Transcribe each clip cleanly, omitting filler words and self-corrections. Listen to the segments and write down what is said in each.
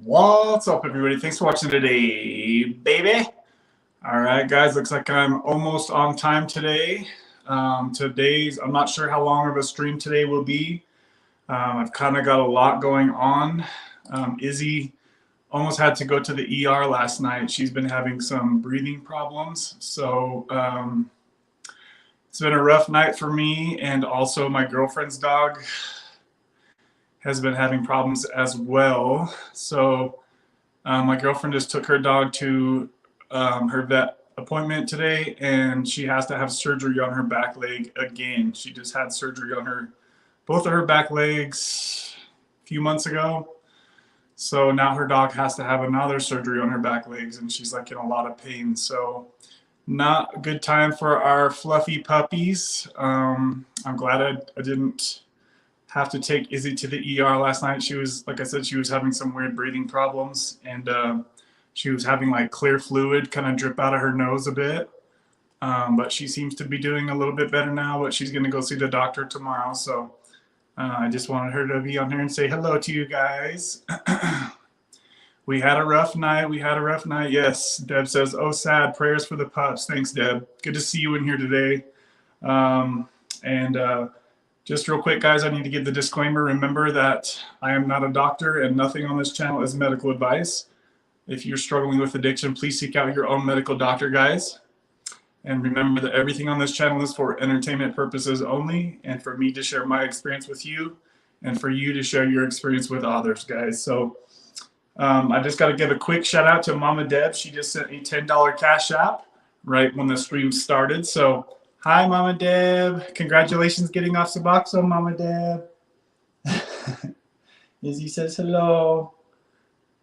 What's up, everybody? Thanks for watching today, baby. All right, guys, looks like I'm almost on time today. I'm not sure how long of a stream today will be. I've kind of got a lot going on. Izzy almost had to go to the ER last night. She's been having some breathing problems. So it's been a rough night for me, and also my girlfriend's dog has been having problems as well. So my girlfriend just took her dog to her vet appointment today, and she has to have surgery on her back leg again. She just had surgery on both of her back legs a few months ago. So now her dog has to have another surgery on her back legs, and she's like in a lot of pain. So not a good time for our fluffy puppies. I'm glad I didn't have to take Izzy to the ER last night. She was, like I said, she was having some weird breathing problems, and she was having like clear fluid kind of drip out of her nose a bit. But she seems to be doing a little bit better now, but she's going to go see the doctor tomorrow. So I just wanted her to be on here and say hello to you guys. We had a rough night. Yes, Deb says, oh, sad. Prayers for the pups. Thanks, Deb. Good to see you in here today. Just real quick, guys, I need to give the disclaimer. Remember that I am not a doctor, and nothing on this channel is medical advice. If you're struggling with addiction, please seek out your own medical doctor, guys. And remember that everything on this channel is for entertainment purposes only, and for me to share my experience with you, and for you to share your experience with others, guys. So I just got to give a quick shout out to Mama Deb. She just sent a $10 Cash App right when the stream started. So hi, Mama Deb. Congratulations getting off Suboxone, Mama Deb. Izzy says hello.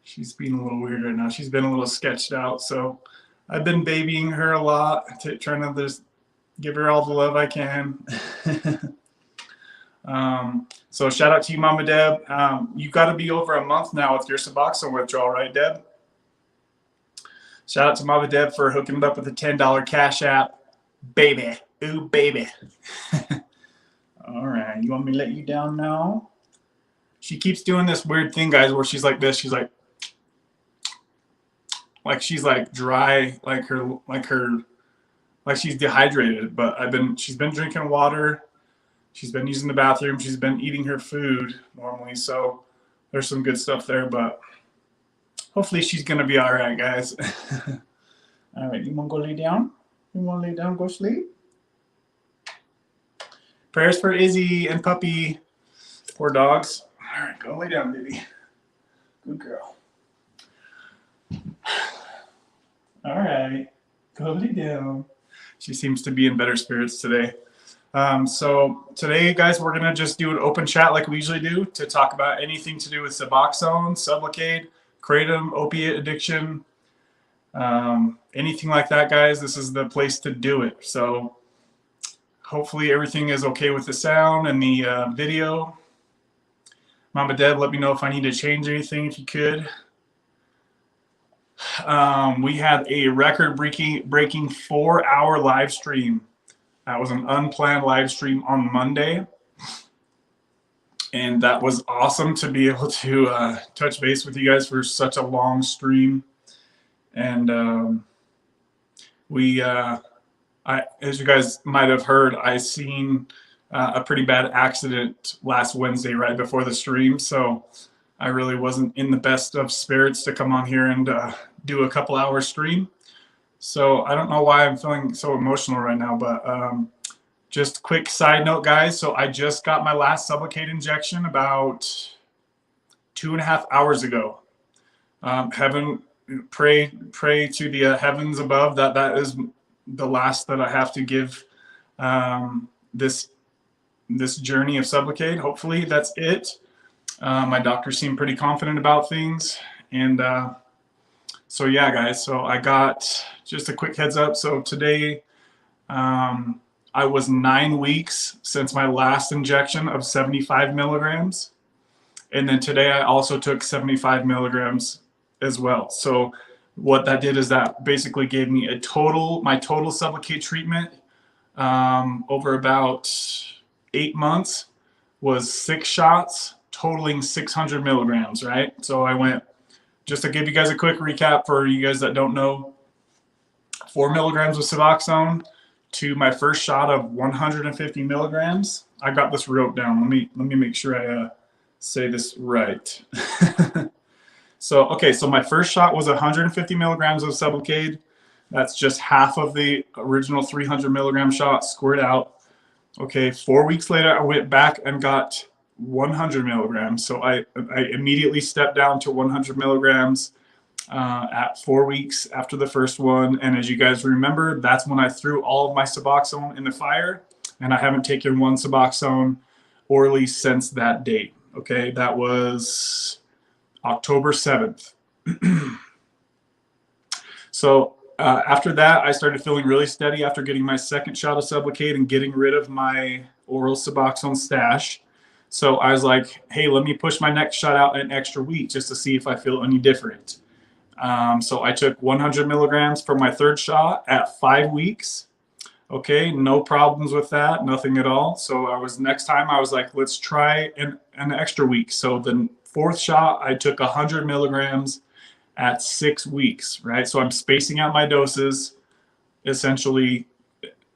She's being a little weird right now. She's been a little sketched out. So I've been babying her a lot, trying to just give her all the love I can. So shout out to you, Mama Deb. You got to be over a month now with your Suboxone withdrawal, right, Deb? Shout out to Mama Deb for hooking it up with a $10 Cash App. Baby. Ooh, baby. All right. You want me to let you down now? She keeps doing this weird thing, guys, where she's like this. She's like she's like dry, like she's dehydrated. But she's been drinking water. She's been using the bathroom. She's been eating her food normally. So there's some good stuff there, but hopefully she's going to be all right, guys. All right. You want to go lay down? You want to lay down, go sleep? Prayers for Izzy and Puppy. Poor dogs. All right, go lay down, baby. Good girl. All right, go lay down. She seems to be in better spirits today. So today, guys, we're going to just do an open chat like we usually do to talk about anything to do with Suboxone, Sublocade, Kratom, opiate addiction, anything like that, guys. This is the place to do it. So hopefully everything is okay with the sound and the video. Mama Deb, let me know if I need to change anything, if you could. We had a record-breaking 4-hour live stream. That was an unplanned live stream on Monday. And that was awesome to be able to touch base with you guys for such a long stream. And as you guys might have heard, I seen a pretty bad accident last Wednesday right before the stream. So I really wasn't in the best of spirits to come on here and do a couple hour stream. So I don't know why I'm feeling so emotional right now, but just quick side note, guys. So I just got my last Sublocade injection about 2.5 hours ago. Pray to the heavens above that is the last that I have to give this journey of Sublocade. Hopefully that's it. My doctor seemed pretty confident about things, and so yeah, guys. So I got just a quick heads up. So today I was 9 weeks since my last injection of 75 milligrams, and then today I also took 75 milligrams as well. So what that did is that basically gave me my total Sublocade treatment over about 8 months was 6 shots totaling 600 milligrams, right? So I went just to give you guys a quick recap for you guys that don't know, 4 milligrams of Suboxone to my first shot of 150 milligrams. I got this wrote down. Let me make sure I say this right. So, okay, so my first shot was 150 milligrams of Sublocade. That's just half of the original 300 milligram shot, squirt out. Okay, 4 weeks later, I went back and got 100 milligrams. So I immediately stepped down to 100 milligrams at 4 weeks after the first one. And as you guys remember, that's when I threw all of my Suboxone in the fire. And I haven't taken one Suboxone orally since that date. Okay, that was October 7th. So after that, I started feeling really steady after getting my second shot of Sublocade and getting rid of my oral Suboxone stash. So I was like, hey, let me push my next shot out an extra week just to see if I feel any different. So I took 100 milligrams for my third shot at 5 weeks. Okay, no problems with that, nothing at all. So next time I was like, let's try an extra week. So the fourth shot, I took 100 milligrams at 6 weeks, right? So I'm spacing out my doses. Essentially,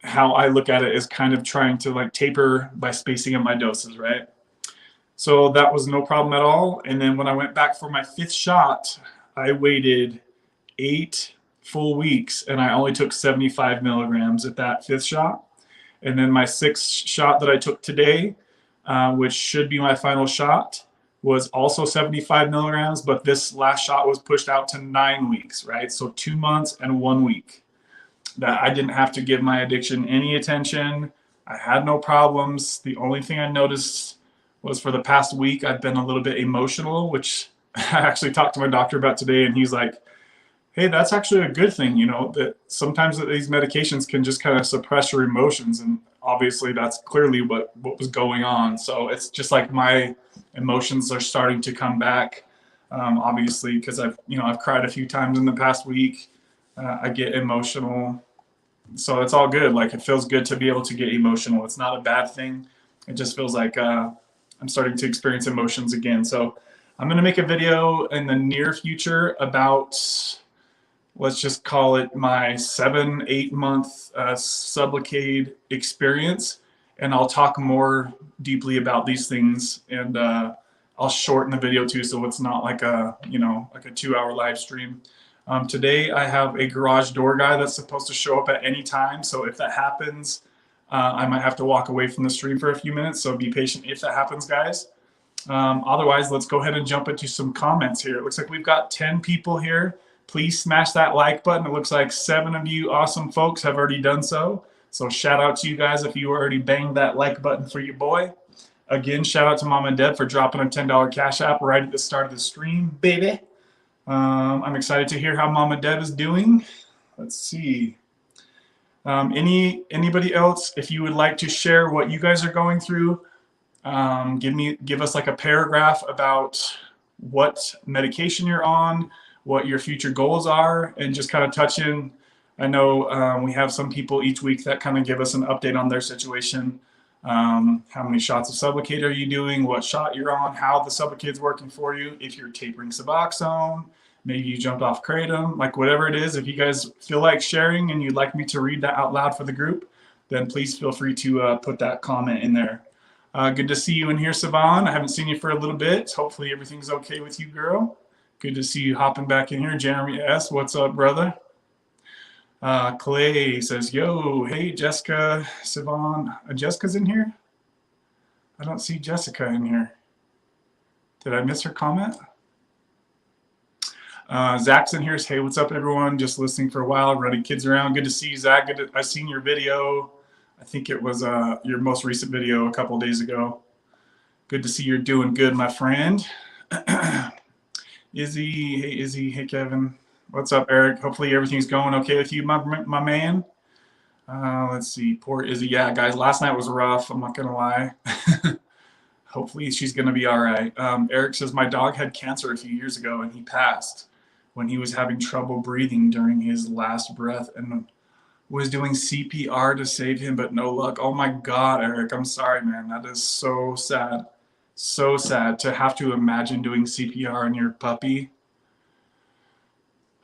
how I look at it is kind of trying to like taper by spacing out my doses, right? So that was no problem at all. And then when I went back for my fifth shot, I waited 8 full weeks and I only took 75 milligrams at that fifth shot. And then my sixth shot that I took today, which should be my final shot, was also 75 milligrams, but this last shot was pushed out to 9 weeks, right? So 2 months and 1 week that I didn't have to give my addiction any attention. I had no problems. The only thing I noticed was for the past week, I've been a little bit emotional, which I actually talked to my doctor about today, and he's like, hey, that's actually a good thing, you know, that sometimes these medications can just kind of suppress your emotions. And obviously that's clearly what was going on. So it's just like my emotions are starting to come back, obviously, because I've cried a few times in the past week. I get emotional. So it's all good. Like, it feels good to be able to get emotional. It's not a bad thing. It just feels like I'm starting to experience emotions again. So I'm going to make a video in the near future about, let's just call it my 7-8 month Sublocade experience. And I'll talk more deeply about these things, and I'll shorten the video too, so it's not like a 2-hour live stream. Today I have a garage door guy that's supposed to show up at any time. So if that happens, I might have to walk away from the stream for a few minutes. So be patient if that happens, guys. Otherwise, let's go ahead and jump into some comments here. It looks like we've got 10 people here. Please smash that like button. It looks like 7 of you awesome folks have already done so. So shout out to you guys if you already banged that like button for your boy. Again, shout out to Mom and Dad for dropping a $10 Cash App right at the start of the stream, baby. I'm excited to hear how Mom and Dad is doing. Let's see. Anybody else, if you would like to share what you guys are going through, give us like a paragraph about what medication you're on, what your future goals are, and just kind of touch in. I know we have some people each week that kind of give us an update on their situation. How many shots of Sublocade are you doing? What shot you're on? How the Sublocade's working for you? If you're tapering Suboxone, maybe you jumped off Kratom, like whatever it is. If you guys feel like sharing and you'd like me to read that out loud for the group, then please feel free to put that comment in there. Good to see you in here, Savan. I haven't seen you for a little bit. Hopefully everything's okay with you, girl. Good to see you hopping back in here. Jeremy S., what's up, brother? Clay says, yo, hey, Jessica, Savan. Jessica's in here? I don't see Jessica in here. Did I miss her comment? Zach's in here. Hey, what's up, everyone? Just listening for a while, running kids around. Good to see you, Zach. I seen your video. I think it was your most recent video a couple days ago. Good to see you're doing good, my friend. Izzy, hey, Kevin. What's up, Eric? Hopefully everything's going okay with you, my man. Let's see, poor Izzy. Yeah, guys, last night was rough. I'm not gonna lie. Hopefully she's gonna be all right. Eric says my dog had cancer a few years ago and he passed when he was having trouble breathing during his last breath and was doing CPR to save him, but no luck. Oh my God, Eric, I'm sorry, man. That is so sad. So sad to have to imagine doing CPR on your puppy.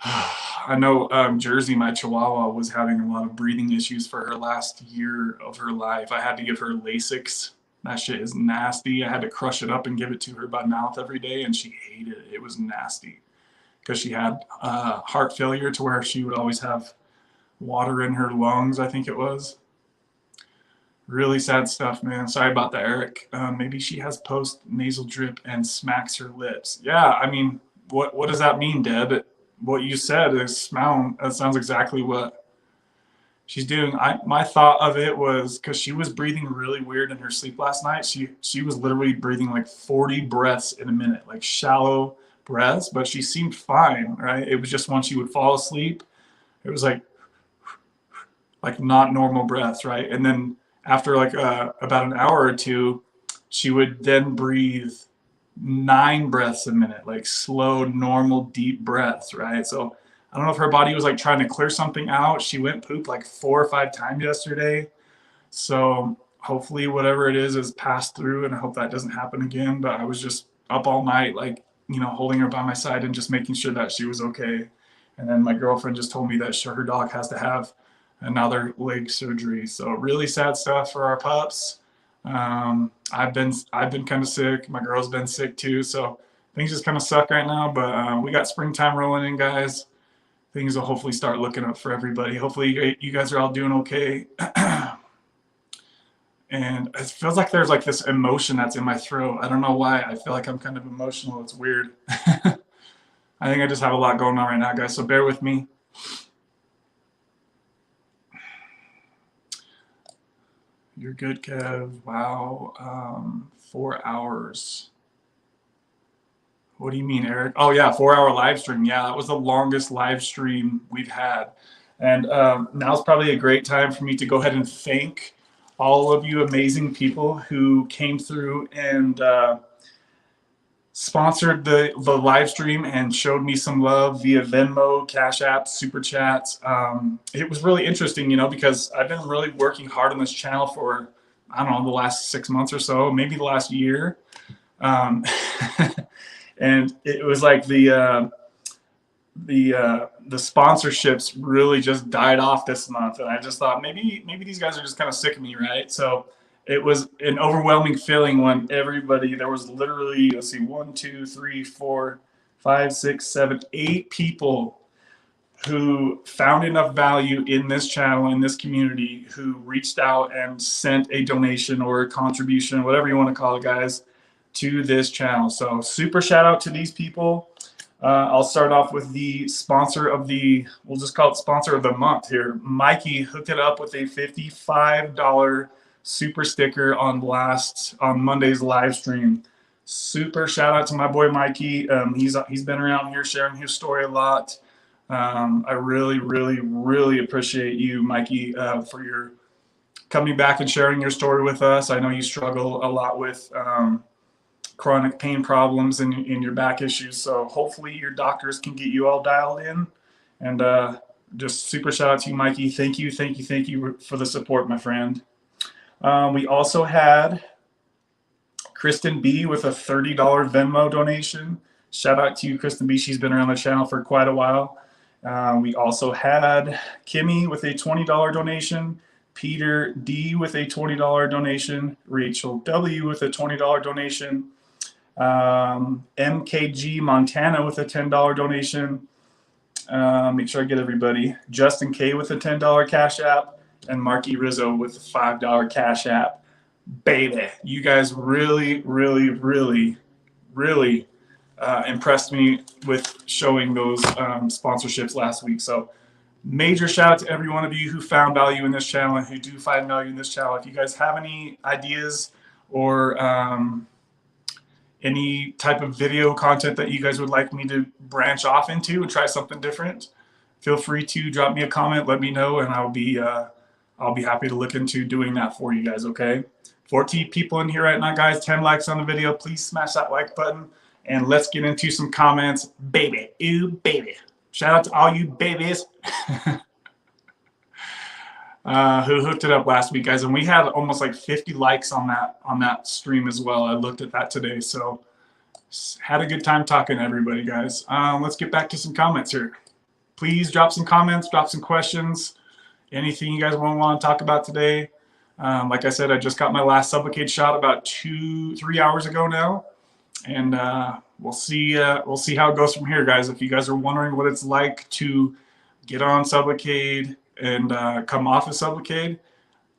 I know Jersey, my Chihuahua, was having a lot of breathing issues for her last year of her life. I had to give her Lasix. That shit is nasty. I had to crush it up and give it to her by mouth every day, and she hated it. It was nasty because she had heart failure to where she would always have water in her lungs, I think it was. Really sad stuff, man. Sorry about that, Eric. Maybe she has post-nasal drip and smacks her lips. Yeah, I mean, what does that mean, Deb? What you said is that sounds exactly what she's doing. My thought of it was because she was breathing really weird in her sleep last night. She was literally breathing like 40 breaths in a minute, like shallow breaths, but she seemed fine, right? It was just when she would fall asleep, it was like not normal breaths, right? And then after like about an hour or two, she would then breathe 9 breaths a minute, like slow, normal, deep breaths, right? So I don't know if her body was like trying to clear something out. She went poop like 4 or 5 times yesterday. So hopefully whatever it is passed through, and I hope that doesn't happen again. But I was just up all night, like, holding her by my side and just making sure that she was okay. And then my girlfriend just told me that her dog has to have another leg surgery. So really sad stuff for our pups. I've been kind of sick. My girl's been sick too. So things just kind of suck right now. But we got springtime rolling in, guys. Things will hopefully start looking up for everybody. Hopefully you guys are all doing okay. And it feels like there's like this emotion that's in my throat. I don't know why. I feel like I'm kind of emotional. It's weird. I think I just have a lot going on right now, guys. So bear with me. You're good, Kev. Wow. 4 hours. What do you mean, Eric? Oh, yeah, 4-hour live stream. Yeah, that was the longest live stream we've had. And now's probably a great time for me to go ahead and thank all of you amazing people who came through and sponsored the live stream and showed me some love via Venmo, Cash App, Super Chats. It was really interesting, because I've been really working hard on this channel for, I don't know, the last 6 months or so, maybe the last year. And it was like the sponsorships really just died off this month. And I just thought maybe these guys are just kind of sick of me, right? So it was an overwhelming feeling when there was literally, 1, 2, 3, 4, 5, 6, 7, 8 people who found enough value in this channel, in this community, who reached out and sent a donation or a contribution, whatever you want to call it, guys, to this channel. So super shout out to these people. I'll start off with the sponsor of we'll just call it sponsor of the month here. Mikey hooked it up with a $55 super sticker on Monday's live stream. Super shout out to my boy Mikey. He's been around here sharing his story a lot. I really, really, really appreciate you, Mikey, for your coming back and sharing your story with us. I know you struggle a lot with chronic pain problems in your back issues. So hopefully your doctors can get you all dialed in. And just super shout out to you, Mikey. Thank you for the support, my friend. We also had Kristen B with a $30 Venmo donation. Shout out to you, Kristen B. She's been around the channel for quite a while. We also had Kimmy with a $20 donation. Peter D with a $20 donation. Rachel W with a $20 donation. MKG Montana with a $10 donation. Make sure I get everybody. Justin K with a $10 Cash App. And Marky Rizzo with a $5 Cash App. Baby, you guys really, really, really, really impressed me with showing those sponsorships last week. So major shout out to every one of you who found value in this channel and who do find value in this channel. If you guys have any ideas or any type of video content that you guys would like me to branch off into and try something different, feel free to drop me a comment, let me know, and I'll be happy to look into doing that for you guys, okay? 14 people in here right now, guys. 10 likes on the video. Please smash that like button, and let's get into some comments. Baby, ooh, baby. Shout out to all you babies who hooked it up last week, guys. And we had almost like 50 likes on that stream as well. I looked at that today, so had a good time talking to everybody, guys. Let's get back to some comments here. please drop some comments, drop some questions, anything you guys want to talk about today. Like I said, I just got my last Sublocade shot about 2-3 hours ago now, and we'll see how it goes from here, guys. If you guys are wondering what it's like to get on Sublocade and come off of Sublocade,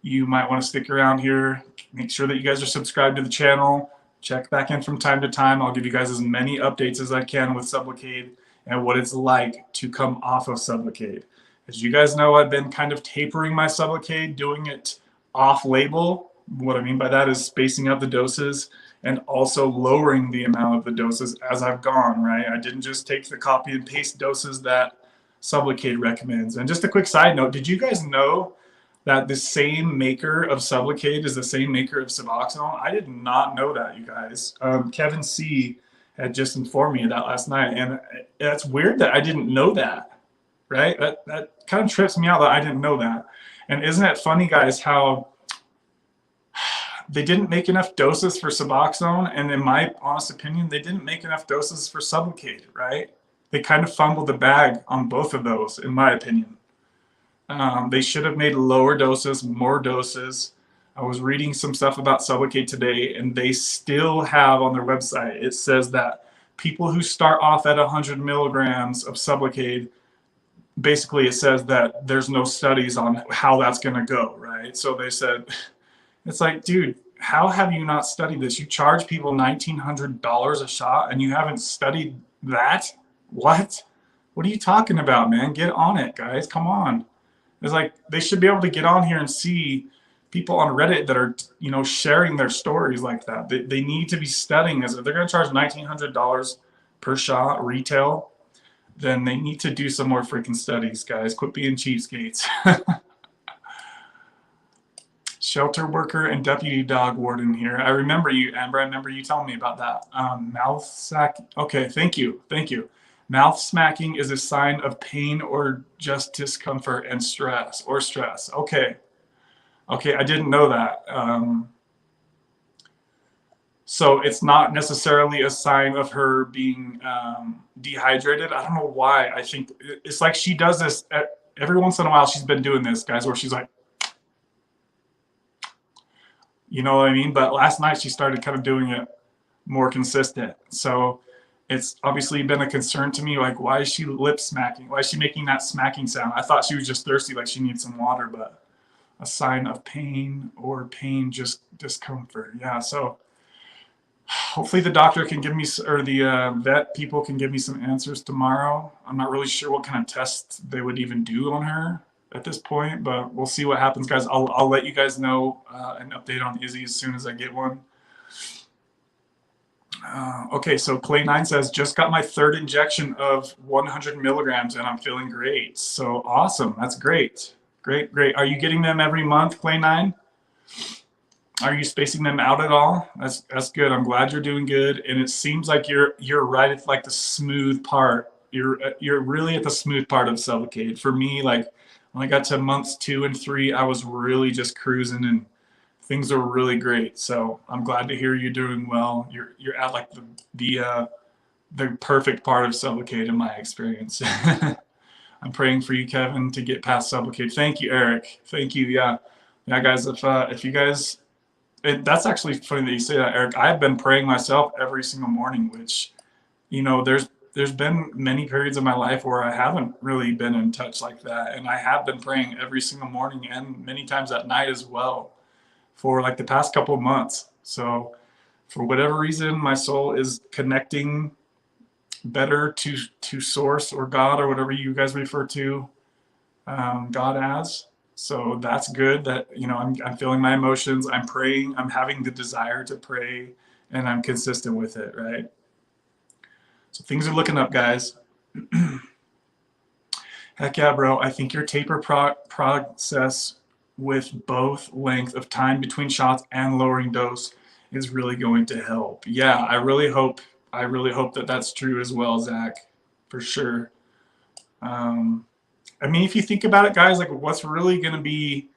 you might want to stick around here. Make sure that you guys are subscribed to the channel. Check back in from time to time. I'll give you guys as many updates as I can with Sublocade and what it's like to come off of Sublocade. As you guys know, I've been kind of tapering my Sublocade, doing it off-label. What I mean by that is spacing out the doses and also lowering the amount of the doses as I've gone, right? I didn't just take the copy and paste doses that Sublocade recommends. And just a quick side note, did you guys know that the same maker of Sublocade is the same maker of Suboxone? I did not know that, you guys. Kevin C had just informed me of that last night, and it's weird that I didn't know that, right? That kind of trips me out that I didn't know that. And isn't it funny, guys, how they didn't make enough doses for Suboxone, and in my honest opinion, they didn't make enough doses for Sublocade, right? They kind of fumbled the bag on both of those, in my opinion. They should have made lower doses, more doses. I was reading some stuff about Sublocade today, and they still have on their website, it says that people who start off at 100 milligrams of Sublocade, basically it says that there's no studies on how that's going to go, right? So they said, it's like, dude, how have you not studied this? You charge people $1,900 a shot, and you haven't studied that? What? What are you talking about, man? Get on it, guys. Come on. It's like they should be able to get on here and see people on Reddit that are, you know, sharing their stories like that. They need to be studying. As if they're going to charge $1,900 per shot retail, then they need to do some more freaking studies, guys. Quit being cheapskates. Shelter worker and deputy dog warden here. I remember you, Amber. I remember you telling me about that. Mouth sack. Okay, thank you. Thank you. Mouth smacking is a sign of pain or just discomfort and stress. Okay. Okay, I didn't know that. So it's not necessarily a sign of her being dehydrated. I don't know why. I think it's like she does this every once in a while. She's been doing this, guys, where she's like, you know what I mean? But last night she started kind of doing it more consistent. So it's obviously been a concern to me, like, why is she lip smacking? Why is she making that smacking sound? I thought she was just thirsty, like she needs some water, but a sign of pain or just discomfort. Yeah, so hopefully the doctor can give me, or the vet people can give me some answers tomorrow. I'm not really sure what kind of tests they would even do on her at this point, but we'll see what happens, guys. I'll let you guys know an update on Izzy as soon as I get one. Okay, so Clay9 says, just got my third injection of 100 milligrams and I'm feeling great. So awesome. That's great. Great. Are you getting them every month, Clay9? Are you spacing them out at all? That's good. I'm glad you're doing good. And it seems like you're right at like the smooth part. You're really at the smooth part of Sublocade. For me, like when I got to months 2 and 3, I was really just cruising and things are really great. So I'm glad to hear you're doing well. You're at like the perfect part of Sublocade in my experience. I'm praying for you, Kevin, to get past Sublocade. Thank you, Eric. Thank you. Yeah, guys. If you guys, that's actually funny that you say that, Eric. I've been praying myself every single morning, which, you know, there's been many periods of my life where I haven't really been in touch like that, and I have been praying every single morning and many times at night as well, for like the past couple of months. So for whatever reason, my soul is connecting better to source or God or whatever you guys refer to God as. So that's good that, you know, I'm feeling my emotions. I'm praying. I'm having the desire to pray, and I'm consistent with it, right? So things are looking up, guys. Heck yeah, bro. I think your taper process with both length of time between shots and lowering dose is really going to help. Yeah, I really hope that that's true as well, Zach, for sure. I mean, if you think about it, guys, like what's really going to be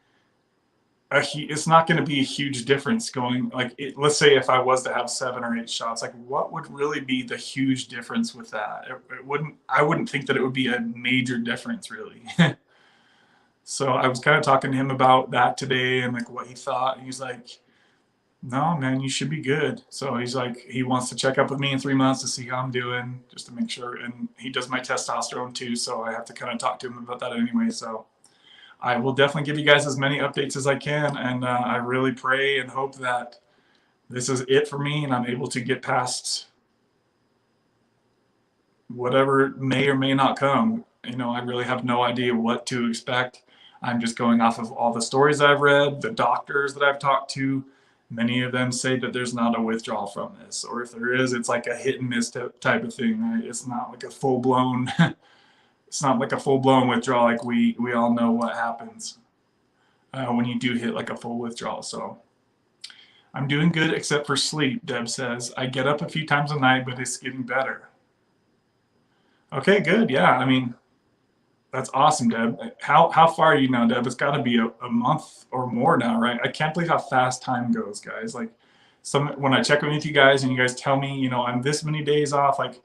it's not going to be a huge difference going like let's say if I was to have 7 or 8 shots, like what would really be the huge difference with that? I wouldn't think that it would be a major difference really. So I was kind of talking to him about that today and like what he thought. He's like, no, man, you should be good. So he's like, he wants to check up with me in 3 months to see how I'm doing, just to make sure. And he does my testosterone too, so I have to kind of talk to him about that anyway. So I will definitely give you guys as many updates as I can, and I really pray and hope that this is it for me and I'm able to get past whatever may or may not come. I really have no idea what to expect. I'm just going off of all the stories I've read, the doctors that I've talked to. Many of them say that there's not a withdrawal from this, or if there is, it's like a hit and miss type of thing. Right? It's not like a full blown. It's not like a full blown withdrawal. Like we all know what happens when you do hit like a full withdrawal. So I'm doing good except for sleep. Deb says I get up a few times a night, but it's getting better. Okay, good. Yeah, I mean, that's awesome, Deb. How far are you now, Deb? It's got to be a month or more now, right? I can't believe how fast time goes, guys. Like, when I check in with you guys and you guys tell me, I'm this many days off, like,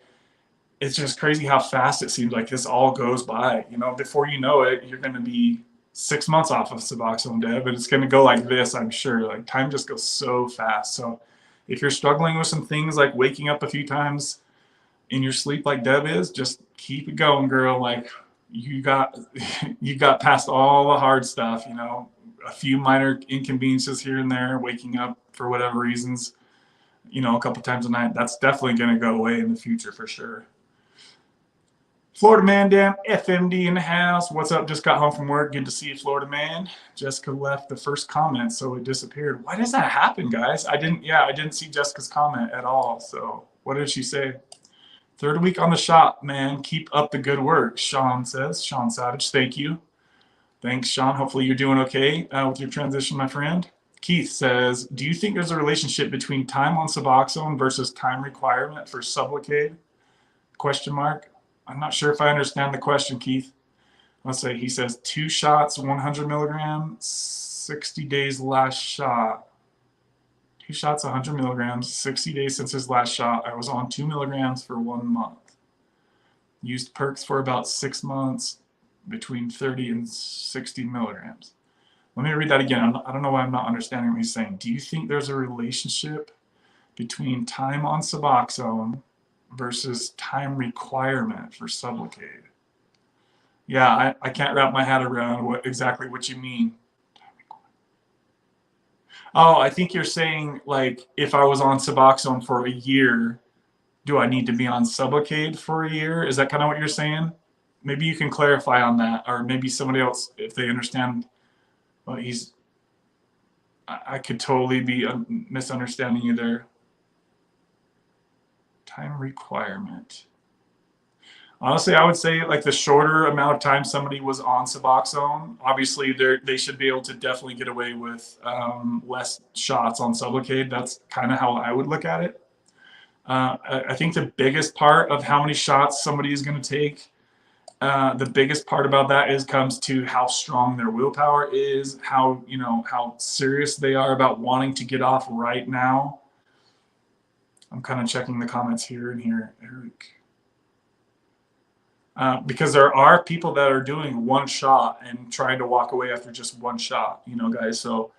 it's just crazy how fast it seems like this all goes by. Before you know it, you're going to be 6 months off of Suboxone, Deb, and it's going to go like this, I'm sure. Like, time just goes so fast. So if you're struggling with some things like waking up a few times in your sleep like Deb is, just keep it going, girl. Like, you got past all the hard stuff, a few minor inconveniences here and there, waking up for whatever reasons, a couple times a night. That's definitely going to go away in the future for sure. Florida Man Dan, FMD in the house. What's up? Just got home from work. Good to see you, Florida Man. Jessica left the first comment, so it disappeared. Why does that happen, guys? I didn't see Jessica's comment at all. So what did she say? Third week on the shop, man. Keep up the good work, Sean says. Sean Savage, thank you. Thanks, Sean. Hopefully you're doing okay with your transition, my friend. Keith says, do you think there's a relationship between time on Suboxone versus time requirement for Sublocade? Question mark. I'm not sure if I understand the question, Keith. Let's say he says 2 shots, 100 milligrams, 60 days last shot. 2 shots, 100 milligrams, 60 days since his last shot. I was on 2 milligrams for 1 month. Used perks for about 6 months, between 30 and 60 milligrams. Let me read that again. I don't know why I'm not understanding what he's saying. Do you think there's a relationship between time on Suboxone versus time requirement for Sublocade? Yeah, I can't wrap my head around exactly what you mean. Oh, I think you're saying, like, if I was on Suboxone for a year, do I need to be on Sublocade for a year? Is that kind of what you're saying? Maybe you can clarify on that, or maybe somebody else, if they understand what I could totally be misunderstanding you there. Time requirement. Honestly, I would say like the shorter amount of time somebody was on Suboxone, obviously they should be able to definitely get away with less shots on Sublocade. That's kind of how I would look at it. I think the biggest part of how many shots somebody is going to take, the biggest part about that comes to how strong their willpower is, how serious they are about wanting to get off right now. I'm kind of checking the comments here and here, Eric. Because there are people that are doing 1 shot and trying to walk away after just 1 shot, guys. So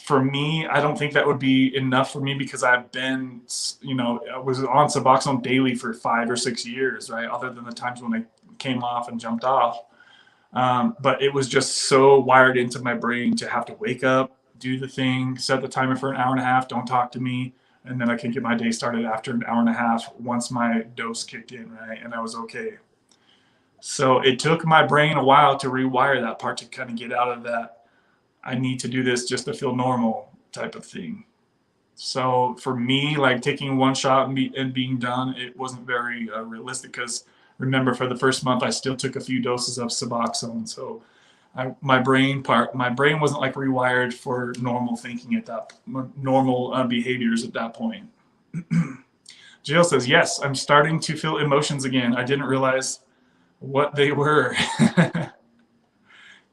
for me, I don't think that would be enough for me because I've been, I was on Suboxone daily for 5 or 6 years, right? Other than the times when I came off and jumped off. But it was just so wired into my brain to have to wake up, do the thing, set the timer for an hour and a half, don't talk to me. And then I can get my day started after an hour and a half once my dose kicked in, right? And I was okay. So it took my brain a while to rewire that part to kind of get out of that I need to do this just to feel normal type of thing. So for me, like taking 1 shot and being done, it wasn't very realistic because remember, for the first month, I still took a few doses of Suboxone. So my brain wasn't like rewired for normal thinking at that normal behaviors at that point. Jill says, yes, I'm starting to feel emotions again. I didn't realize what they were.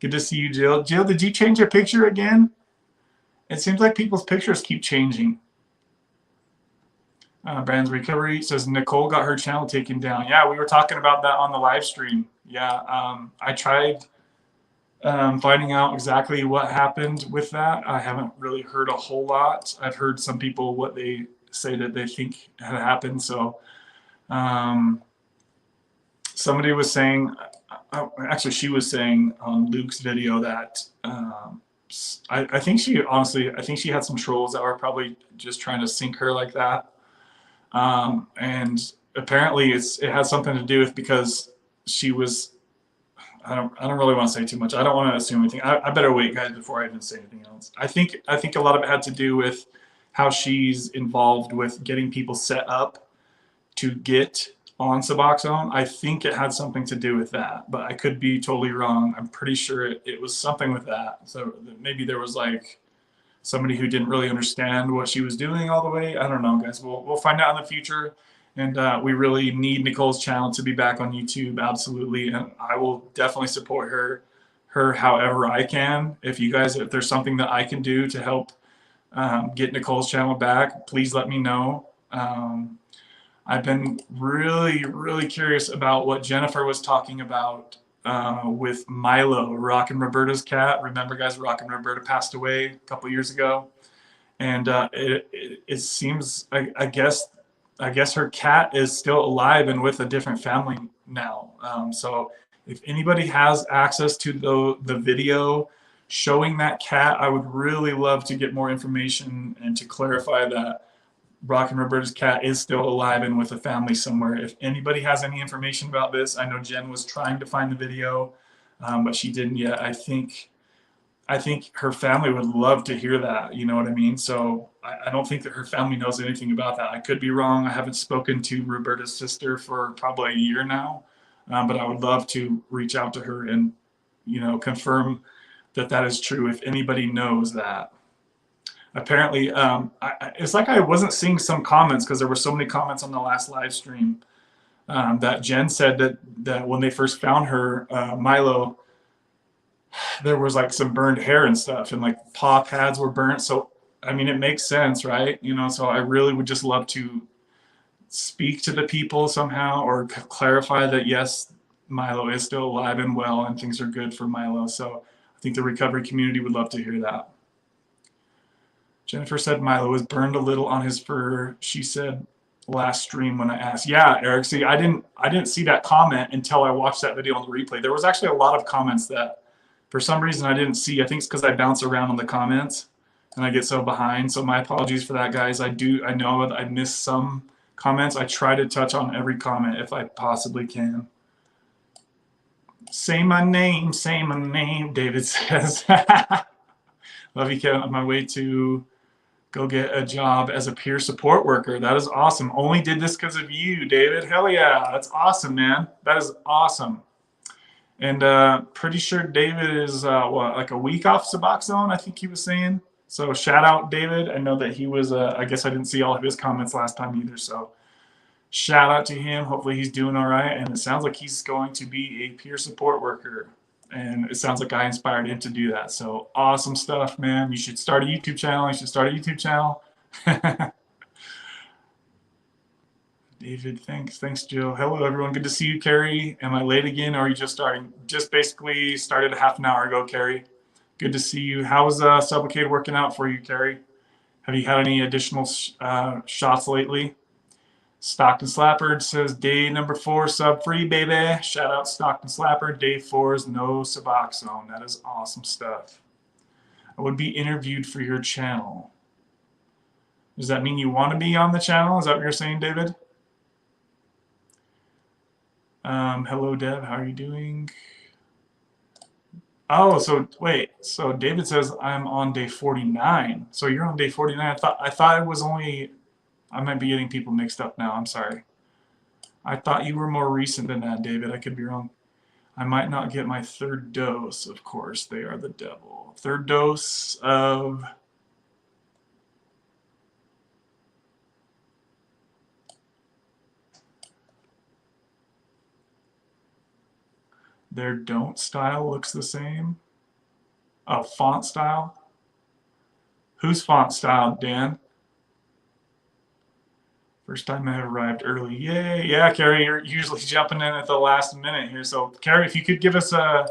Good to see you, Jill. Jill, did you change your picture again? It seems like people's pictures keep changing. Brand's Recovery says Nicole got her channel taken down. Yeah, we were talking about that on the live stream. Yeah, I tried finding out exactly what happened with that. I haven't really heard a whole lot. I've heard some people what they say that they think had happened. So somebody was saying, actually she was saying on Luke's video that I think she honestly, I think she had some trolls that were probably just trying to sink her like that. And apparently it has something to do with because she was, I don't really want to say too much. I don't want to assume anything. I better wait, guys, before I even say anything else. I think a lot of it had to do with how she's involved with getting people set up to get on Suboxone. I think it had something to do with that, but I could be totally wrong. I'm pretty sure it was something with that. So maybe there was like somebody who didn't really understand what she was doing all the way. I don't know, guys. We'll find out in the future. And we really need Nicole's channel to be back on YouTube, absolutely. And I will definitely support her however I can. If there's something that I can do to help get Nicole's channel back, please let me know. I've been really, really curious about what Jennifer was talking about with Milo, Rock and Roberta's cat. Remember, guys, Rock and Roberta passed away a couple years ago. And it seems, I guess her cat is still alive and with a different family now. So if anybody has access to the video showing that cat, I would really love to get more information and to clarify that Rock and Roberta's cat is still alive and with a family somewhere. If anybody has any information about this, I know Jen was trying to find the video, but she didn't yet. I think her family would love to hear that. You know what I mean? So I don't think that her family knows anything about that. I could be wrong. I haven't spoken to Roberta's sister for probably a year now, but I would love to reach out to her and, confirm that is true if anybody knows that. Apparently, it's like I wasn't seeing some comments because there were so many comments on the last live stream that Jen said that when they first found her, Milo, there was like some burned hair and stuff, and like paw pads were burnt. So, I mean, it makes sense, right? So I really would just love to speak to the people somehow or clarify that, yes, Milo is still alive and well and things are good for Milo. So I think the recovery community would love to hear that. Jennifer said Milo was burned a little on his fur. She said last stream when I asked. Yeah, Eric, see, I didn't see that comment until I watched that video on the replay. There was actually a lot of comments that for some reason I didn't see. I think it's because I bounce around on the comments and I get so behind. So my apologies for that, guys. I know that I missed some comments. I try to touch on every comment if I possibly can. Say my name, David says. Love you, Kevin. On my way to go get a job as a peer support worker. That is awesome. Only did this because of you, David. Hell yeah. That's awesome, man. That is awesome. And pretty sure David is, like a week off Suboxone, I think he was saying. So shout out, David. I know that he was, I guess I didn't see all of his comments last time either. So shout out to him. Hopefully he's doing all right. And it sounds like he's going to be a peer support worker. And it sounds like I inspired him to do that. So awesome stuff, man. You should start a YouTube channel. David, thanks. Thanks, Jill. Hello, everyone. Good to see you, Carrie. Am I late again, or are you just starting? Just basically started a half an hour ago, Carrie. Good to see you. How's Sublocade working out for you, Carrie? Have you had any additional shots lately? Stockton Slapper says day number 4 sub-free, baby. Shout out Stockton Slapper. Day 4 is no Suboxone. That is awesome stuff. I would be interviewed for your channel. Does that mean you want to be on the channel? Is that what you're saying, David? Hello, Deb. How are you doing? Oh, so wait. So David says I'm on day 49. So you're on day 49. I thought it was only. I might be getting people mixed up now. I'm sorry. I thought you were more recent than that, David. I could be wrong. I might not get my 3rd dose. Of course, they are the devil. 3rd dose of. Their don't style looks the same. Oh, font style. Whose font style, Dan? First time I arrived early. Yay. Yeah, Carrie, you're usually jumping in at the last minute here. So, Carrie, if you could give us a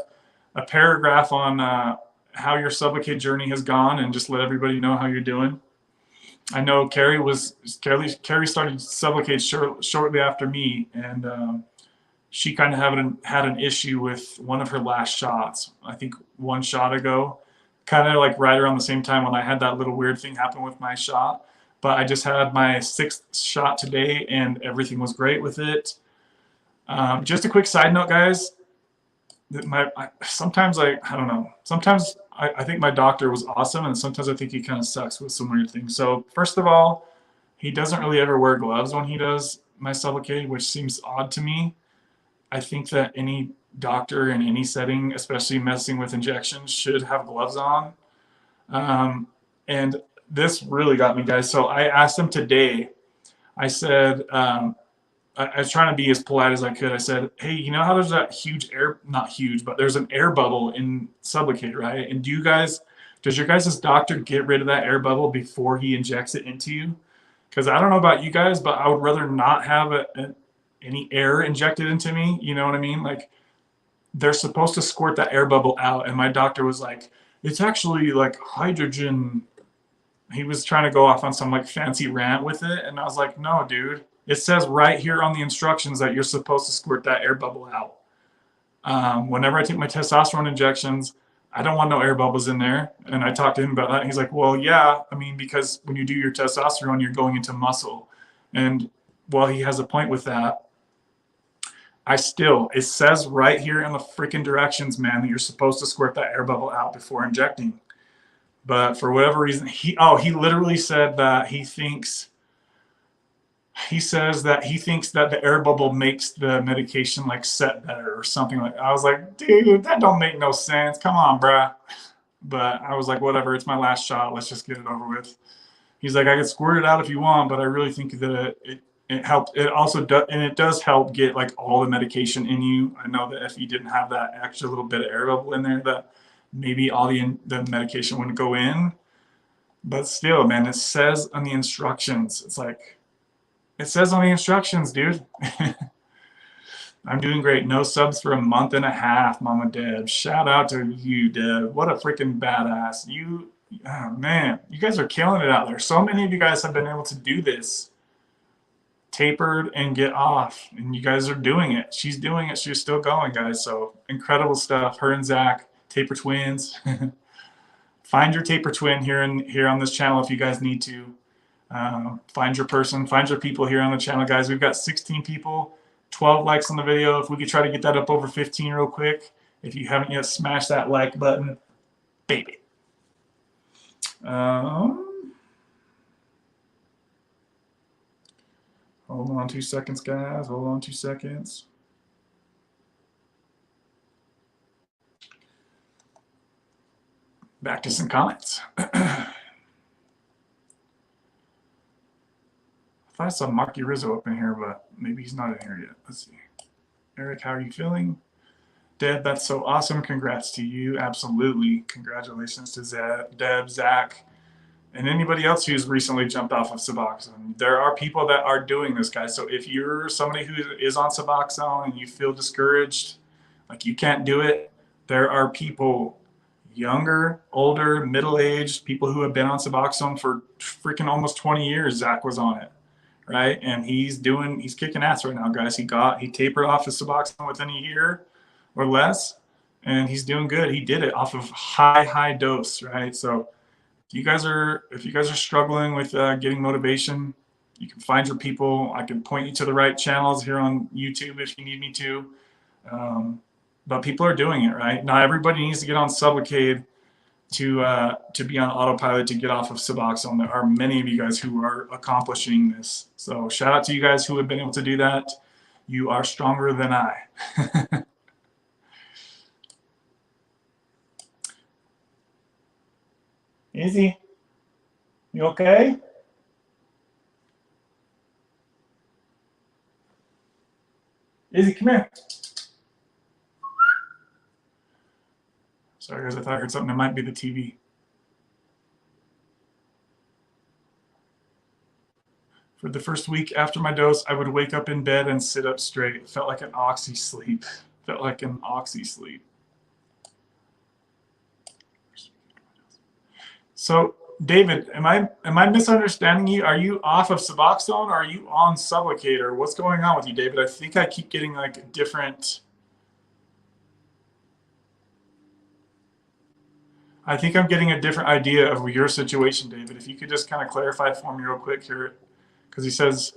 paragraph on how your Sublocade journey has gone and just let everybody know how you're doing. I know Carrie started Sublocade shortly after me, and she kind of had an issue with one of her last shots. I think one shot ago, kind of like right around the same time when I had that little weird thing happen with my shot. But I just had my 6th shot today, and everything was great with it. Just a quick side note, guys. Sometimes I don't know. Sometimes I think my doctor was awesome, and sometimes I think he kind of sucks with some weird things. So first of all, he doesn't really ever wear gloves when he does my Sublocade, which seems odd to me. I think that any doctor in any setting, especially messing with injections, should have gloves on. And this really got me, guys. So I asked him today. I said, I was trying to be as polite as I could. I said, hey, you know how there's that huge air, not huge, but there's an air bubble in Sublocade, right? And does your guys' doctor get rid of that air bubble before he injects it into you? Because I don't know about you guys, but I would rather not have any air injected into me. You know what I mean? Like, they're supposed to squirt that air bubble out. And my doctor was like, it's actually like hydrogen. He was trying to go off on some like fancy rant with it. And I was like, no, dude, it says right here on the instructions that you're supposed to squirt that air bubble out. Whenever I take my testosterone injections, I don't want no air bubbles in there. And I talked to him about that. And he's like, well, yeah, I mean, because when you do your testosterone, you're going into muscle. And well, he has a point with that. It says right here in the freaking directions, man, that you're supposed to squirt that air bubble out before injecting. But for whatever reason, he literally said that he says that he thinks that the air bubble makes the medication like set better or something like that. I was like, dude, that don't make no sense. Come on, bruh. But I was like, whatever, it's my last shot. Let's just get it over with. He's like, I can squirt it out if you want, but I really think that it helped. It also does, and it does help get like all the medication in you. I know that if you didn't have that extra little bit of air bubble in there, that maybe all the medication wouldn't go in. But still, man, it says on the instructions. It's like, it says on the instructions, dude. I'm doing great. No subs for a month and a half, Mama Deb. Shout out to you, Deb. What a freaking badass. Oh man, you guys are killing it out there. So many of you guys have been able to do this. Tapered and get off. And you guys are doing it. She's doing it. She's still going, guys. So incredible stuff. Her and Zach, taper twins. Find your taper twin here on this channel if you guys need to. Find your person, find your people here on the channel, guys. We've got 16 people, 12 likes on the video. If we could try to get that up over 15 real quick. If you haven't yet, smash that like button, baby. Hold on 2 seconds, guys. Hold on 2 seconds. Back to some comments. I thought I saw Marky Rizzo up in here, but maybe he's not in here yet. Let's see. Eric, how are you feeling? Deb, that's so awesome. Congrats to you. Absolutely. Congratulations to Deb, Zach, and anybody else who's recently jumped off of Suboxone. There are people that are doing this, guys. So if you're somebody who is on Suboxone and you feel discouraged, like you can't do it, there are people, younger, older, middle-aged, people who have been on Suboxone for freaking almost 20 years. Zach was on it, right? And he's kicking ass right now, guys. He tapered off his Suboxone within a year or less, and he's doing good. He did it off of high dose, right? So if you guys are struggling with getting motivation, you can find your people. I can point you to the right channels here on YouTube if you need me to. But people are doing it, right? Not everybody needs to get on Sublocade to be on autopilot to get off of Suboxone. There are many of you guys who are accomplishing this. So shout out to you guys who have been able to do that. You are stronger than I. Izzy, you okay? Izzy, come here. Sorry guys, I thought I heard something. It might be the TV. For the first week after my dose, I would wake up in bed and sit up straight. It felt like an oxy sleep. Felt like an oxy sleep. So, David, am I misunderstanding you? Are you off of Suboxone or are you on Sublocade, or what's going on with you, David? I think I keep getting like different. I think I'm getting a different idea of your situation, David. If you could just kind of clarify for me real quick here, because he says,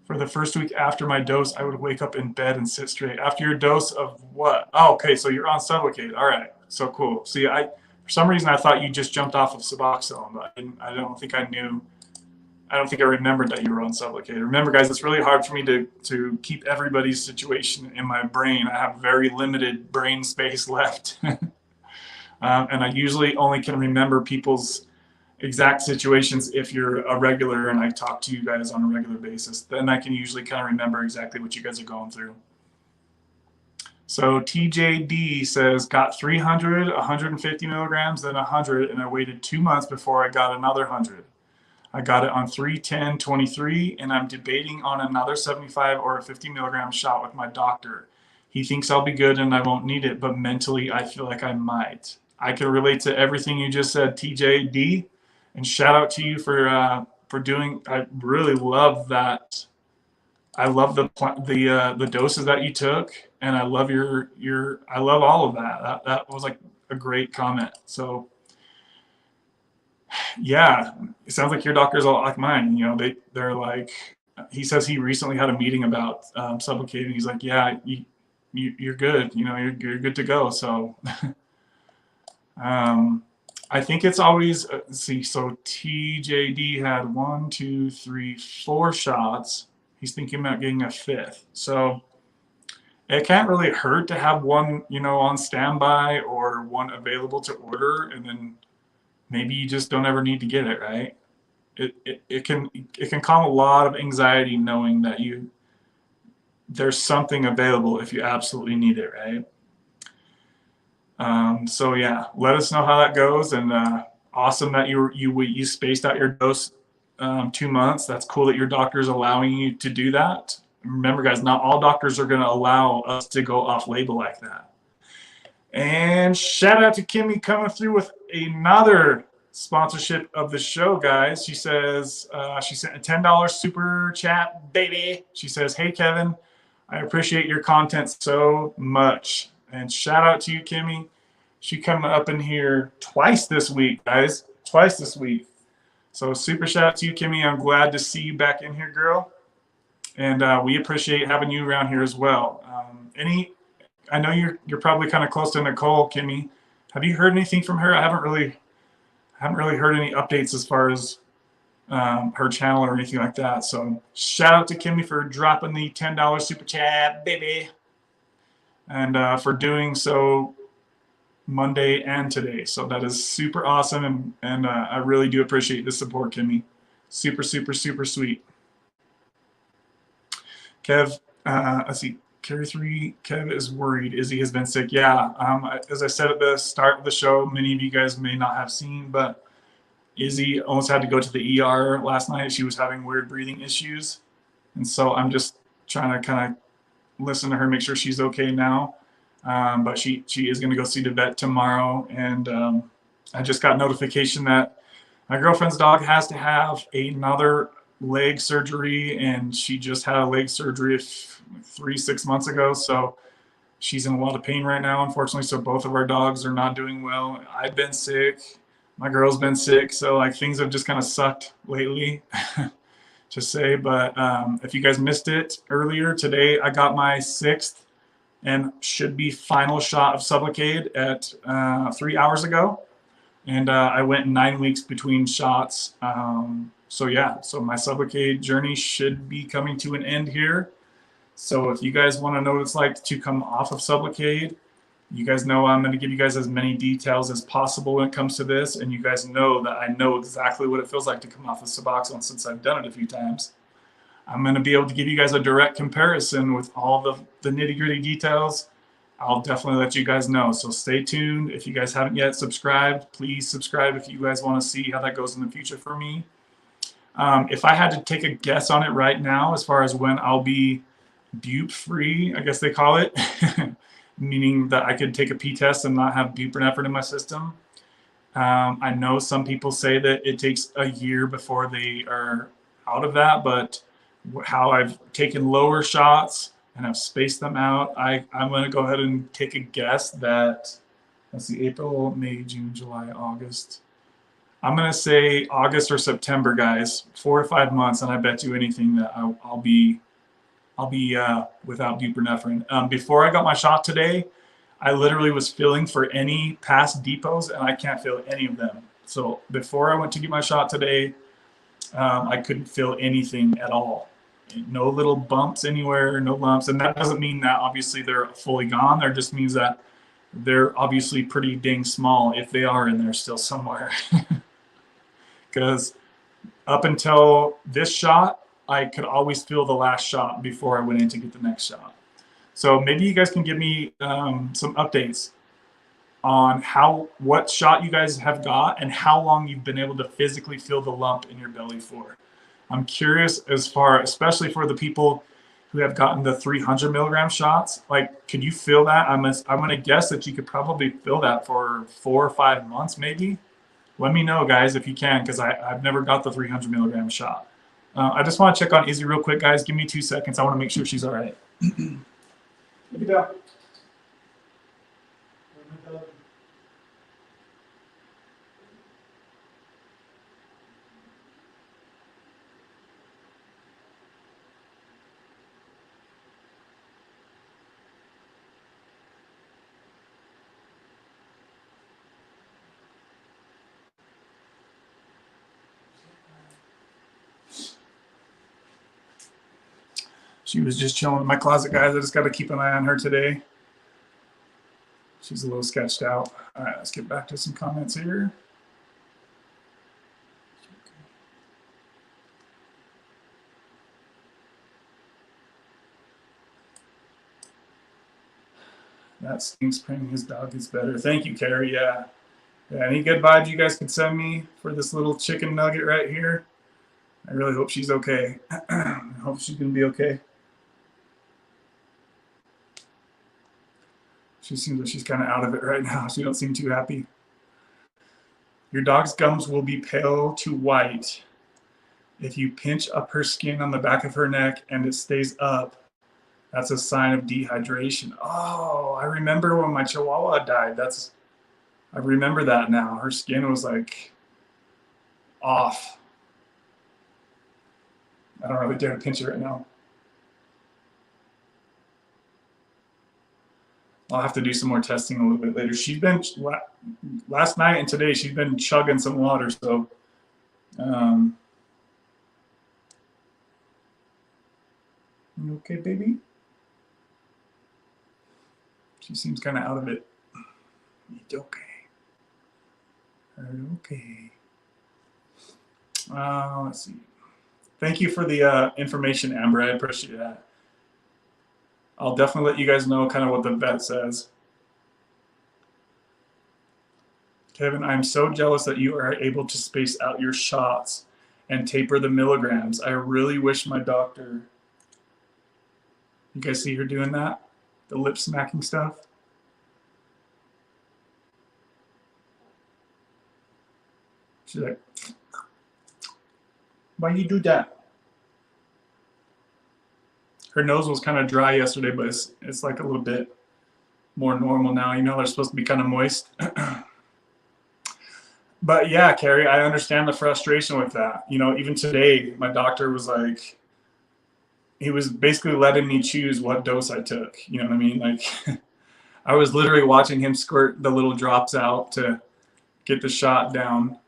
for the first week after my dose, I would wake up in bed and sit straight. After your dose of what? Oh, okay, so you're on Sublocade. All right, so cool. See, for some reason I thought you just jumped off of Suboxone, but I don't think I knew. I don't think I remembered that you were on Sublocade. Remember, guys, it's really hard for me to keep everybody's situation in my brain. I have very limited brain space left. And I usually only can remember people's exact situations if you're a regular and I talk to you guys on a regular basis. Then I can usually kind of remember exactly what you guys are going through. So TJD says, got 300, 150 milligrams, then 100, and I waited 2 months before I got another 100. I got it on 3/10/23, and I'm debating on another 75 or a 50 milligram shot with my doctor. He thinks I'll be good and I won't need it, but mentally I feel like I might. I can relate to everything you just said, TJD, and shout out to you for doing. I really love that. I love the doses that you took, and I love I love all of that. That was like a great comment. So. Yeah, it sounds like your doctor's a lot like mine. You know, they're like, he says he recently had a meeting about Sublocade, and he's like, yeah, you're good. You know, you're good to go. So, I think it's always let's see. So TJD had 1, 2, 3, 4 shots. He's thinking about getting a 5th. So it can't really hurt to have one, you know, on standby or one available to order, and then maybe you just don't ever need to get it, right? It can calm a lot of anxiety knowing that there's something available if you absolutely need it, right? So yeah, let us know how that goes, and awesome that you spaced out your dose 2 months. That's cool that your doctor is allowing you to do that. Remember, guys, not all doctors are going to allow us to go off label like that. And shout out to Kimmy coming through with another sponsorship of the show, guys. She says she sent a $10 super chat, baby. She says, hey, Kevin, I appreciate your content so much. And shout out to you, Kimmy. She coming up in here twice this week, guys. Twice this week. So super shout out to you, Kimmy. I'm glad to see you back in here, girl. And we appreciate having you around here as well. I know you're probably kind of close to Nicole, Kimmy. Have you heard anything from her? I haven't really heard any updates as far as her channel or anything like that. So shout out to Kimmy for dropping the $10 super chat, baby, and for doing so Monday and today. So that is super awesome, and I really do appreciate the support, Kimmy. Super, super, super sweet. Kev, let's see. Carry 3, Kev is worried. Izzy has been sick. Yeah, as I said at the start of the show, many of you guys may not have seen, but Izzy almost had to go to the ER last night. She was having weird breathing issues. And so I'm just trying to kind of listen to her, make sure she's okay now. But she is going to go see the vet tomorrow. And I just got notification that my girlfriend's dog has to have another leg surgery, and she just had a leg surgery 3-6 months ago, so she's in a lot of pain right now, unfortunately. So both of our dogs are not doing well. I've been sick, my girl's been sick, so like things have just kind of sucked lately to say. But if you guys missed it earlier today, I got my 6th and should be final shot of Sublocade at 3 hours ago, and I went 9 weeks between shots. So yeah, so my Sublocade journey should be coming to an end here. So if you guys want to know what it's like to come off of Sublocade, you guys know I'm going to give you guys as many details as possible when it comes to this, and you guys know that I know exactly what it feels like to come off of Suboxone since I've done it a few times. I'm going to be able to give you guys a direct comparison with all the nitty-gritty details, I'll definitely let you guys know. So stay tuned. If you guys haven't yet subscribed, please subscribe if you guys want to see how that goes in the future for me. If I had to take a guess on it right now, as far as when I'll be bupe free, I guess they call it, meaning that I could take a pee test and not have buprenorphine in my system. I know some people say that it takes a year before they are out of that, but how I've taken lower shots and I've spaced them out, I'm going to go ahead and take a guess that, let's see, April, May, June, July, August. I'm going to say August or September, guys, 4 to 5 months, and I bet you anything that I'll be without buprenorphine. Before I got my shot today, I literally was feeling for any past depots, and I can't feel any of them. So before I went to get my shot today, I couldn't feel anything at all. No little bumps anywhere, no lumps. And that doesn't mean that obviously they're fully gone. That just means that they're obviously pretty dang small if they are in there still somewhere. Because up until this shot, I could always feel the last shot before I went in to get the next shot. So maybe you guys can give me some updates on what shot you guys have got and how long you've been able to physically feel the lump in your belly for. I'm curious especially for the people who have gotten the 300 milligram shots. Like, can you feel that? I'm going to guess that you could probably feel that for 4 or 5 months, maybe. Let me know, guys, if you can, because I've never got the 300 milligram shot. I just want to check on Izzy real quick, guys. Give me 2 seconds. I want to make sure she's all right. Look at that. She was just chilling in my closet, guys. I just got to keep an eye on her today. She's a little sketched out. All right, let's get back to some comments here. That stinks praying his dog is better. Thank you, Carrie. Yeah. Any good vibes you guys could send me for this little chicken nugget right here? I really hope she's okay. I hope she's going to be okay. She seems like she's kind of out of it right now. She don't seem too happy. Your dog's gums will be pale to white. If you pinch up her skin on the back of her neck and it stays up, that's a sign of dehydration. Oh, I remember when my Chihuahua died. I remember that now. Her skin was like off. I don't really dare to pinch it right now. I'll have to do some more testing a little bit later. She's been, last night and today, she's been chugging some water. So, you okay, baby? She seems kind of out of it. It's okay. Okay. Let's see. Thank you for the information, Amber. I appreciate that. I'll definitely let you guys know kind of what the vet says. Kevin, I'm so jealous that you are able to space out your shots and taper the milligrams. I really wish my doctor... You guys see her doing that? The lip smacking stuff? She's like, why you do that? Her nose was kind of dry yesterday, but it's like a little bit more normal now. You know, they're supposed to be kind of moist. But yeah, Carrie, I understand the frustration with that. You know, even today, my doctor was like, he was basically letting me choose what dose I took. You know what I mean? Like, I was literally watching him squirt the little drops out to get the shot down.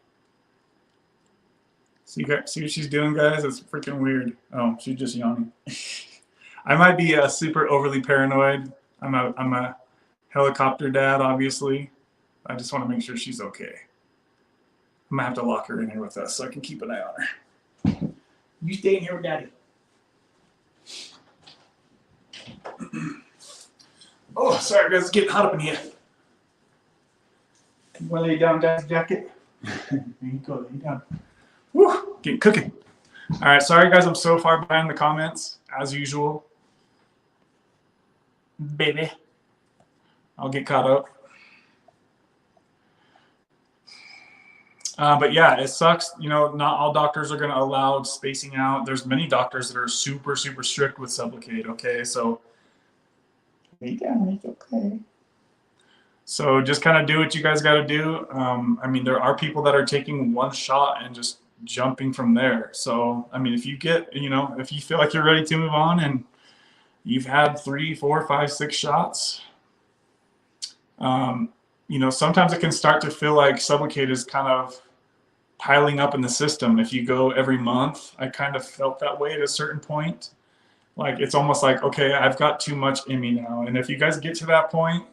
See what she's doing, guys? It's freaking weird. Oh, she's just yawning. I might be super overly paranoid. I'm a helicopter dad, obviously. I just want to make sure she's okay. I'm gonna have to lock her in here with us so I can keep an eye on her. You stay in here with Daddy. Oh, sorry guys, it's getting hot up in here. You want to lay down, dad's jacket? There you go, lay down. Woo, getting cooking. All right, sorry guys, I'm so far behind the comments, as usual. Baby. I'll get caught up. But yeah, it sucks. You know, not all doctors are going to allow spacing out. There's many doctors that are super, super strict with Sublocade, okay? So, lay down, it's okay. So just kind of do what you guys got to do. I mean, there are people that are taking one shot and just jumping from there. So, I mean, if you get, you know, if you feel like you're ready to move on and you've had 3, 4, 5, 6 shots, you know, sometimes it can start to feel like Sublocade is kind of piling up in the system. If you go every month, I kind of felt that way at a certain point. Like, it's almost like, okay, I've got too much in me now. And if you guys get to that point,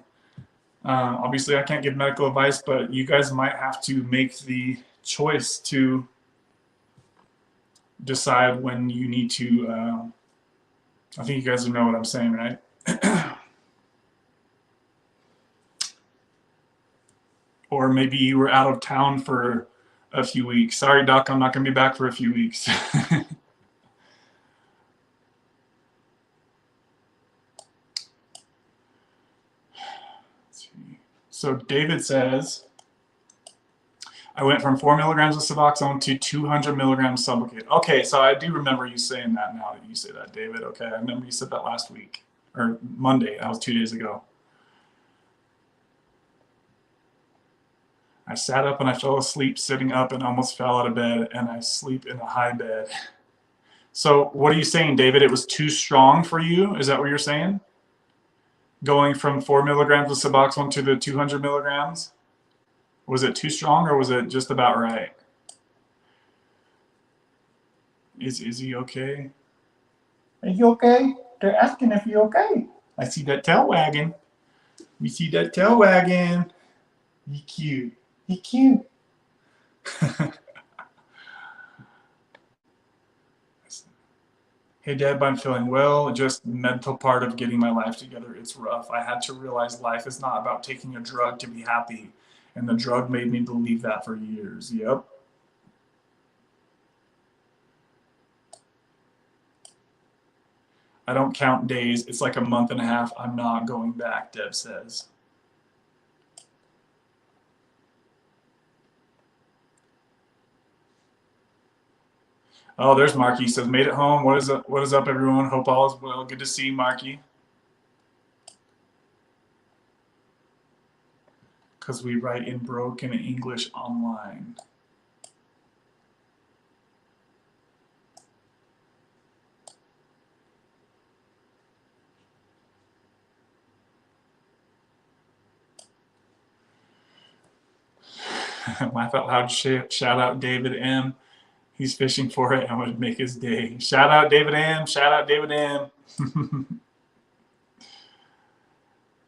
obviously I can't give medical advice, but you guys might have to make the choice to decide when you need to, I think you guys know what I'm saying, right? Or maybe you were out of town for a few weeks. Sorry, doc, I'm not going to be back for a few weeks. So David says, I went from 4 milligrams of Suboxone to 200 milligrams Sublocade. Okay, so I do remember you saying that now that you say that, David. Okay, I remember you said that last week, or Monday. That was 2 days ago. I sat up and I fell asleep sitting up and almost fell out of bed, and I sleep in a high bed. So what are you saying, David? It was too strong for you? Is that what you're saying? Going from 4 milligrams of Suboxone to the 200 milligrams? Was it too strong or was it just about right? Is he okay? Are you okay? They're asking if you're okay. I see that tail wagging. We see that tail wagging. He cute. He cute. Hey, Deb, I'm feeling well. Just mental part of getting my life together. It's rough. I had to realize life is not about taking a drug to be happy. And the drug made me believe that for years. Yep. I don't count days. It's like a month and a half. I'm not going back, Deb says. Oh, there's Marky. He says, made it home. What is up, everyone? Hope all is well. Good to see you, Marky. Because we write in broken English online. Laugh out loud. Shout out David M. He's fishing for it and would make his day. Shout out David M. Shout out David M.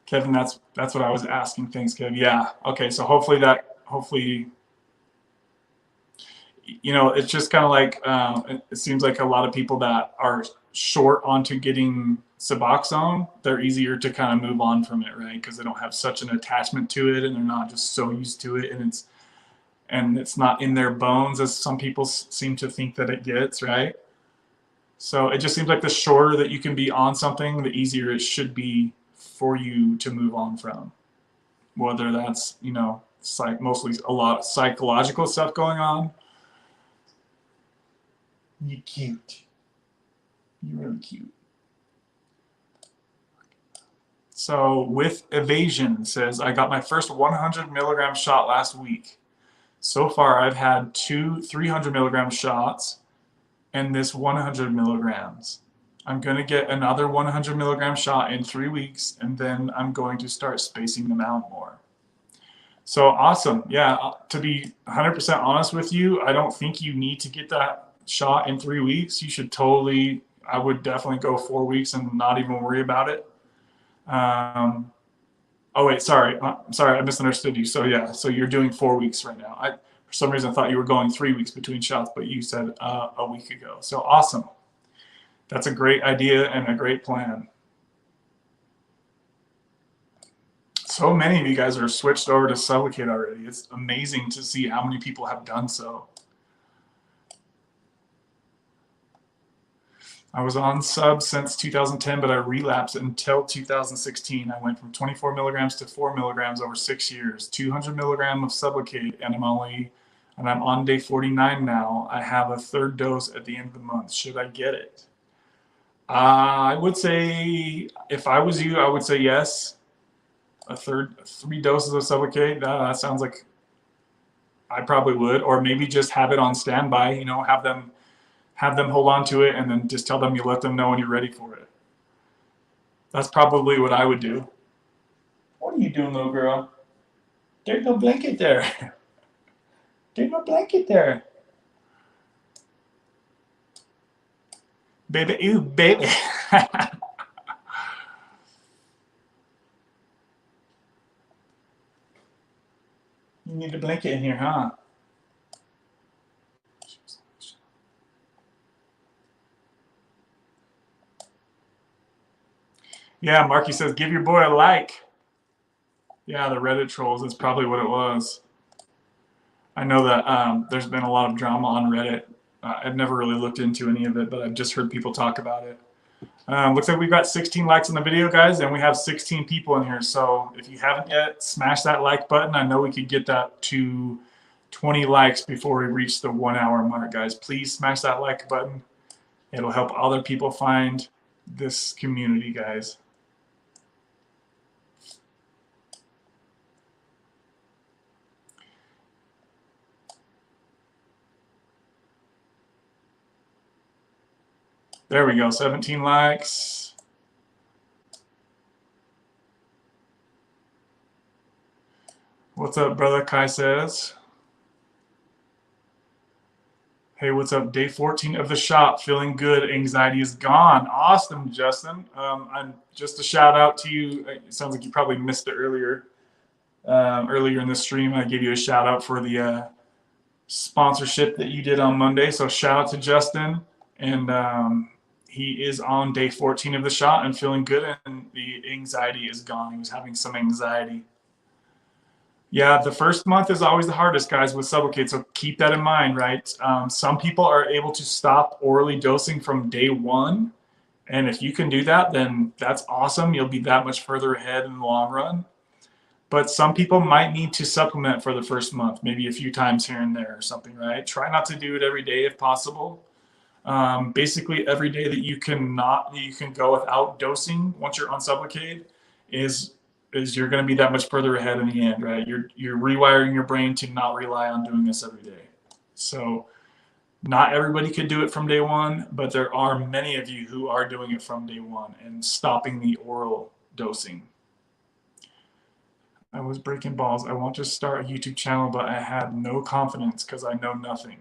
Kevin, that's what I was asking. Thanks, Kev. Yeah. Okay. So hopefully, you know, it's just kind of like, it seems like a lot of people that are short onto getting Suboxone, they're easier to kind of move on from it, right? Because they don't have such an attachment to it and they're not just so used to it, and it's not in their bones as some people seem to think that it gets, right? So it just seems like the shorter that you can be on something, the easier it should be for you to move on from. Whether that's, you know, mostly a lot of psychological stuff going on. You're cute. You're really cute. So with Evasion says, I got my first 100 milligram shot last week. So far, I've had 2 300 milligram shots and this 100 milligrams. I'm going to get another 100 milligram shot in 3 weeks, and then I'm going to start spacing them out more. So awesome. Yeah, to be 100% honest with you, I don't think you need to get that shot in 3 weeks. You should totally, I would definitely go 4 weeks and not even worry about it. Oh wait, sorry, I misunderstood you. So yeah, so you're doing 4 weeks right now. For some reason I thought you were going 3 weeks between shots, but you said a week ago. So awesome. That's a great idea and a great plan. So many of you guys are switched over to Sublocade already. It's amazing to see how many people have done so. I was on sub since 2010, but I relapsed until 2016. I went from 24 milligrams to 4 milligrams over 6 years, 200 milligram of Sublocade, and I'm on day 49 now. I have a third dose at the end of the month. Should I get it? I would say, if I was you, I would say yes. 3 doses of Sublocade. That sounds like I probably would, or maybe just have it on standby. You know, have them hold on to it, and then just tell them you let them know when you're ready for it. That's probably what I would do. What are you doing, little girl? There's no blanket there. There's no blanket there. Baby, ew, baby. You need a blanket in here, huh? Yeah, Marky says, give your boy a like. Yeah, the Reddit trolls is probably what it was. I know that there's been a lot of drama on Reddit. I've never really looked into any of it, but I've just heard people talk about it. Looks like we've got 16 likes on the video, guys, and we have 16 people in here. So if you haven't yet, smash that like button. I know we could get that to 20 likes before we reach the 1 hour mark, guys. Please smash that like button. It'll help other people find this community, guys. There we go, 17 likes. What's up, brother? Kai says. Hey, what's up? Day 14 of the shop. Feeling good. Anxiety is gone. Awesome, Justin. I'm just a shout out to you. It sounds like you probably missed it earlier. Earlier in the stream, I gave you a shout out for the sponsorship that you did on Monday. So shout out to Justin. And he is on day 14 of the shot and feeling good, and the anxiety is gone. He was having some anxiety. Yeah, the first month is always the hardest, guys, with Sublocade, so keep that in mind, right? Some people are able to stop orally dosing from day 1, and if you can do that, then that's awesome. You'll be that much further ahead in the long run. But some people might need to supplement for the first month, maybe a few times here and there or something, right? Try not to do it every day if possible. Basically, every day that you can go without dosing once you're on Sublocade is you're going to be that much further ahead in the end, right? You're rewiring your brain to not rely on doing this every day. So not everybody could do it from day 1, but there are many of you who are doing it from day 1 and stopping the oral dosing. I was breaking balls. I want to start a YouTube channel, but I had no confidence because I know nothing.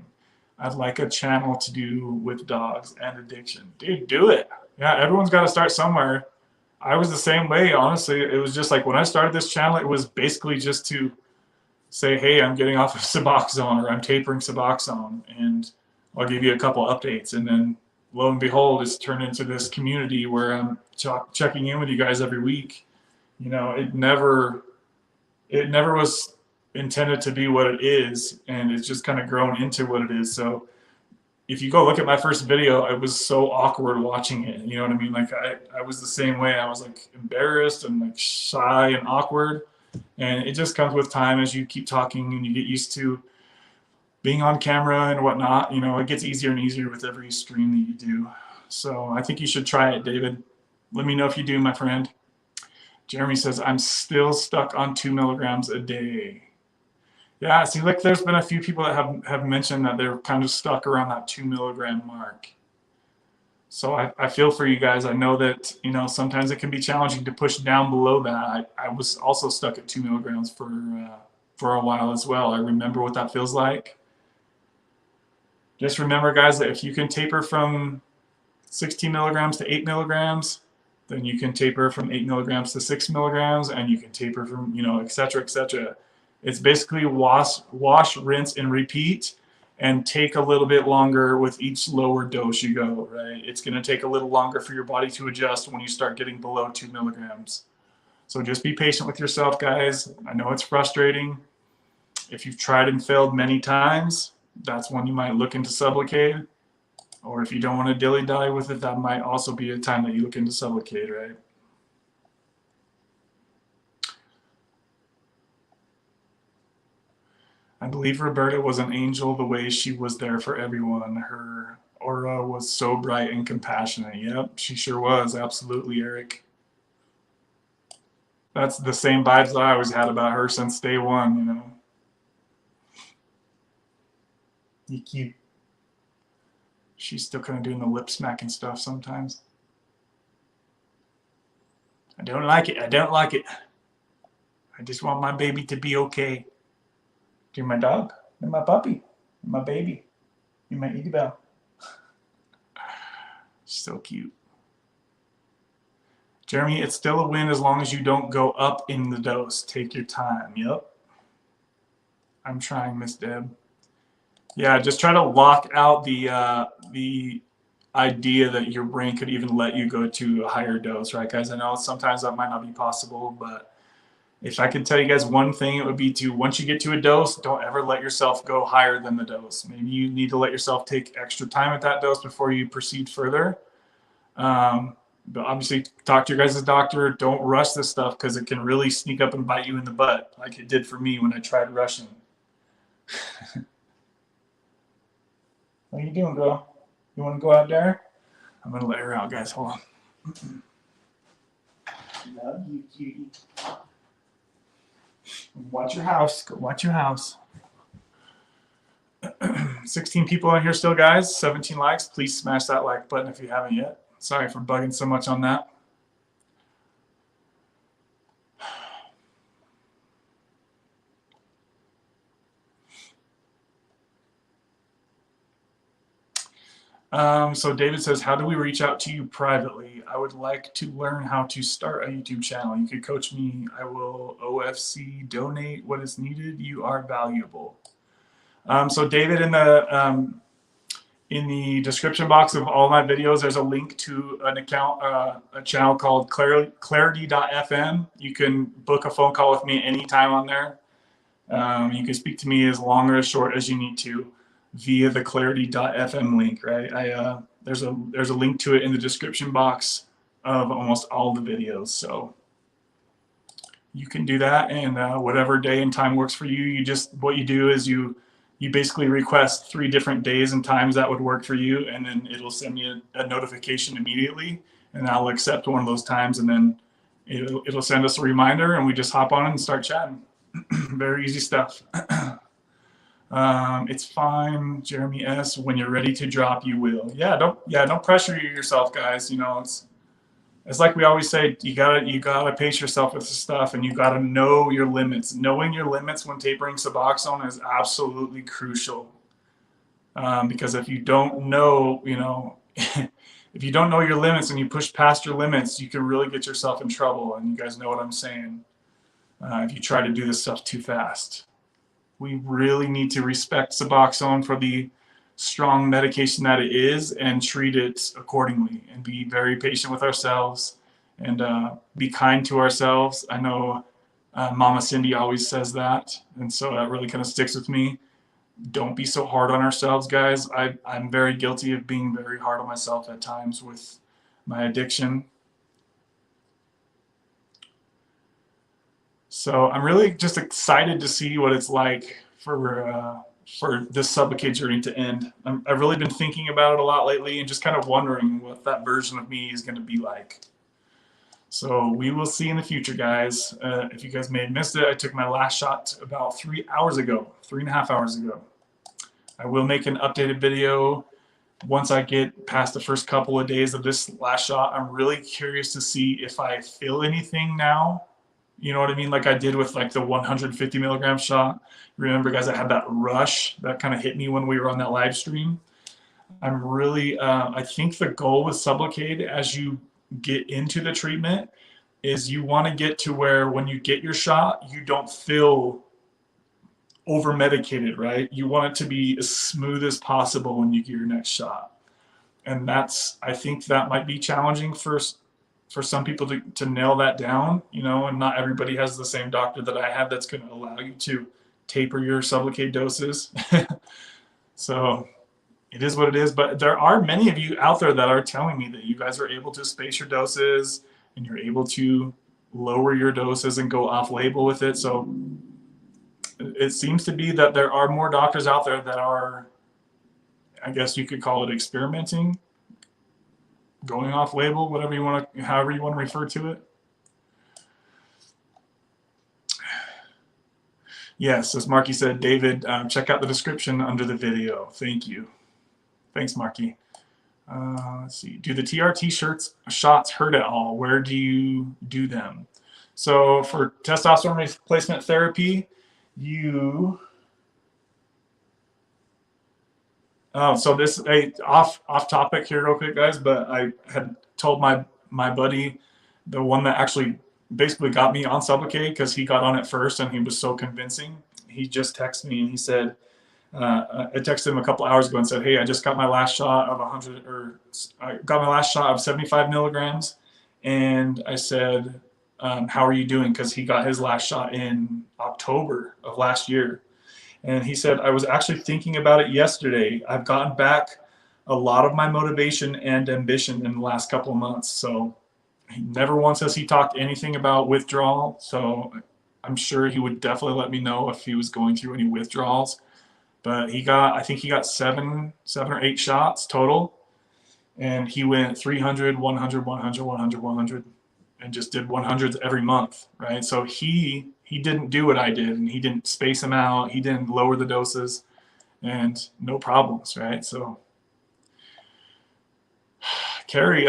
I'd like a channel to do with dogs and addiction. Dude, do it. Yeah, everyone's got to start somewhere. I was the same way, honestly. It was just like when I started this channel, it was basically just to say, hey, I'm getting off of Suboxone, or I'm tapering Suboxone, and I'll give you a couple updates. And then lo and behold, it's turned into this community where I'm checking in with you guys every week. You know, it never was intended to be what it is, and it's just kind of grown into what it is. So if you go look at my first video, I was so awkward watching it. You know what I mean? Like I was the same way. I was like embarrassed and like shy and awkward. And it just comes with time as you keep talking and you get used to being on camera and whatnot. You know, it gets easier and easier with every stream that you do. So I think you should try it, David. Let me know if you do, my friend. Jeremy says, I'm still stuck on 2 milligrams a day. Yeah, it seems like there's been a few people that have mentioned that they're kind of stuck around that 2 milligram mark. So I feel for you guys. I know that, you know, sometimes it can be challenging to push down below that. I was also stuck at 2 milligrams for a while as well. I remember what that feels like. Just remember, guys, that if you can taper from 16 milligrams to 8 milligrams, then you can taper from 8 milligrams to 6 milligrams, and you can taper from, you know, et cetera, et cetera. It's basically wash, rinse, and repeat, and take a little bit longer with each lower dose you go, right? It's going to take a little longer for your body to adjust when you start getting below 2 milligrams. So just be patient with yourself, guys. I know it's frustrating. If you've tried and failed many times, that's when you might look into Sublocade. Or if you don't want to dilly-dally with it, that might also be a time that you look into Sublocade, right? I believe Roberta was an angel the way she was there for everyone. Her aura was so bright and compassionate. Yep, she sure was. Absolutely, Eric. That's the same vibes I always had about her since day one, you know. You cute. She's still kind of doing the lip smacking stuff sometimes. I don't like it. I don't like it. I just want my baby to be okay. You're my dog. You're my puppy. You're my baby. You're my Iggy Bell. So cute. Jeremy, it's still a win as long as you don't go up in the dose. Take your time. Yep. I'm trying, Miss Deb. Yeah, just try to lock out the idea that your brain could even let you go to a higher dose, right, guys? I know sometimes that might not be possible, but if I could tell you guys one thing, it would be to, once you get to a dose, don't ever let yourself go higher than the dose. Maybe you need to let yourself take extra time at that dose before you proceed further. But obviously, talk to your guys' doctor. Don't rush this stuff because it can really sneak up and bite you in the butt, like it did for me when I tried rushing. What are you doing, girl? You want to go out there? I'm going to let her out, guys. Hold on. Love you, cutie. Watch your house. Go watch your house. 16 people in here still, guys. 17 likes. Please smash that like button if you haven't yet. Sorry for bugging so much on that. So David says, how do we reach out to you privately? I would like to learn how to start a YouTube channel. You could coach me. I will OFC donate what is needed. You are valuable. So David, in the description box of all my videos, there's a link to an account, a channel called clarity.fm. You can book a phone call with me anytime on there. You can speak to me as long or as short as you need to via the clarity.fm link, right? There's a link to it in the description box of almost all the videos. So you can do that, and whatever day and time works for you, what you do is you basically request 3 different days and times that would work for you, and then it'll send me a notification immediately, and I'll accept one of those times, and then it'll send us a reminder, and we just hop on and start chatting. Very easy stuff. It's fine, Jeremy S. When you're ready to drop, you will. Yeah, don't pressure yourself, guys. You know, it's like we always say, you gotta pace yourself with this stuff, and you gotta know your limits. Knowing your limits when tapering Suboxone is absolutely crucial. Because if you don't know, if you don't know your limits and you push past your limits, you can really get yourself in trouble. And you guys know what I'm saying. If you try to do this stuff too fast. We really need to respect Suboxone for the strong medication that it is and treat it accordingly, and be very patient with ourselves, and be kind to ourselves. I know Mama Cindy always says that, and so that really kind of sticks with me. Don't be so hard on ourselves, guys. I'm very guilty of being very hard on myself at times with my addiction. So I'm really just excited to see what it's like for this Sublocade journey to end. I've really been thinking about it a lot lately, and just kind of wondering what that version of me is going to be like. So we will see in the future, guys. If you guys may have missed it, I took my last shot about 3 hours ago, 3.5 hours ago. I will make an updated video once I get past the first couple of days of this last shot. I'm really curious to see if I feel anything now. You know what I mean? Like I did with like the 150 milligram shot. Remember, guys, I had that rush that kind of hit me when we were on that live stream. I'm really, I think the goal with Sublocade as you get into the treatment is you want to get to where when you get your shot, you don't feel over medicated, right? You want it to be as smooth as possible when you get your next shot. And I think that might be challenging for for some people to nail that down, you know, and not everybody has the same doctor that I have that's going to allow you to taper your Sublocade doses. So it is what it is. But there are many of you out there that are telling me that you guys are able to space your doses and you're able to lower your doses and go off label with it. So it seems to be that there are more doctors out there that are, I guess you could call it experimenting, going off label, whatever you want to, however you want to refer to it. Yes, as Marky said, David, check out the description under the video. Thank you. Thanks, Marky. Let's see. Do the TRT shots hurt at all? Where do you do them? So for testosterone replacement therapy, you... Oh, so this off topic here real quick, guys, but I had told my buddy, the one that actually basically got me on Sublocade, because he got on it first and he was so convincing. He just texted me and he said, I texted him a couple hours ago and said, hey, I just got my last shot of 100, or I got my last shot of 75 milligrams. And I said, how are you doing? Because he got his last shot in October of last year. And he said, I was actually thinking about it yesterday. I've gotten back a lot of my motivation and ambition in the last couple of months. So he never once has he talked anything about withdrawal. So I'm sure he would definitely let me know if he was going through any withdrawals. But I think he got seven or eight shots total. And he went 300, 100, 100, 100, 100, and just did 100s every month, right? So he didn't do what I did, and he didn't space them out. He didn't lower the doses, and no problems, right? So Carrie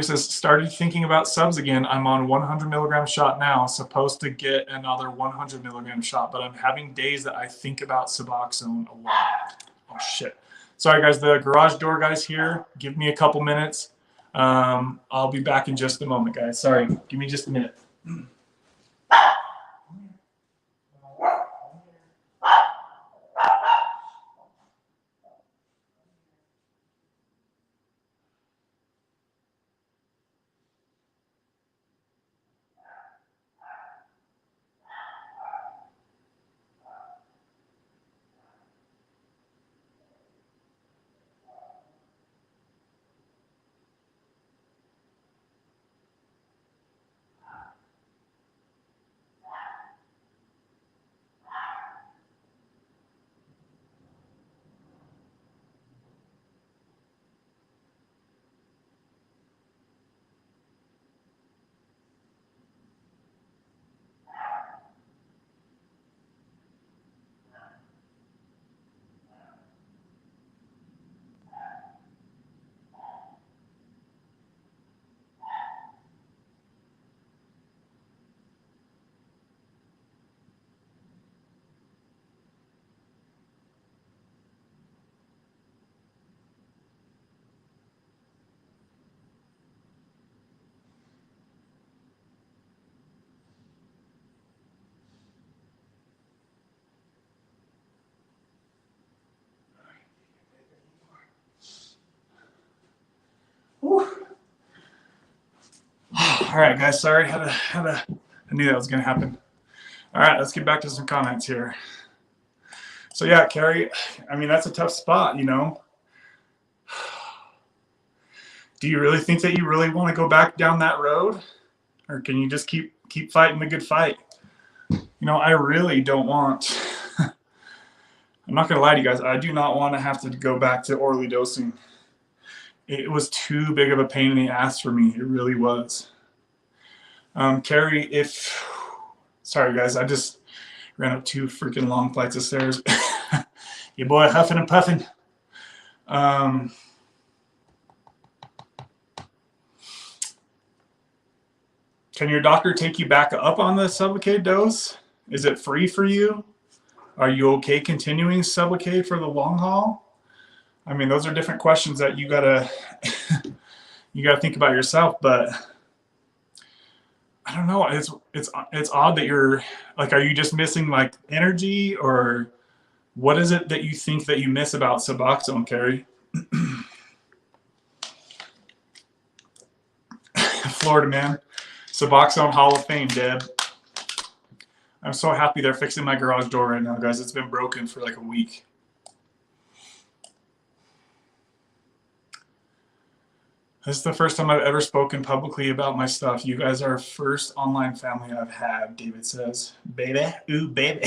says, started thinking about subs again. I'm on 100 milligram shot now, supposed to get another 100 milligram shot, but I'm having days that I think about Suboxone a lot. Oh, shit. Sorry, guys. The garage door guy's here. Give me a couple minutes. I'll be back in just a moment, guys. Sorry. Give me just a minute. All right, guys. Sorry, I knew that was going to happen. All right, let's get back to some comments here. So yeah, Carrie, I mean, that's a tough spot, you know. Do you really think that you really want to go back down that road, or can you just keep fighting the good fight? You know, I really don't want. I'm not going to lie to you guys. I do not want to have to go back to orally dosing. It was too big of a pain in the ass for me. It really was. Carrie, sorry guys, I just ran up 2 freaking long flights of stairs. Your boy huffing and puffing. Can your doctor take you back up on the Sublocade dose? Is it free for you? Are you okay continuing Sublocade for the long haul? I mean, those are different questions that you gotta think about yourself. But I don't know. It's odd that you're like, are you just missing like energy, or what is it that you think that you miss about Suboxone, Carrie? Florida, man. Suboxone Hall of Fame, Deb. I'm so happy they're fixing my garage door right now, guys. It's been broken for like a week. This is the first time I've ever spoken publicly about my stuff. You guys are first online family I've had, David says. Baby, ooh, baby.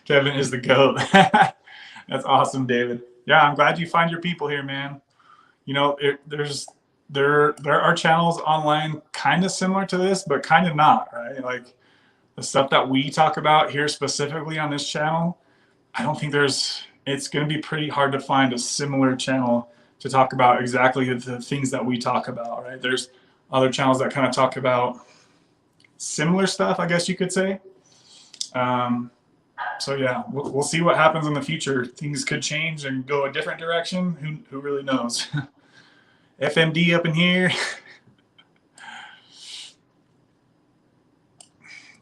Kevin is the GOAT. That's awesome, David. Yeah, I'm glad you find your people here, man. You know, there are channels online kind of similar to this, but kind of not, right? Like the stuff that we talk about here specifically on this channel, I don't think it's going to be pretty hard to find a similar channel to talk about exactly the things that we talk about, right? There's other channels that kind of talk about similar stuff, I guess you could say. So yeah, we'll see what happens in the future. Things could change and go a different direction. Who really knows? FMD up in here.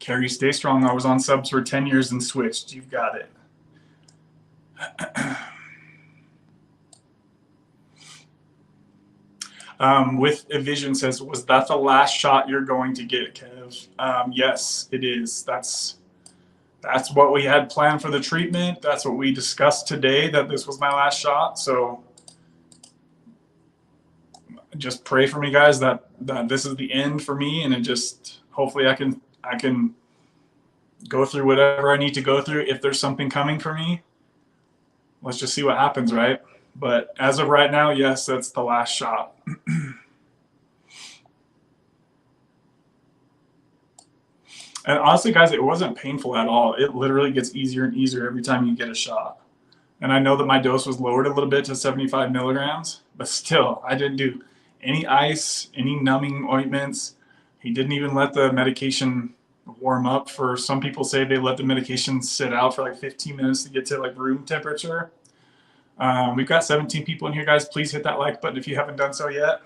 Carrie, stay strong. I was on subs for 10 years and switched. You've got it. With Evision says, was that the last shot you're going to get, Kev? Yes, it is. That's what we had planned for the treatment. That's what we discussed today, that this was my last shot. So just pray for me, guys, that this is the end for me, and it just hopefully I can go through whatever I need to go through. If there's something coming for me, let's just see what happens, right? But as of right now, yes, that's the last shot. And honestly, guys, it wasn't painful at all. It literally gets easier and easier every time you get a shot. And I know that my dose was lowered a little bit to 75 milligrams, but still, I didn't do any ice, any numbing ointments. He didn't even let the medication warm up. For some people say they let the medication sit out for like 15 minutes to get to like room temperature. We've got 17 people in here, guys. Please hit that like button if you haven't done so yet.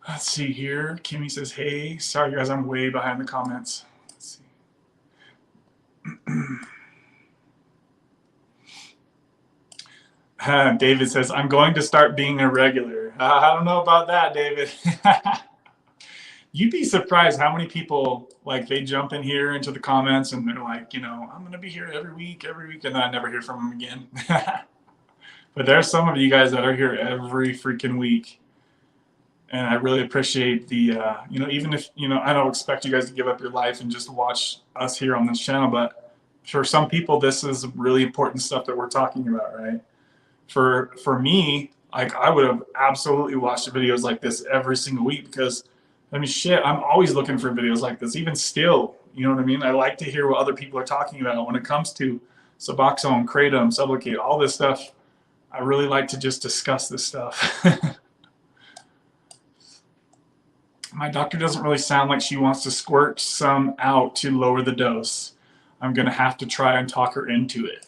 Let's see here. Kimmy says, hey. Sorry, guys, I'm way behind the comments. Let's see. David says, I'm going to start being a regular. I don't know about that, David. You'd be surprised how many people, like, they jump in here into the comments and they're like, you know, I'm going to be here every week, and then I never hear from them again. But there's some of you guys that are here every freaking week. And I really appreciate the, you know, even if, you know, I don't expect you guys to give up your life and just watch us here on this channel, but for some people, this is really important stuff that we're talking about, right? For me, like, I would have absolutely watched videos like this every single week because, I mean, shit, I'm always looking for videos like this, even still, you know what I mean? I like to hear what other people are talking about when it comes to Suboxone, Kratom, Sublocade, all this stuff. I really like to just discuss this stuff. My doctor doesn't really sound like she wants to squirt some out to lower the dose. I'm going to have to try and talk her into it.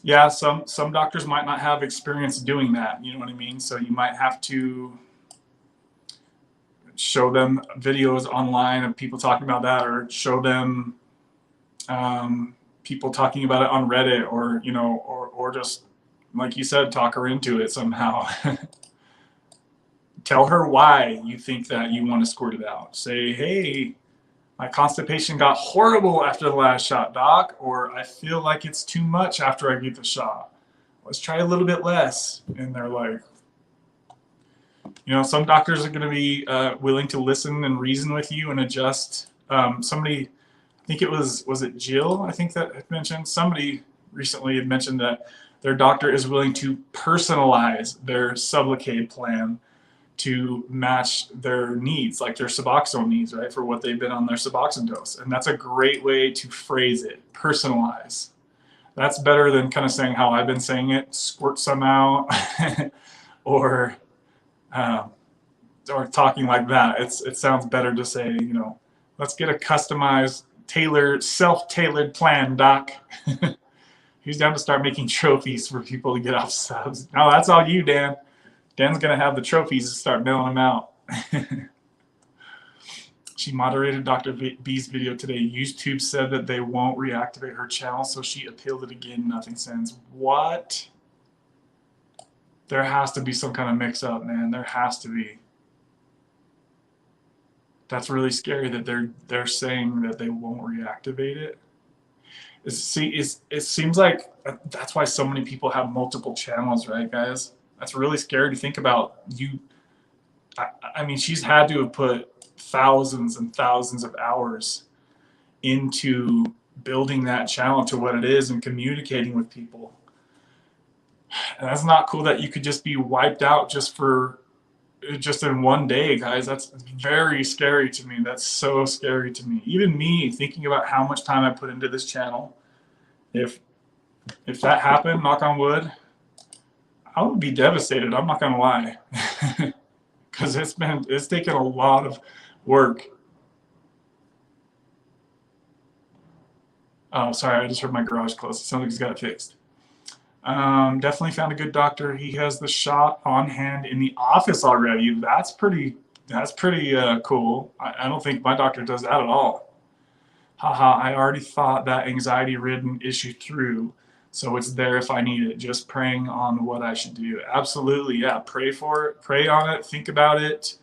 Yeah, some doctors might not have experience doing that, you know what I mean? So you might have to show them videos online of people talking about that, or show them people talking about it on Reddit, or, you know, or just, like you said, talk her into it somehow. Tell her why you think that you want to squirt it out. Say, hey, my constipation got horrible after the last shot, doc, or I feel like it's too much after I get the shot. Let's try a little bit less. And they're like, you know, some doctors are going to be willing to listen and reason with you and adjust. Somebody, I think it was it Jill, I think that had mentioned, somebody recently had mentioned that their doctor is willing to personalize their Sublocade plan to match their needs, like their Suboxone needs, right, for what they've been on their Suboxone dose. And that's a great way to phrase it, personalize. That's better than kind of saying how I've been saying it, squirt some out, or talking like that. It sounds better to say, you know, let's get a customized, self-tailored plan, doc. Who's down to start making trophies for people to get off subs? No, that's all you, Dan. Dan's going to have the trophies and start mailing them out. She moderated Dr. B's video today. YouTube said that they won't reactivate her channel, so she appealed it again. Nothing since. What? There has to be some kind of mix up, man. There has to be. That's really scary that they're saying that they won't reactivate it. It seems like that's why so many people have multiple channels, right, guys? That's really scary to think about. I mean, she's had to have put thousands and thousands of hours into building that channel to what it is and communicating with people. And that's not cool that you could just be wiped out just in one day, guys. That's very scary to me. That's so scary to me. Even me thinking about how much time I put into this channel. If that happened, knock on wood, I would be devastated. I'm not gonna lie, because it's taken a lot of work. Oh, sorry, I just heard my garage close. It sounds like he's got it fixed. Definitely found a good doctor. He has the shot on hand in the office already. That's pretty cool. I don't think my doctor does that at all. Haha, I already thought that anxiety-ridden issue through, so it's there if I need it. Just praying on what I should do. Absolutely, yeah. Pray for it. Pray on it. Think about it.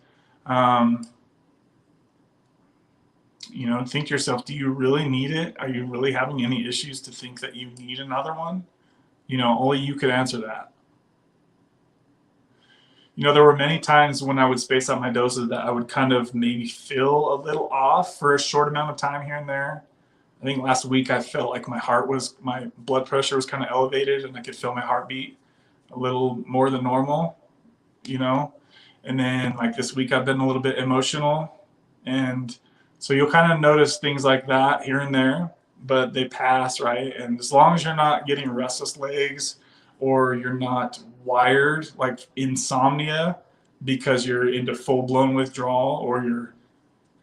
Think to yourself, do you really need it? Are you really having any issues to think that you need another one? Only you could answer that. There were many times when I would space out my doses that I would kind of maybe feel a little off for a short amount of time here and there. I think last week I felt like my blood pressure was kind of elevated and I could feel my heartbeat a little more than normal, And then like this week I've been a little bit emotional. And so you'll kind of notice things like that here and there, but they pass, right? And as long as you're not getting restless legs or you're not wired like insomnia because you're into full-blown withdrawal or you're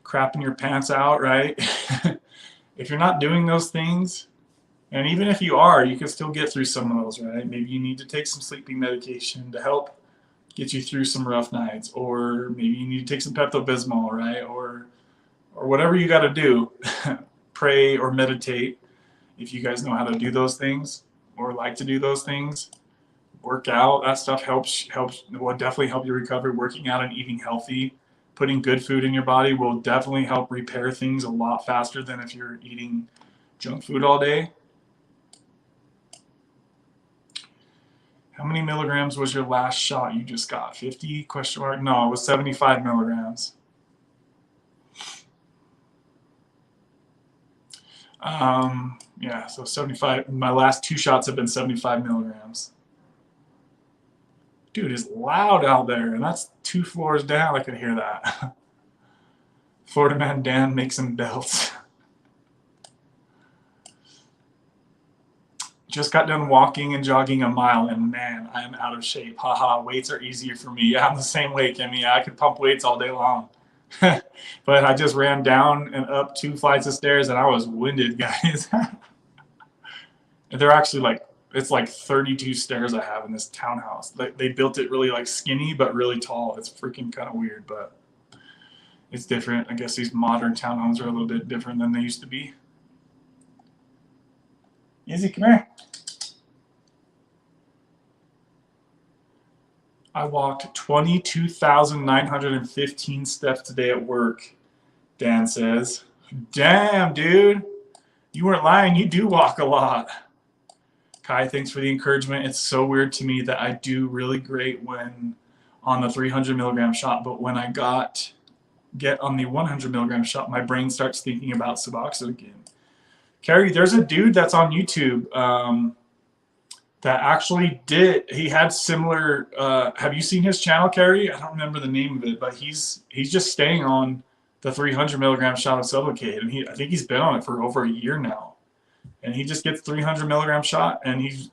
crapping your pants out, right? If you're not doing those things, and even if you are, you can still get through some of those, right? Maybe you need to take some sleeping medication to help get you through some rough nights, or maybe you need to take some Pepto-Bismol, right? Or whatever you got to do, pray or meditate. If you guys know how to do those things or like to do those things, work out. That stuff helps. Will definitely help your recovery. Working out and eating healthy, putting good food in your body will definitely help repair things a lot faster than if you're eating junk food all day. How many milligrams was your last shot you just got? 50 question mark? No, it was 75 milligrams. Yeah, so 75. My last 2 shots have been 75 milligrams. Dude, it's loud out there, and that's 2 floors down. I could hear that. Florida man Dan makes some belts. Just got done walking and jogging a mile, and man, I am out of shape. Haha, weights are easier for me. Yeah, I'm the same way, Kimmy. I could pump weights all day long. But I just ran down and up 2 flights of stairs, and I was winded, guys. They're actually it's like 32 stairs I have in this townhouse. They built it really like skinny, but really tall. It's freaking kind of weird, but it's different. I guess these modern townhomes are a little bit different than they used to be. Izzy, come here. I walked 22,915 steps today at work, Dan says. Damn, dude. You weren't lying. You do walk a lot. Kai, thanks for the encouragement. It's so weird to me that I do really great when on the 300 milligram shot, but when I get on the 100 milligram shot, my brain starts thinking about Suboxone again. Carrie, there's a dude that's on YouTube that actually he had similar, have you seen his channel, Carrie? I don't remember the name of it, but he's just staying on the 300 milligram shot of Sublocade, and I think he's been on it for over a year now. And he just gets 300 milligram shot, and he's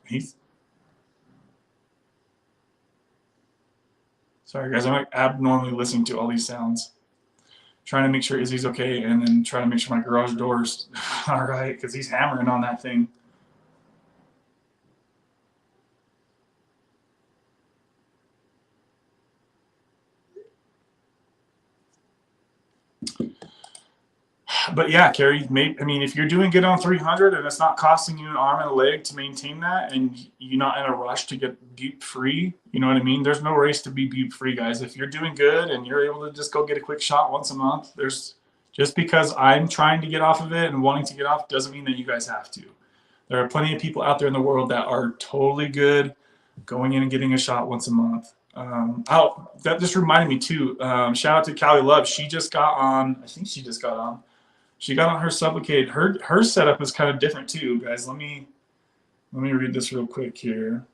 sorry guys, I'm like abnormally listening to all these sounds, trying to make sure Izzy's okay, and then trying to make sure my garage door's all right because he's hammering on that thing. But yeah, Carrie, I mean, if you're doing good on 300 and it's not costing you an arm and a leg to maintain that, and you're not in a rush to get bupe free, you know what I mean? There's no race to be bupe free, guys. If you're doing good and you're able to just go get a quick shot once a month, just because I'm trying to get off of it and wanting to get off doesn't mean that you guys have to. There are plenty of people out there in the world that are totally good going in and getting a shot once a month. That just reminded me too. Shout out to Callie Love. She just got on. I think she just got on. She got on her Sublocade. Her setup is kind of different too, guys. Let me read this real quick here.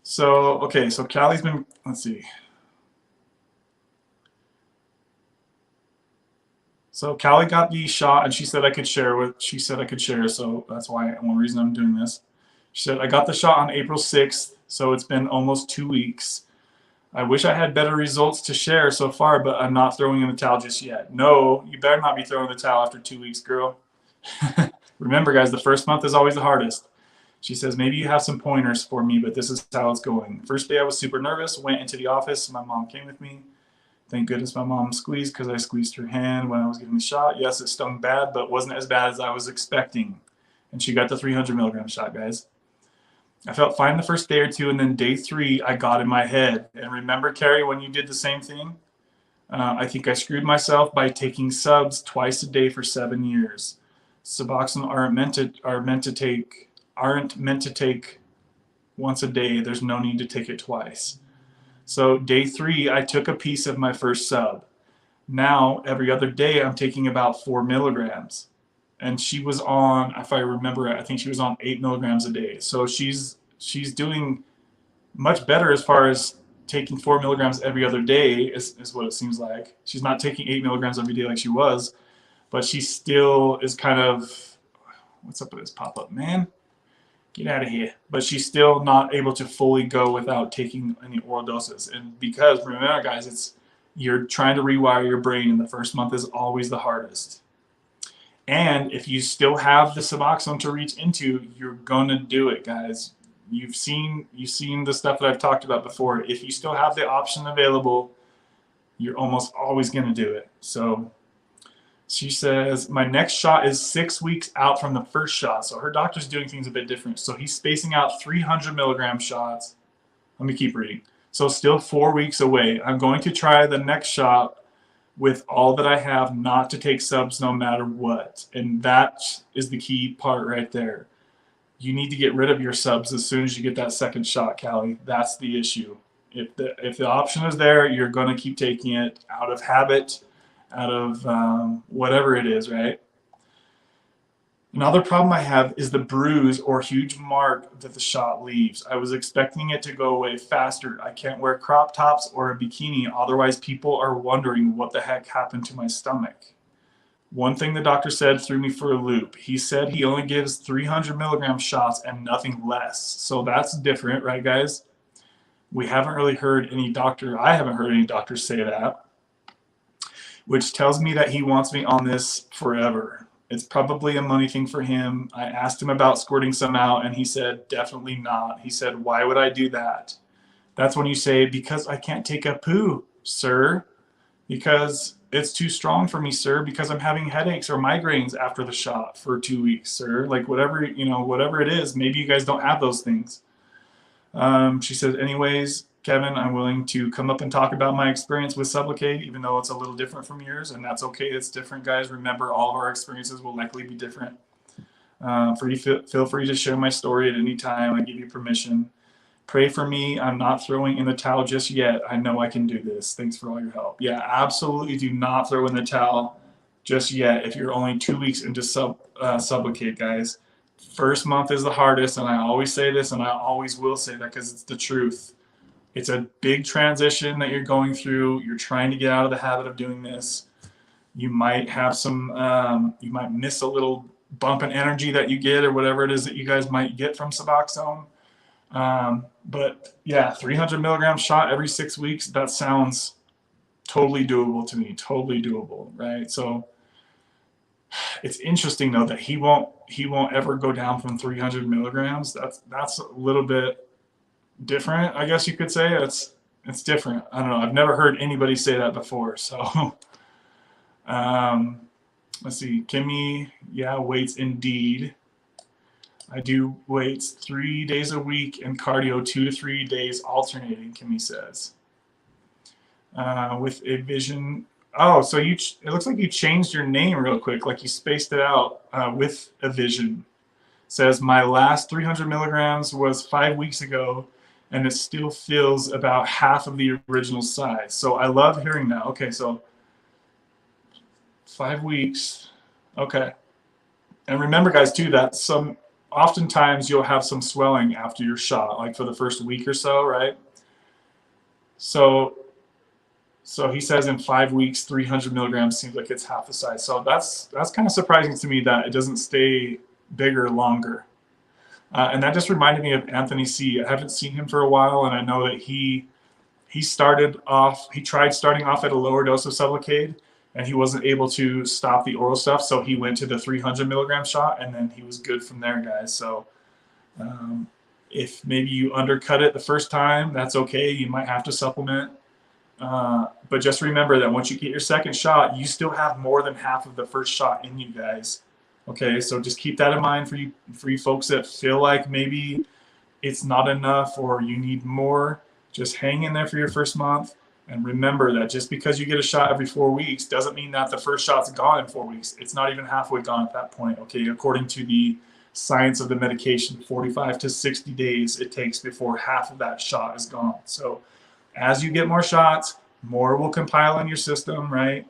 So okay, so Callie's been. Let's see. So Callie got the shot, and she said I could share. So that's why one reason I'm doing this. She said I got the shot on April 6th, so it's been almost 2 weeks. I wish I had better results to share so far, but I'm not throwing in the towel just yet. No, you better not be throwing the towel after 2 weeks, girl. Remember, guys, the first month is always the hardest. She says, maybe you have some pointers for me, but this is how it's going. First day I was super nervous, went into the office. My mom came with me. Thank goodness my mom squeezed because I squeezed her hand when I was getting the shot. Yes, it stung bad, but wasn't as bad as I was expecting. And she got the 300 milligram shot, guys. I felt fine the first day or two, and then day 3, I got in my head. And remember, Carrie, when you did the same thing? I think I screwed myself by taking subs twice a day for 7 years. Suboxone aren't meant to take once a day. There's no need to take it twice. So day 3, I took a piece of my first sub. Now, every other day, I'm taking about 4 milligrams. And she was on, if I remember it, I think she was on 8 milligrams a day. So she's doing much better as far as taking 4 milligrams every other day is what it seems like. She's not taking 8 milligrams every day like she was, but she still is kind of, what's up with this pop-up, man? Get out of here. But she's still not able to fully go without taking any oral doses. And because, remember, guys, you're trying to rewire your brain, and the first month is always the hardest. And if you still have the Suboxone to reach into, you're gonna do it, guys. You've seen the stuff that I've talked about before. If you still have the option available, you're almost always gonna do it. So she says, my next shot is 6 weeks out from the first shot. So her doctor's doing things a bit different. So he's spacing out 300 milligram shots. Let me keep reading. So still 4 weeks away. I'm going to try the next shot with all that I have, not to take subs no matter what. And that is the key part right there. You need to get rid of your subs as soon as you get that second shot, Callie. That's the issue. If the option is there, you're going to keep taking it out of habit, out of whatever it is, right? Another problem I have is the bruise or huge mark that the shot leaves. I was expecting it to go away faster. I can't wear crop tops or a bikini, otherwise people are wondering what the heck happened to my stomach. One thing the doctor said threw me for a loop. He said he only gives 300 milligram shots and nothing less. So that's different, right, guys? We haven't really heard any doctor, I haven't heard any doctors say that, which tells me that he wants me on this forever. It's probably a money thing for him. I asked him about squirting some out, and he said, definitely not. He said, why would I do that? That's when you say, because I can't take a poo, sir. Because it's too strong for me, sir. Because I'm having headaches or migraines after the shot for 2 weeks, sir. Like whatever, whatever it is. Maybe you guys don't have those things. She says, anyways, Kevin, I'm willing to come up and talk about my experience with Sublocade, even though it's a little different from yours, and that's okay. It's different, guys. Remember, all of our experiences will likely be different. Feel free to share my story at any time. I give you permission. Pray for me. I'm not throwing in the towel just yet. I know I can do this. Thanks for all your help. Yeah, absolutely do not throw in the towel just yet if you're only 2 weeks into Sublocade, guys. First month is the hardest, and I always say this, and I always will say that because it's the truth. It's a big transition that you're going through. You're trying to get out of the habit of doing this. You might have you might miss a little bump in energy that you get or whatever it is that you guys might get from Suboxone. But yeah, 300 milligram shot every 6 weeks, that sounds totally doable to me, totally doable, right? So it's interesting though that he won't ever go down from 300 milligrams. That's a little bit different, I guess you could say. It's different. I don't know. I've never heard anybody say that before. So, let's see. Kimmy, yeah, weights indeed. I do weights 3 days a week and cardio 2 to 3 days alternating, Kimmy says. With a vision. Oh, so it looks like you changed your name real quick, like you spaced it out with a vision. Says my last 300 milligrams was 5 weeks ago, and it still feels about half of the original size. So I love hearing that. Okay, so 5 weeks. Okay. And remember, guys, too, that oftentimes you'll have some swelling after your shot, like for the first week or so, right? So he says in 5 weeks, 300 milligrams seems like it's half the size. So that's kind of surprising to me that it doesn't stay bigger longer. And that just reminded me of Anthony C. I haven't seen him for a while, and I know that he tried starting off at a lower dose of Sublocade, and he wasn't able to stop the oral stuff, so he went to the 300 milligram shot, and then he was good from there, guys. So if maybe you undercut it the first time, that's okay. You might have to supplement. But just remember that once you get your second shot, you still have more than half of the first shot in you, guys. Okay, so just keep that in mind for you folks that feel like maybe it's not enough or you need more. Just hang in there for your first month. And remember that just because you get a shot every 4 weeks doesn't mean that the first shot's gone in 4 weeks. It's not even halfway gone at that point, okay? According to the science of the medication, 45 to 60 days it takes before half of that shot is gone. So as you get more shots, more will compile in your system, right?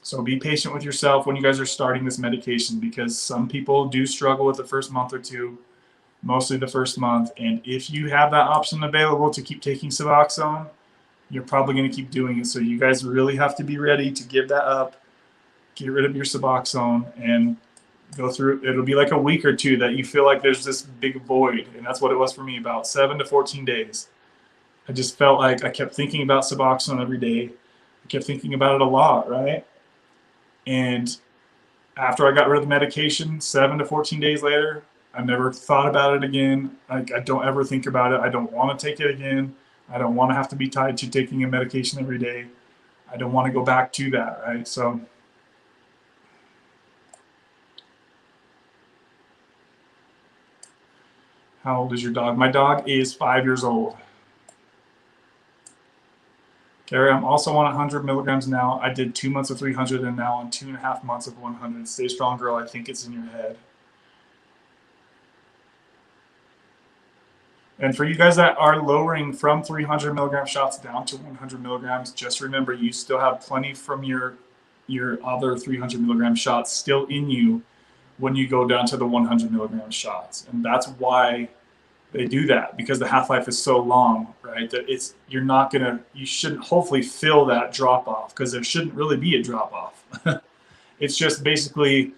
So be patient with yourself when you guys are starting this medication, because some people do struggle with the first month or two, mostly the first month. And if you have that option available to keep taking Suboxone, you're probably going to keep doing it. So you guys really have to be ready to give that up, get rid of your Suboxone, and go through. It'll be like a week or two that you feel like there's this big void. And that's what it was for me, about 7 to 14 days. I just felt like I kept thinking about Suboxone every day. I kept thinking about it a lot, right? And after I got rid of the medication, 7 to 14 days later, I never thought about it again. I don't ever think about it. I don't want to take it again. I don't want to have to be tied to taking a medication every day. I don't want to go back to that, right? So how old is your dog? My dog is 5 years old. Gary, I'm also on 100 milligrams now. I did 2 months of 300 and now on 2.5 months of 100. Stay strong, girl. I think it's in your head. And for you guys that are lowering from 300 milligram shots down to 100 milligrams, just remember you still have plenty from your other 300 milligram shots still in you when you go down to the 100 milligram shots. And that's why they do that, because the half-life is so long, right? That you shouldn't hopefully feel that drop off, because there shouldn't really be a drop off. It's just basically,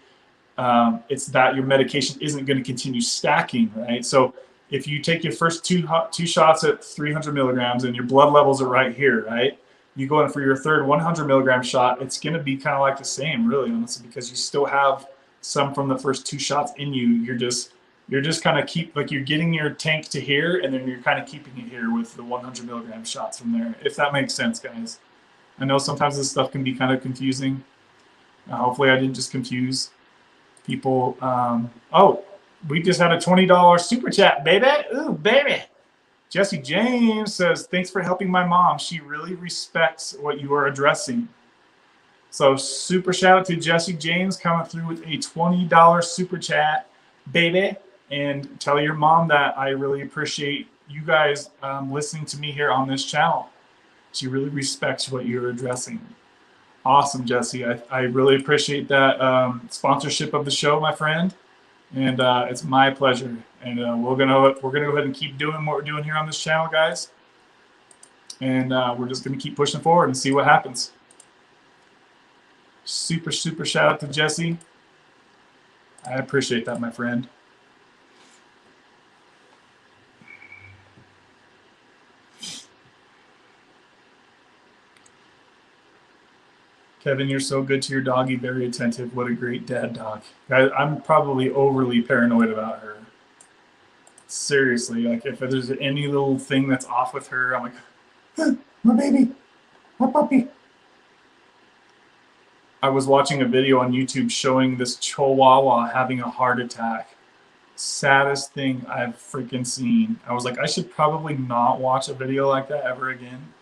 it's that your medication isn't going to continue stacking, right? So if you take your first two shots at 300 milligrams and your blood levels are right here, right? You go in for your third 100 milligram shot, it's going to be kind of like the same, really, honestly, because you still have some from the first 2 shots in you. You're just kind of you're getting your tank to here, and then you're kind of keeping it here with the 100 milligram shots from there, if that makes sense, guys. I know sometimes this stuff can be kind of confusing. Hopefully I didn't just confuse people. Oh, we just had a $20 super chat, baby. Ooh, baby. Jesse James says, thanks for helping my mom. She really respects what you are addressing. So super shout out to Jesse James coming through with a $20 super chat, baby. And tell your mom that I really appreciate you guys listening to me here on this channel. She really respects what you're addressing. Awesome, Jesse. I really appreciate that sponsorship of the show, my friend. And it's my pleasure. And we're gonna go ahead and keep doing what we're doing here on this channel, guys. And we're just gonna keep pushing forward and see what happens. Super shout out to Jesse. I appreciate that, my friend. Kevin, you're so good to your doggy, very attentive. What a great dad dog. I'm probably overly paranoid about her. Seriously, like if there's any little thing that's off with her, I'm like, My baby, my puppy. I was watching a video on YouTube showing this Chihuahua having a heart attack. Saddest thing I've freaking seen. I was like, I should probably not watch a video like that ever again.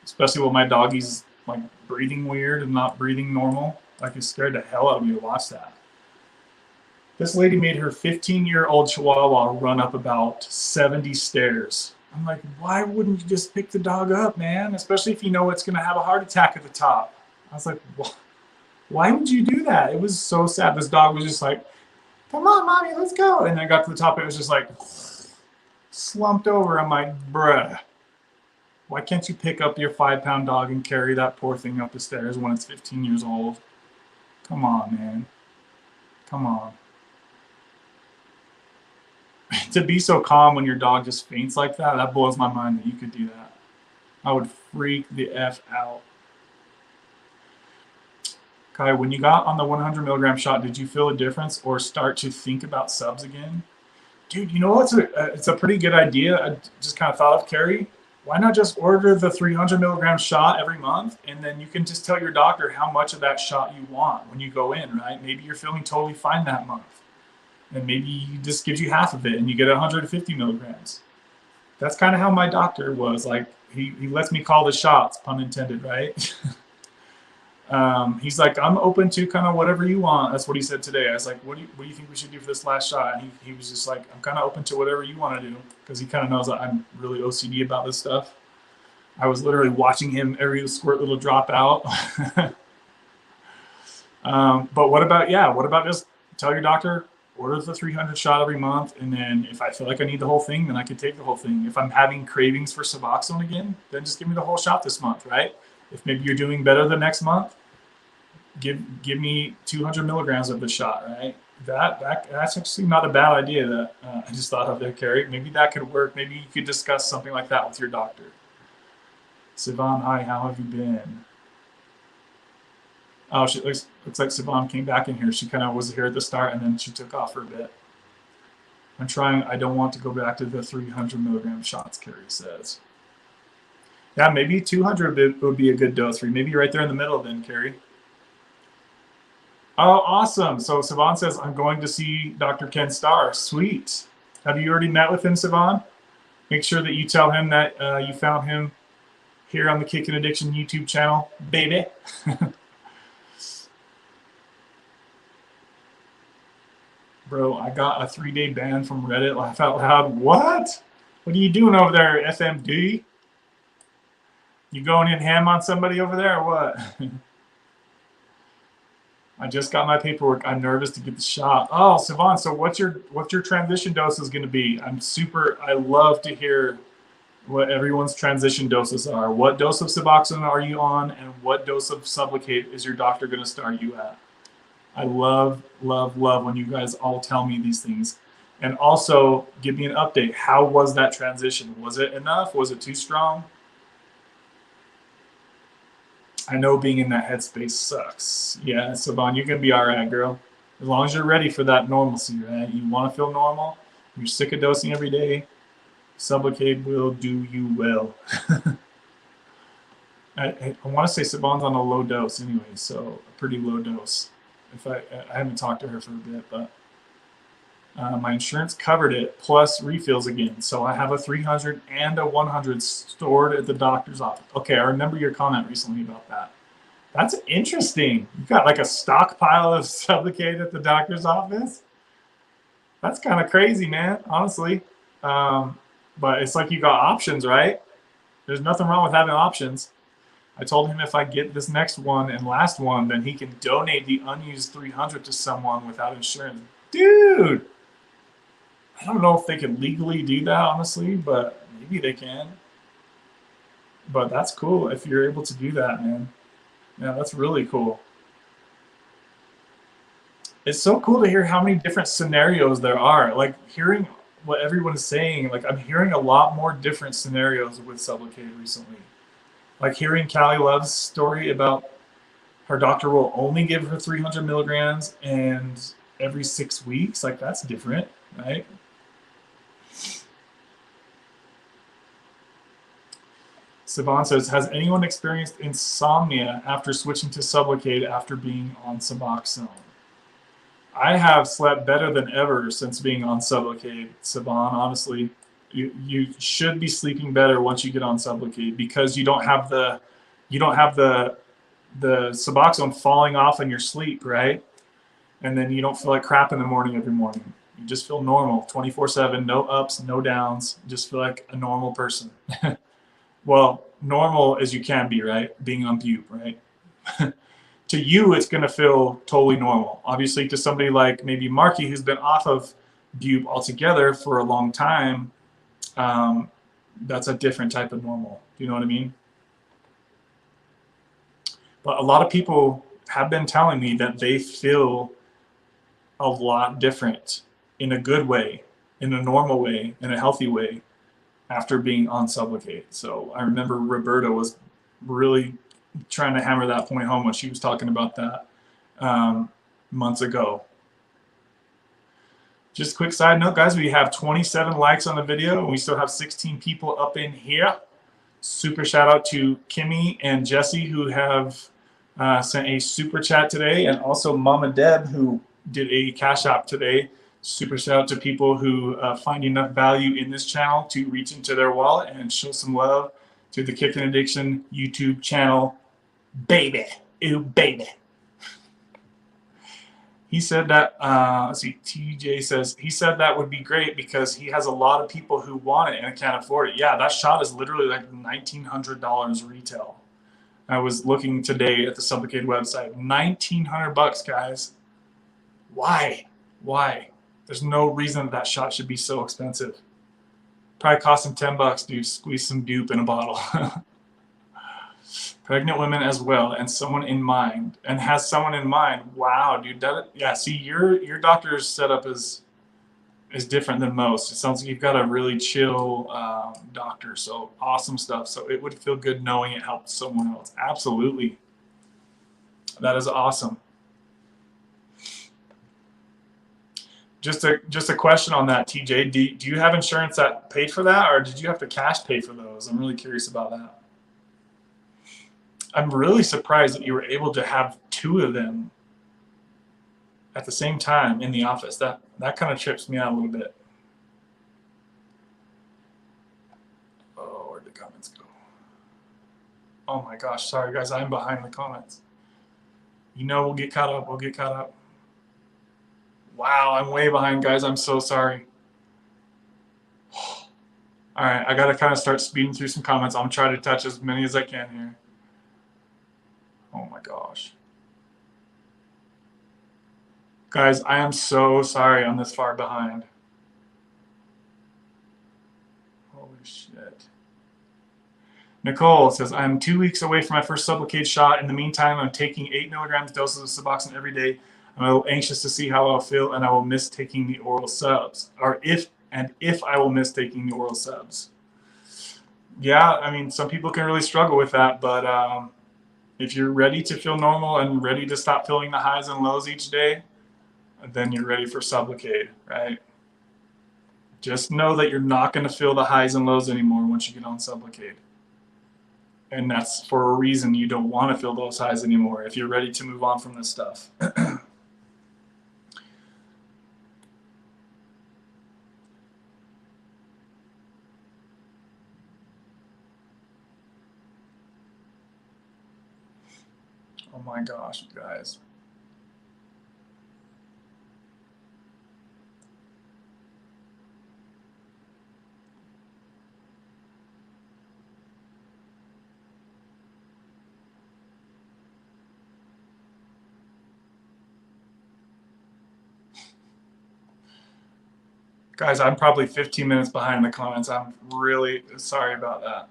Especially when my doggy's like breathing weird and not breathing normal. Like, it scared the hell out of me to watch that. This lady made her 15-year-old Chihuahua run up about 70 stairs. I'm like, why wouldn't you just pick the dog up, man? Especially if you know it's going to have a heart attack at the top. I was like, why would you do that? It was so sad. This dog was just like, come on, mommy, let's go. And then I got to the top, it was just like slumped over. I'm like, bruh, why can't you pick up your 5-pound dog and carry that poor thing up the stairs when it's 15 years old? Come on, man. Come on. To be so calm when your dog just faints like that, that blows my mind that you could do that. I would freak the F out. Kai, when you got on the 100 milligram shot, did you feel a difference or start to think about subs again? Dude, you know what? It's a pretty good idea. I just kind of thought of, Carrie. Why not just order the 300 milligram shot every month, and then you can just tell your doctor how much of that shot you want when you go in, right? Maybe you're feeling totally fine that month, and maybe he just gives you half of it, and you get 150 milligrams. That's kind of how my doctor was. Like, he lets me call the shots, pun intended, right? He's like, I'm open to kind of whatever you want. That's what he said today. I was like, what do you think we should do for this last shot? And he was just like, I'm kind of open to whatever you want to do, because he kind of knows that I'm really OCD about this stuff. I was literally watching him every squirt little drop out. But what about just tell your doctor, order the 300 shot every month, and then if I feel like I need the whole thing, then I can take the whole thing. If I'm having cravings for Suboxone again, then just give me the whole shot this month, right? If maybe you're doing better the next month, give me 200 milligrams of the shot, right? That's actually not a bad idea that I just thought of there, Carrie. Maybe that could work. Maybe you could discuss something like that with your doctor. Sivan, hi, how have you been? Oh, she looks like Sivan came back in here. She kind of was here at the start, and then she took off for a bit. I'm trying. I don't want to go back to the 300 milligram shots, Carrie says. Yeah, maybe 200 would be a good dose for you. Maybe right there in the middle then, Carrie. Oh, awesome. So Sivan says, I'm going to see Dr. Ken Starr. Sweet. Have you already met with him, Sivan? Make sure that you tell him that you found him here on the Kickin' Addiction YouTube channel, baby. Bro, I got a 3-day ban from Reddit. Laugh out loud. What? What are you doing over there, FMD? You going in ham on somebody over there or what? I just got my paperwork. I'm nervous to get the shot. Oh, Sivan, so what's your transition dose is going to be? I love to hear what everyone's transition doses are. What dose of Suboxone are you on, and what dose of Sublocade is your doctor going to start you at? I love, love, love when you guys all tell me these things. And also, give me an update. How was that transition? Was it enough? Was it too strong? I know being in that headspace sucks. Yeah, Sivan, you're going to be all right, girl. As long as you're ready for that normalcy, right? You want to feel normal. You're sick of dosing every day. Sublocade will do you well. I want to say Sivan's on a low dose anyway, so a pretty low dose. If I haven't talked to her for a bit, but my insurance covered it, plus refills again. So I have a 300 and a 100 stored at the doctor's office. Okay, I remember your comment recently about that. That's interesting. You got like a stockpile of Sublocade at the doctor's office? That's kind of crazy, man, honestly. But it's like you got options, right? There's nothing wrong with having options. I told him if I get this next one and last one, then he can donate the unused 300 to someone without insurance. Dude! I don't know if they can legally do that, honestly, but maybe they can. But that's cool if you're able to do that, man. Yeah, that's really cool. It's so cool to hear how many different scenarios there are. Like, hearing what everyone is saying, like, I'm hearing a lot more different scenarios with Sublocade recently. Like, hearing Callie Love's story about her doctor will only give her 300 milligrams and every 6 weeks. Like, that's different, right? Siobhan says, has anyone experienced insomnia after switching to Sublocade after being on Suboxone? I have slept better than ever since being on Sublocade, Siobhan. Honestly, you should be sleeping better once you get on Sublocade because you don't have the Suboxone falling off in your sleep, right? And then you don't feel like crap in the morning every morning. You just feel normal 24/7, no ups, no downs. You just feel like a normal person. Well, normal as you can be, right? Being on bupe, right? To you, it's going to feel totally normal. Obviously, to somebody like maybe Marky, who's been off of bupe altogether for a long time, that's a different type of normal. Do you know what I mean? But a lot of people have been telling me that they feel a lot different in a good way, in a normal way, in a healthy way after being on Sublocade. So I remember Roberta was really trying to hammer that point home when she was talking about that months ago. Just a quick side note, guys, we have 27 likes on the video and we still have 16 people up in here. Super shout out to Kimmy and Jesse who have sent a super chat today, and also Mama Deb who did a cash app today. Super shout out to people who find enough value in this channel to reach into their wallet and show some love to the Kickin' Addiction YouTube channel. Baby. Ew, baby. He said that, let's see, TJ says, he said that would be great because he has a lot of people who want it and can't afford it. Yeah, that shot is literally like $1,900 retail. I was looking today at the Sublocade website. $1,900, guys. Why? Why? There's no reason that shot should be so expensive. Probably cost him $10, dude. Squeeze some bupe in a bottle. Pregnant women as well, and someone in mind, and has someone in mind. Wow, dude. That, yeah. See, your doctor's setup is different than most. It sounds like you've got a really chill doctor. So awesome stuff. So it would feel good knowing it helped someone else. Absolutely. That is awesome. Just a question on that, TJ. Do you have insurance that paid for that, or did you have to cash pay for those? I'm really curious about that. I'm really surprised that you were able to have two of them at the same time in the office. That kind of trips me out a little bit. Oh, where'd the comments go? Oh my gosh, sorry guys, I'm behind the comments. You know, we'll get caught up. We'll get caught up. Wow, I'm way behind, guys. I'm so sorry. All right, I got to kind of start speeding through some comments. I'm trying to touch as many as I can here. Oh my gosh. Guys, I am so sorry I'm this far behind. Holy shit. Nicole says, I'm 2 weeks away from my first Sublocade shot. In the meantime, I'm taking 8 milligrams doses of Suboxone every day. I'm a little anxious to see how I'll feel, and I will miss taking the oral subs. Or if I will miss taking the oral subs. Yeah, I mean, some people can really struggle with that, but if you're ready to feel normal and ready to stop feeling the highs and lows each day, then you're ready for Sublocade, right? Just know that you're not going to feel the highs and lows anymore once you get on Sublocade. And that's for a reason. You don't want to feel those highs anymore if you're ready to move on from this stuff. Oh my gosh, guys. Guys, I'm probably 15 minutes behind the comments. I'm really sorry about that.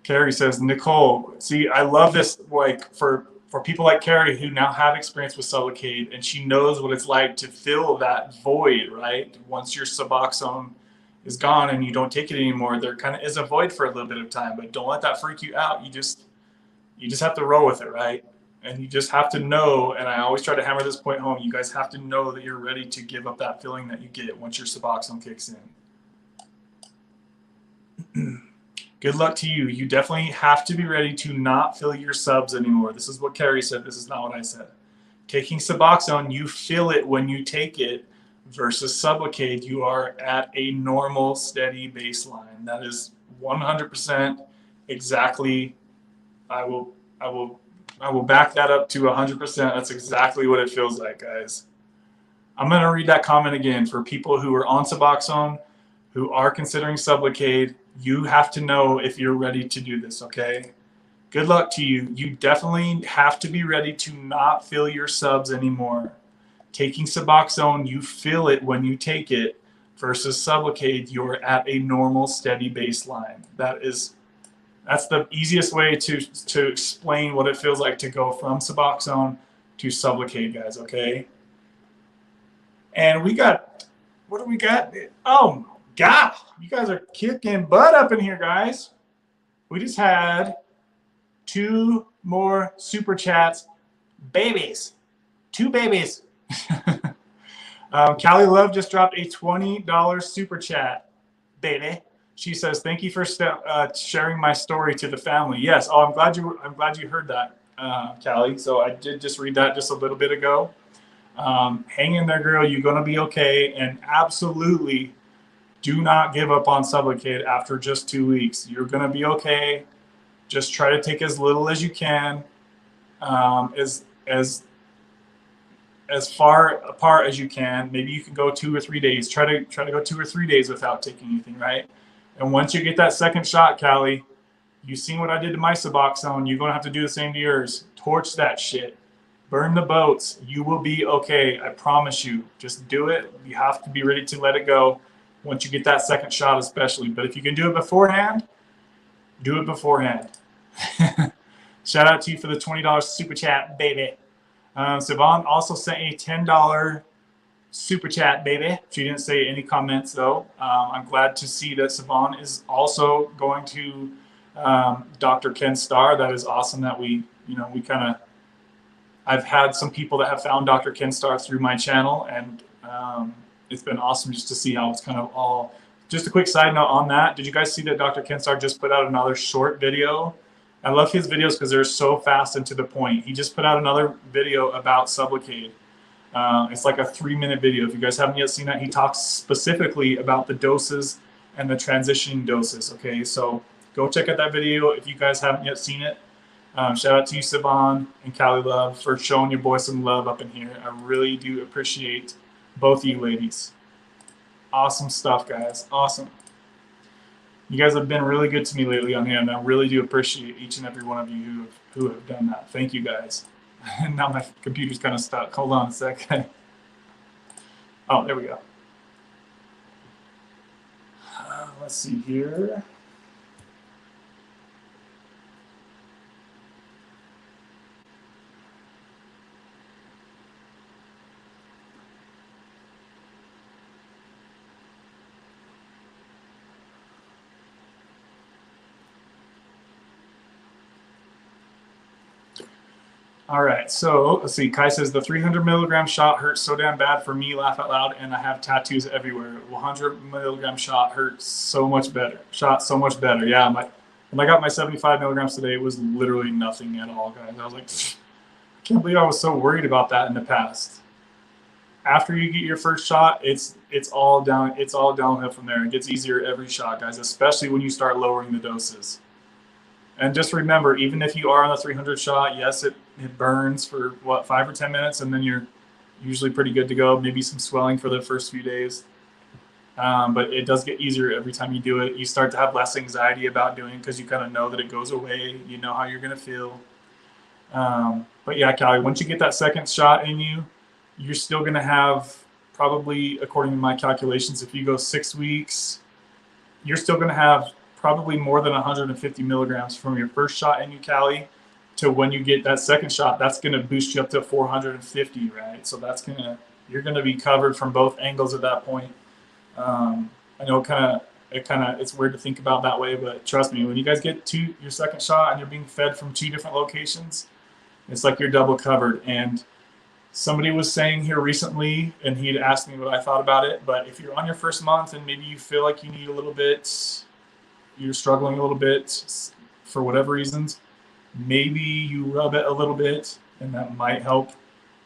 Carrie says, Nicole, see, I love this, like, for people like Carrie who now have experience with Sublocade, and she knows what it's like to fill that void, right? Once your Suboxone is gone and you don't take it anymore, there kind of is a void for a little bit of time, but don't let that freak you out. You just have to roll with it, right? And you just have to know, and I always try to hammer this point home, you guys have to know that you're ready to give up that feeling that you get once your Suboxone kicks in. Good luck to you. You definitely have to be ready to not fill your subs anymore. This is what Carrie said. This is not what I said. Taking Suboxone, you feel it when you take it, versus Sublocade, you are at a normal, steady baseline. That is 100% exactly. I will back that up to 100%. That's exactly what it feels like, guys. I'm going to read that comment again for people who are on Suboxone, who are considering Sublocade. You have to know if you're ready to do this, okay? Good luck to you. You definitely have to be ready to not fill your subs anymore. Taking Suboxone, you feel it when you take it, versus Sublocade, you're at a normal, steady baseline. That's the easiest way to explain what it feels like to go from Suboxone to Sublocade, guys, okay? And we got, what do we got? Oh, God, you guys are kicking butt up in here, guys. We just had 2 more super chats. Babies. 2 babies. Callie Love just dropped a $20 super chat, baby. She says, "Thank you for sharing my story to the family." Yes. Oh, I'm glad you heard that, Callie. So I did just read that just a little bit ago. Hang in there, girl. You're gonna be okay. And absolutely, do not give up on Sublocade after just 2 weeks. You're gonna be okay. Just try to take as little as you can, as far apart as you can. Maybe you can go 2 or 3 days. Try to go 2 or 3 days without taking anything, right? And once you get that second shot, Callie, you've seen what I did to my Suboxone. You're gonna have to do the same to yours. Torch that shit. Burn the boats. You will be okay. I promise you. Just do it. You have to be ready to let it go once you get that second shot, especially. But if you can do it beforehand, do it beforehand. Shout out to you for the $20 super chat, baby. Siobhan also sent a $10 super chat, baby. She didn't say any comments, though. I'm glad to see that Siobhan is also going to Dr. Ken Starr. That is awesome that I've had some people that have found Dr. Ken Starr through my channel, and it's been awesome just to see how it's kind of all. Just a quick side note on that. Did you guys see that Dr. Ken Starr just put out another short video? I love his videos because they're so fast and to the point. He just put out another video about Sublocade. It's like a 3-minute video. If you guys haven't yet seen that, he talks specifically about the doses and the transitioning doses. Okay, so go check out that video if you guys haven't yet seen it. Shout out to you, Siobhan and Callie Love, for showing your boy some love up in here. I really do appreciate both of you ladies. Awesome stuff, guys. Awesome. You guys have been really good to me lately on here, and I really do appreciate each and every one of you who have done that. Thank you, guys. And now my computer's kind of stuck. Hold on a second. Oh, there we go. Let's see here. All right, so let's see. Kai says the 300 milligram shot hurts so damn bad for me. Laugh out loud, and I have tattoos everywhere. 100 milligram shot hurts so much better. Shot so much better. Yeah, when I got my 75 milligrams today, it was literally nothing at all, guys. I was like, I can't believe I was so worried about that in the past. After you get your first shot, it's all downhill from there. It gets easier every shot, guys, especially when you start lowering the doses. And just remember, even if you are on the 300 shot, yes, it burns for, what, 5 or 10 minutes, and then you're usually pretty good to go. Maybe some swelling for the first few days. But it does get easier every time you do it. You start to have less anxiety about doing it because you kind of know that it goes away. You know how you're going to feel. But yeah, Callie, once you get that second shot in you, you're still going to have probably, according to my calculations, if you go 6 weeks, you're still going to have probably more than 150 milligrams from your first shot in you, Callie, to when you get that second shot. That's going to boost you up to 450, right? So you're going to be covered from both angles at that point. I know it's weird to think about that way, but trust me, when you guys get your second shot and you're being fed from 2 different locations, it's like you're double covered. And somebody was saying here recently, and he'd asked me what I thought about it, but if you're on your first month and maybe you feel like you need a little bit, you're struggling a little bit for whatever reasons, maybe you rub it a little bit and that might help.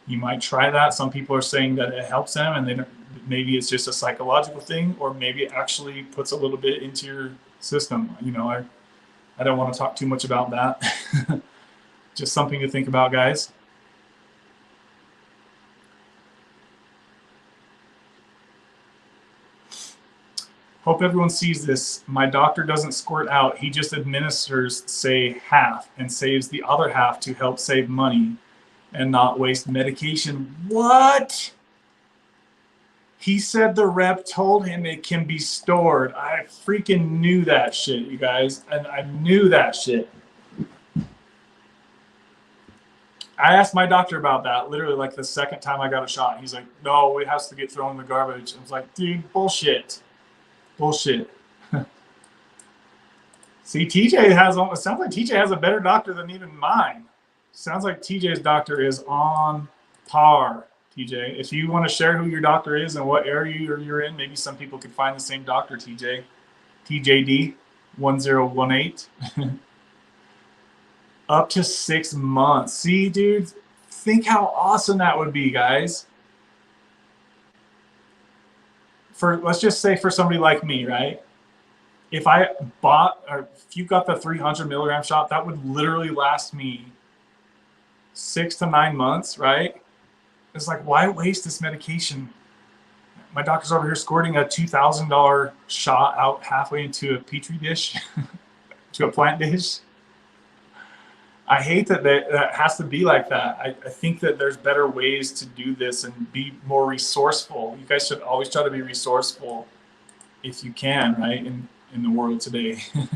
You might try that. Some people are saying that it helps them, and then maybe it's just a psychological thing, or maybe it actually puts a little bit into your system. You know, I don't want to talk too much about that. Just something to think about, guys. Hope everyone sees this. My doctor doesn't squirt out. He just administers, say, half and saves the other half to help save money and not waste medication. What? He said the rep told him it can be stored. I freaking knew that shit, you guys. And I knew that shit. I asked my doctor about that literally like the second time I got a shot. He's like, no, it has to get thrown in the garbage. I was like, dude, bullshit. Bullshit. See, TJ has, it sounds like TJ has a better doctor than even mine. Sounds like TJ's doctor is on par, TJ. If you want to share who your doctor is and what area you're in, maybe some people could find the same doctor, TJ. TJD 1018. Up to 6 months. See, dude, think how awesome that would be, guys. Let's just say for somebody like me, right? If I bought, or if you got the 300 milligram shot, that would literally last me 6 to 9 months, right? It's like, why waste this medication? My doctor's over here squirting a $2,000 shot out halfway into a petri dish, to a plant dish. I hate that that has to be like that. I think that there's better ways to do this and be more resourceful. You guys should always try to be resourceful if you can, right, in the world today. I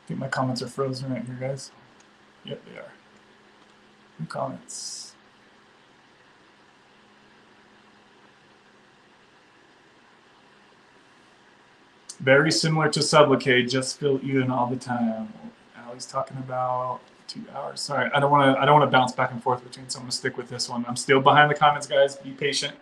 think my comments are frozen right here, guys. Yep, they are. New comments. Very similar to Sublocade, just feel even all the time. Allie's talking about 2 hours. Sorry, I don't want to bounce back and forth between, so I'm gonna stick with this one. I'm still behind the comments, guys. Be patient.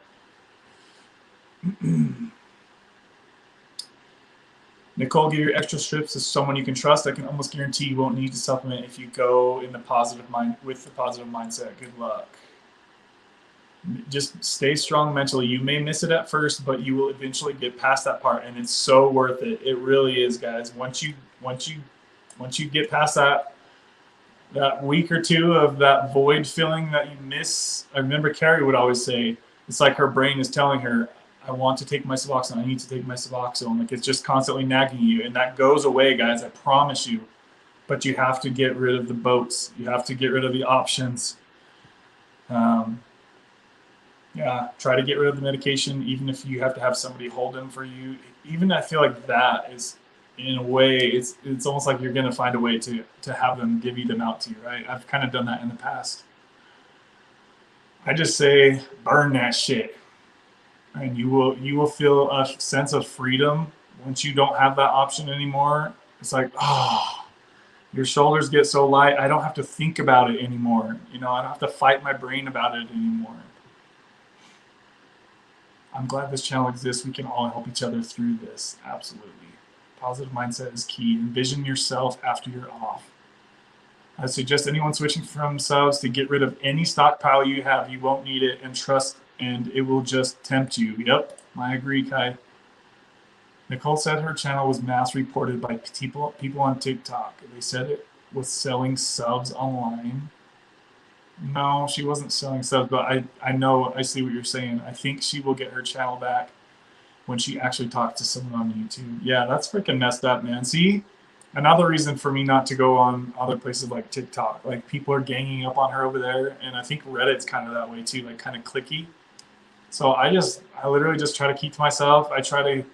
Nicole, give your extra strips to someone you can trust. I can almost guarantee you won't need to supplement if you go in the positive mind with the positive mindset. Good luck. Just stay strong mentally. You may miss it at first, but you will eventually get past that part, and it's so worth it. It really is, guys. Once you get past that week or two of that void feeling that you miss. I remember Carrie would always say, it's like her brain is telling her, I want to take my Suboxone. I need to take my Suboxone. Like, it's just constantly nagging you, and that goes away, guys. I promise you. But you have to get rid of the boats. You have to get rid of the options. Yeah, try to get rid of the medication, even if you have to have somebody hold them for you. Even I feel like that is, in a way, it's almost like you're going to find a way to have them give you them out to you, right? I've kind of done that in the past. I just say, burn that shit. And you will feel a sense of freedom once you don't have that option anymore. It's like, oh, your shoulders get so light. I don't have to think about it anymore. You know, I don't have to fight my brain about it anymore. I'm glad this channel exists. We can all help each other through this. Absolutely. Positive mindset is key. Envision yourself after you're off. I suggest anyone switching from subs to get rid of any stockpile you have. You won't need it, and trust, and it will just tempt you. Yep, I agree, Kai. Nicole said her channel was mass reported by people on TikTok. They said it was selling subs online. No, she wasn't selling subs, but I know, I see what you're saying. I think she will get her channel back when she actually talks to someone on YouTube. Yeah, that's freaking messed up, man. See, another reason for me not to go on other places like TikTok. Like, people are ganging up on her over there, and I think Reddit's kind of that way too, like kind of clicky. So I literally just try to keep to myself. I try to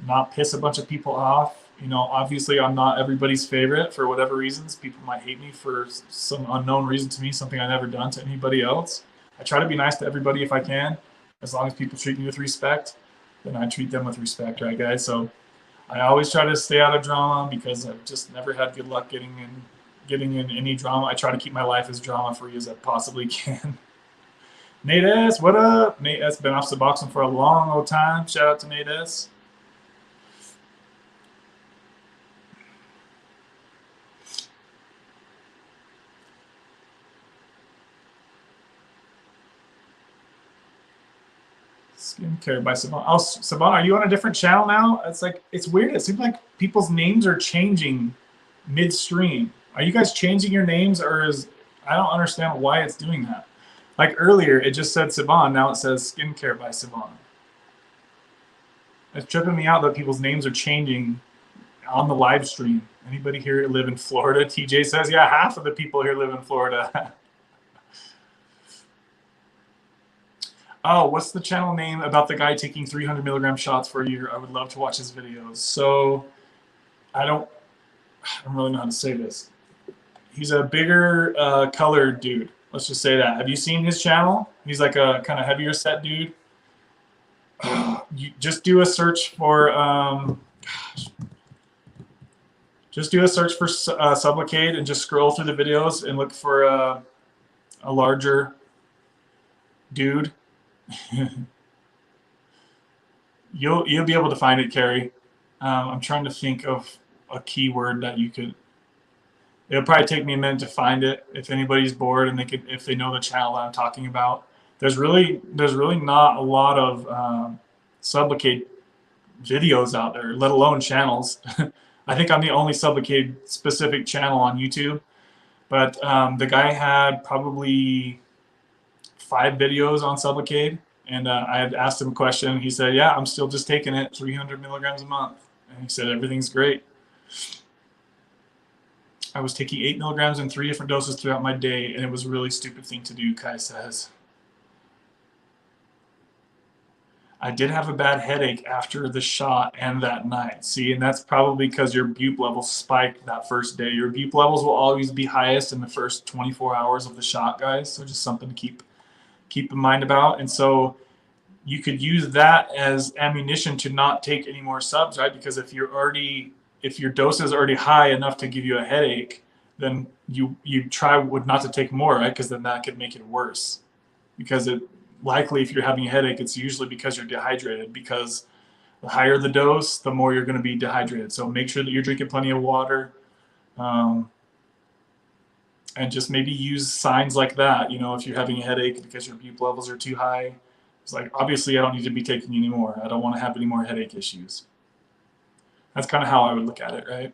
not piss a bunch of people off. You know, obviously I'm not everybody's favorite for whatever reasons. People might hate me for some unknown reason to me, something I've never done to anybody else. I try to be nice to everybody if I can. As long as people treat me with respect, then I treat them with respect, right, guys? So I always try to stay out of drama because I've just never had good luck getting in any drama. I try to keep my life as drama-free as I possibly can. Nate S, what up? Nate S been off Suboxone for a long old time. Shout out to Nate S. Skincare by Savon. Oh, Savon, are you on a different channel now? It's like, it's weird. It seems like people's names are changing midstream. Are you guys changing your names, or is, I don't understand why it's doing that. Like earlier, it just said Savon. Now it says Skincare by Savon. It's tripping me out that people's names are changing on the live stream. Anybody here live in Florida? TJ says, yeah, half of the people here live in Florida. Oh, what's the channel name about the guy taking 300 milligram shots for a year? I would love to watch his videos. So I don't really know how to say this. He's a bigger colored dude. Let's just say that. Have you seen his channel? He's like a kind of heavier set dude. You just do a search for just do a search for Sublocade and just scroll through the videos and look for a larger dude. You'll be able to find it, Carrie. I'm trying to think of a keyword that you could. It'll probably take me a minute to find it. If anybody's bored and if they know the channel that I'm talking about, there's really not a lot of Sublocade videos out there, let alone channels. I think I'm the only Sublocade specific channel on YouTube, but the guy had probably 5 videos on Sublocade, and I had asked him a question. He said, yeah, I'm still just taking it 300 milligrams a month. And he said, everything's great. I was taking 8 milligrams in 3 different doses throughout my day, and it was a really stupid thing to do, Kai says. I did have a bad headache after the shot and that night. See, and that's probably because your bupe levels spiked that first day. Your bupe levels will always be highest in the first 24 hours of the shot, guys. So just something to keep in mind about. And so you could use that as ammunition to not take any more subs, right? Because if your dose is already high enough to give you a headache, then you try not to take more, right? Because then that could make it worse. Because likely if you're having a headache, it's usually because you're dehydrated, because the higher the dose, the more you're going to be dehydrated. So make sure that you're drinking plenty of water, and just maybe use signs like that. You know, if you're having a headache because your bupe levels are too high, it's like, obviously I don't need to be taking any more. I don't want to have any more headache issues. That's kind of how I would look at it, right?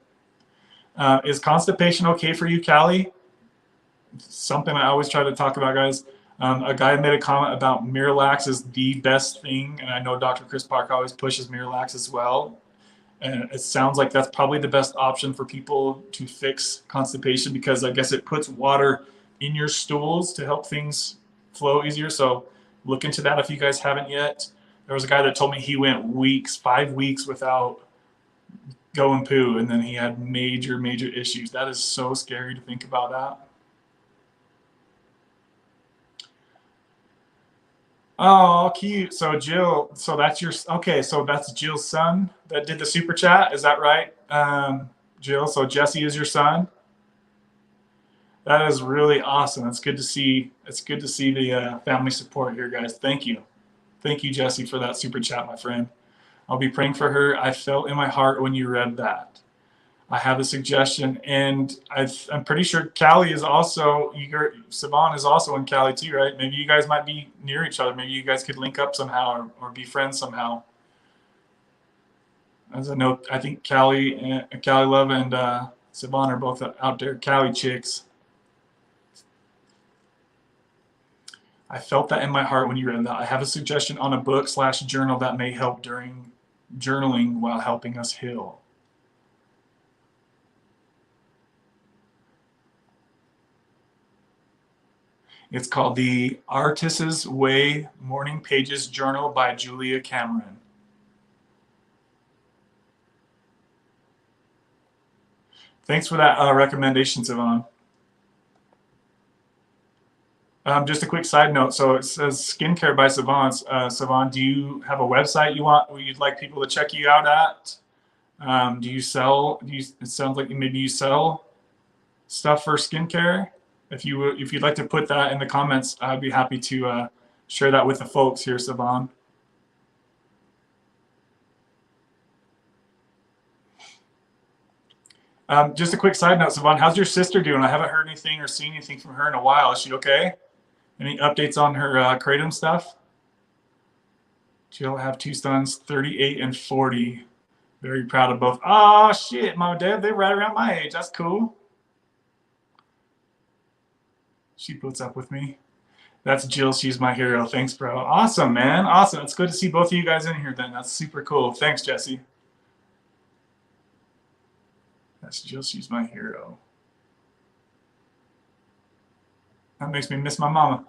Is constipation okay for you, Callie? Something I always try to talk about, guys. A guy made a comment about Miralax is the best thing, and I know Dr. Chris Park always pushes Miralax as well. And it sounds like that's probably the best option for people to fix constipation, because I guess it puts water in your stools to help things flow easier. So look into that if you guys haven't yet. There was a guy that told me he went 5 weeks without going poo, and then he had major issues. That is so scary to think about that. Oh, cute. So Jill, so that's Jill's son that did the super chat. Is that right, Jill? So Jesse is your son. That is really awesome. It's good to see. It's good to see the family support here, guys. Thank you, Jesse, for that super chat, my friend. I'll be praying for her. I felt in my heart when you read that. I have a suggestion, and I'm pretty sure Callie is also, Savon is also in Cali too, right? Maybe you guys might be near each other. Maybe you guys could link up somehow, or be friends somehow. As I know, I think Callie Love and Savon are both out there, Cali chicks. I felt that in my heart when you read that. I have a suggestion on a book/journal that may help during journaling while helping us heal. It's called The Artist's Way Morning Pages Journal by Julia Cameron. Thanks for that recommendation, Savon. Just a quick side note. So it says Skincare by Savon. Savon, do you have a website you'd like people to check you out at? Do you sell? It sounds like maybe you sell stuff for skincare. If you'd like to put that in the comments, I'd be happy to share that with the folks here, Savon. Just a quick side note, Savon, how's your sister doing? I haven't heard anything or seen anything from her in a while. Is she okay? Any updates on her Kratom stuff? She'll have 2 sons, 38 and 40. Very proud of both. Oh, shit, Mom and Dad, they're right around my age. That's cool. She puts up with me. That's Jill. She's my hero. Thanks, bro. Awesome, man. Awesome. It's good to see both of you guys in here then. That's super cool. Thanks, Jesse. That's Jill. She's my hero. That makes me miss my mama.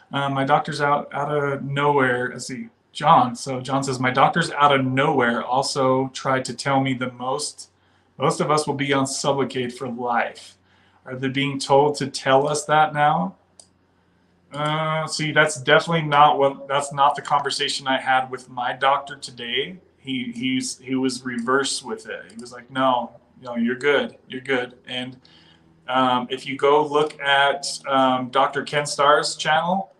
My doctor's out of nowhere. Let's see. John. So John says, my doctor's out of nowhere also tried to tell me the most of us will be on Sublocade for life. Are they being told to tell us that now? See, that's definitely that's not the conversation I had with my doctor today. He was reverse with it. He was like, no, you're good. You're good. And if you go look at Dr. Ken Starr's channel,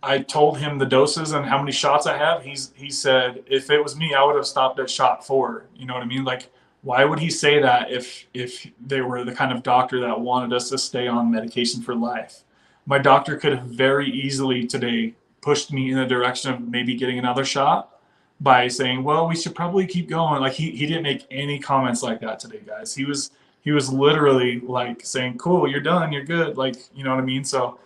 I told him the doses and how many shots I have. He said, if it was me, I would have stopped at shot 4. You know what I mean? Like, why would he say that if they were the kind of doctor that wanted us to stay on medication for life? My doctor could have very easily today pushed me in the direction of maybe getting another shot by saying, well, we should probably keep going. Like, he didn't make any comments like that today, guys. He was literally like saying, cool, you're done, you're good. Like, you know what I mean? So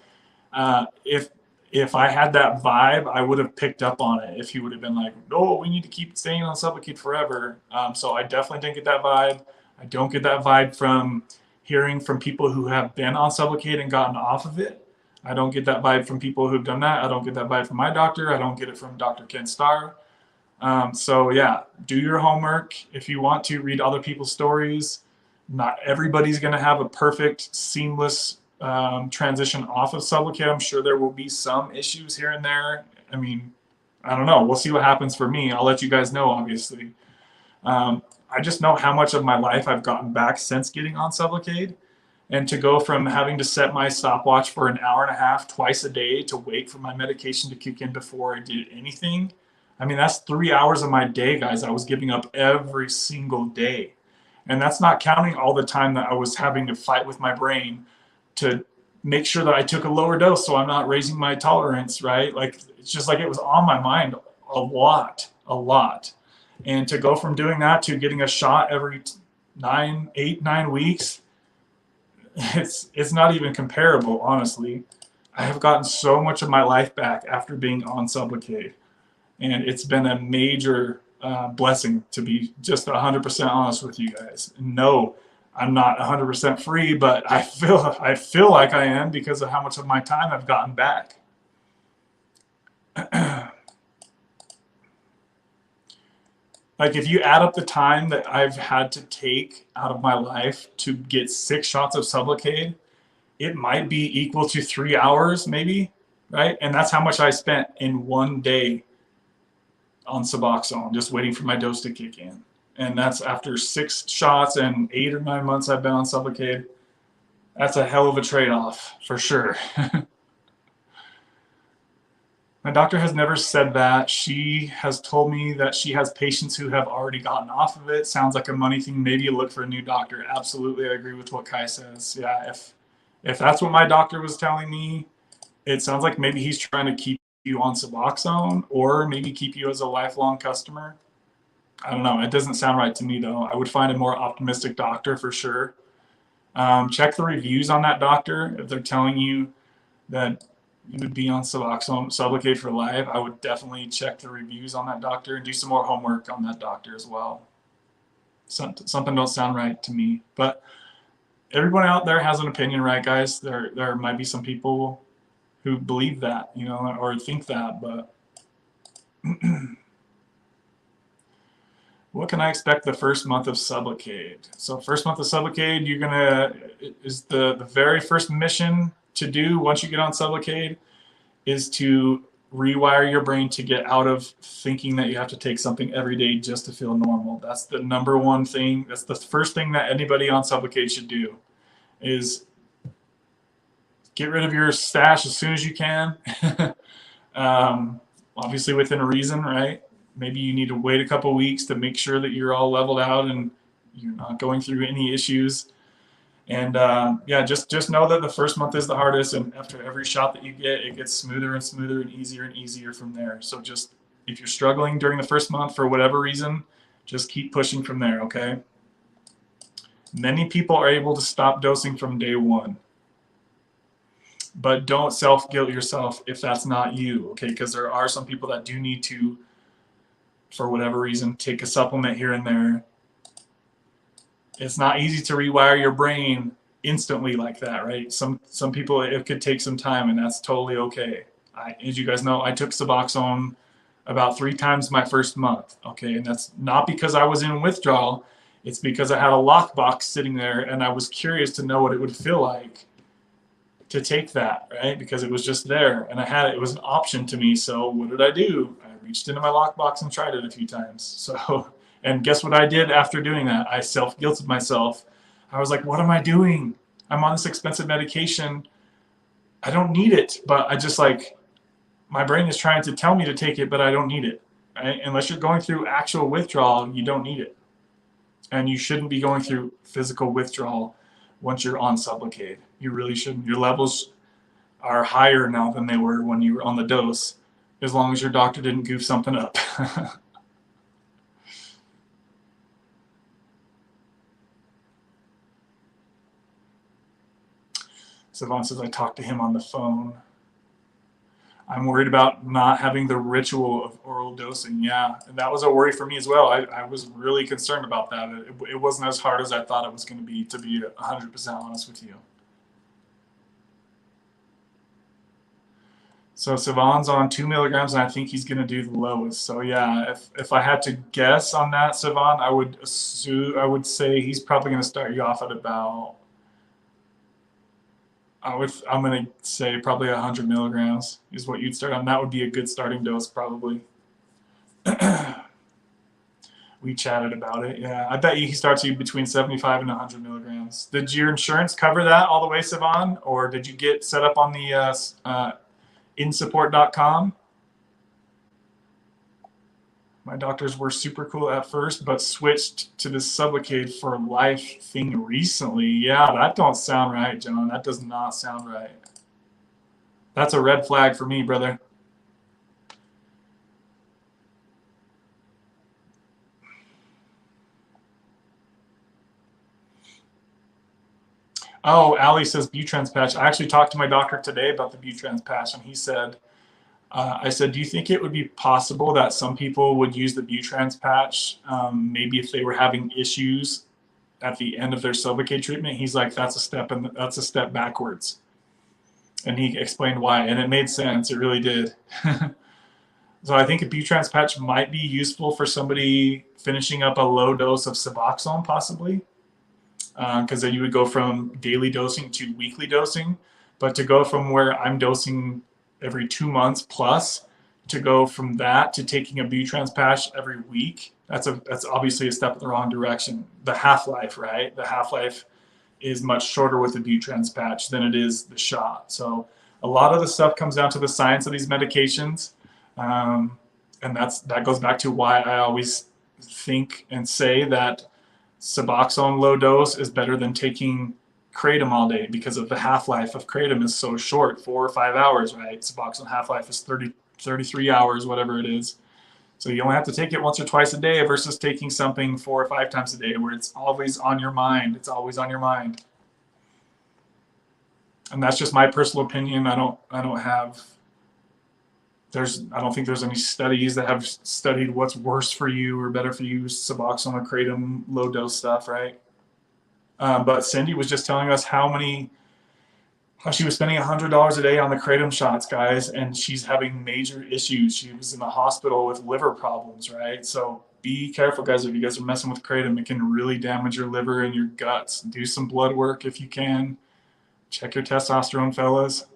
if I had that vibe, I would have picked up on it if he would have been like, no, we need to keep staying on Sublocade forever. So I definitely didn't get that vibe. I don't get that vibe from hearing from people who have been on Sublocade and gotten off of it. I don't get that vibe from people who've done that. I don't get that vibe from my doctor. I don't get it from Dr. Ken Starr. So yeah, do your homework. If you want to read other people's stories, not everybody's going to have a perfect, seamless transition off of Sublocade. I'm sure there will be some issues here and there. I mean, I don't know. We'll see what happens for me. I'll let you guys know, obviously. I just know how much of my life I've gotten back since getting on Sublocade. And to go from having to set my stopwatch for an hour and a half twice a day to wait for my medication to kick in before I did anything. I mean, that's 3 hours of my day, guys, I was giving up every single day. And that's not counting all the time that I was having to fight with my brain to make sure that I took a lower dose so I'm not raising my tolerance, right? Like, it's just like it was on my mind a lot. And to go from doing that to getting a shot every 8, 9 weeks, it's not even comparable, honestly. I have gotten so much of my life back after being on Sublocade. And it's been a major blessing, to be just 100% honest with you guys. No, I'm not 100% free, but I feel like I am because of how much of my time I've gotten back. Like, if you add up the time that I've had to take out of my life to get 6 shots of Sublocade, it might be equal to 3 hours, maybe, right? And that's how much I spent in one day on Suboxone, just waiting for my dose to kick in. And that's after 6 shots and 8 or 9 months I've been on Sublocade. That's a hell of a trade-off, for sure. My doctor has never said that. She has told me that she has patients who have already gotten off of it. Sounds like a money thing. Maybe you look for a new doctor. Absolutely, I agree with what Kai says. Yeah, if that's what my doctor was telling me, it sounds like maybe he's trying to keep you on Suboxone or maybe keep you as a lifelong customer. I don't know. It doesn't sound right to me, though. I would find a more optimistic doctor for sure. Check the reviews on that doctor. If they're telling you that you would be on Sublocade for life, I would definitely check the reviews on that doctor and do some more homework on that doctor as well. Something don't sound right to me. But everyone out there has an opinion, right, guys? There might be some people who believe that, or think that, but what can I expect the first month of Sublocade? So first month of Sublocade, is the very first mission to do once you get on Sublocade is to rewire your brain to get out of thinking that you have to take something every day just to feel normal. That's the number one thing. That's the first thing that anybody on Sublocade should do, is get rid of your stash as soon as you can. Obviously within a reason, right? Maybe you need to wait a couple weeks to make sure that you're all leveled out and you're not going through any issues. And yeah, just know that the first month is the hardest, and after every shot that you get, it gets smoother and smoother and easier from there. So just if you're struggling during the first month for whatever reason, just keep pushing from there, okay? Many people are able to stop dosing from day one, but don't self-guilt yourself if that's not you, okay? Because there are some people that do need to, for whatever reason, take a supplement here and there. It's not easy to rewire your brain instantly like that, right? Some people, it could take some time, and that's totally okay. As you guys know, I took Suboxone about 3 times my first month, okay? And that's not because I was in withdrawal. It's because I had a lockbox sitting there, and I was curious to know what it would feel like to take that, right? Because it was just there, and I had it. It was an option to me. So what did I do? I reached into my lockbox and tried it a few times. So, and guess what I did after doing that? I self-guilted myself. I was like, what am I doing? I'm on this expensive medication. I don't need it, but I just like, my brain is trying to tell me to take it, but I don't need it, right? Unless you're going through actual withdrawal, you don't need it. And you shouldn't be going through physical withdrawal once you're on Sublocade. You really shouldn't. Your levels are higher now than they were when you were on the dose, as long as your doctor didn't goof something up. Savant says, I talked to him on the phone. I'm worried about not having the ritual of oral dosing. Yeah, and that was a worry for me as well. I was really concerned about that. It wasn't as hard as I thought it was going to be 100% honest with you. So Savant's on 2 milligrams, and I think he's going to do the lowest. So yeah, if I had to guess on that, Savant, I would say he's probably going to start you off at about, I'm going to say probably 100 milligrams is what you'd start on. That would be a good starting dose, probably. We chatted about it. Yeah, I bet you he starts you between 75 and 100 milligrams. Did your insurance cover that all the way, Savant? Or did you get set up on the insupport.com? My doctors were super cool at first, but switched to this Sublocade for life thing recently. Yeah, that don't sound right, John. That does not sound right. That's a red flag for me, brother. Oh, Allie says Butrans patch. I actually talked to my doctor today about the Butrans patch, and he said, I said, do you think it would be possible that some people would use the Butrans patch, maybe if they were having issues at the end of their Sublocade treatment? He's like, that's a step backwards. And he explained why, and it made sense. It really did. So I think a Butrans patch might be useful for somebody finishing up a low dose of Suboxone, possibly, because then you would go from daily dosing to weekly dosing. But to go from where I'm dosing every 2 months plus, to go from that to taking a Butrans patch every week, that's obviously a step in the wrong direction. The half-life, right? The half-life is much shorter with the Butrans patch than it is the shot. So a lot of the stuff comes down to the science of these medications, and that goes back to why I always think and say that Suboxone low dose is better than taking Kratom all day, because of the half-life of Kratom is so short, 4 or 5 hours, right? Suboxone half-life is 33 hours, whatever it is. So you only have to take it once or twice a day versus taking something 4 or 5 times a day where it's always on your mind. It's always on your mind. And that's just my personal opinion. I don't think there's any studies that have studied what's worse for you or better for you, Suboxone or Kratom low dose stuff, right? But Cindy was just telling us how she was spending $100 a day on the Kratom shots, guys, and she's having major issues. She was in the hospital with liver problems, right? So be careful, guys. If you guys are messing with Kratom, it can really damage your liver and your guts. Do some blood work if you can. Check your testosterone, fellas.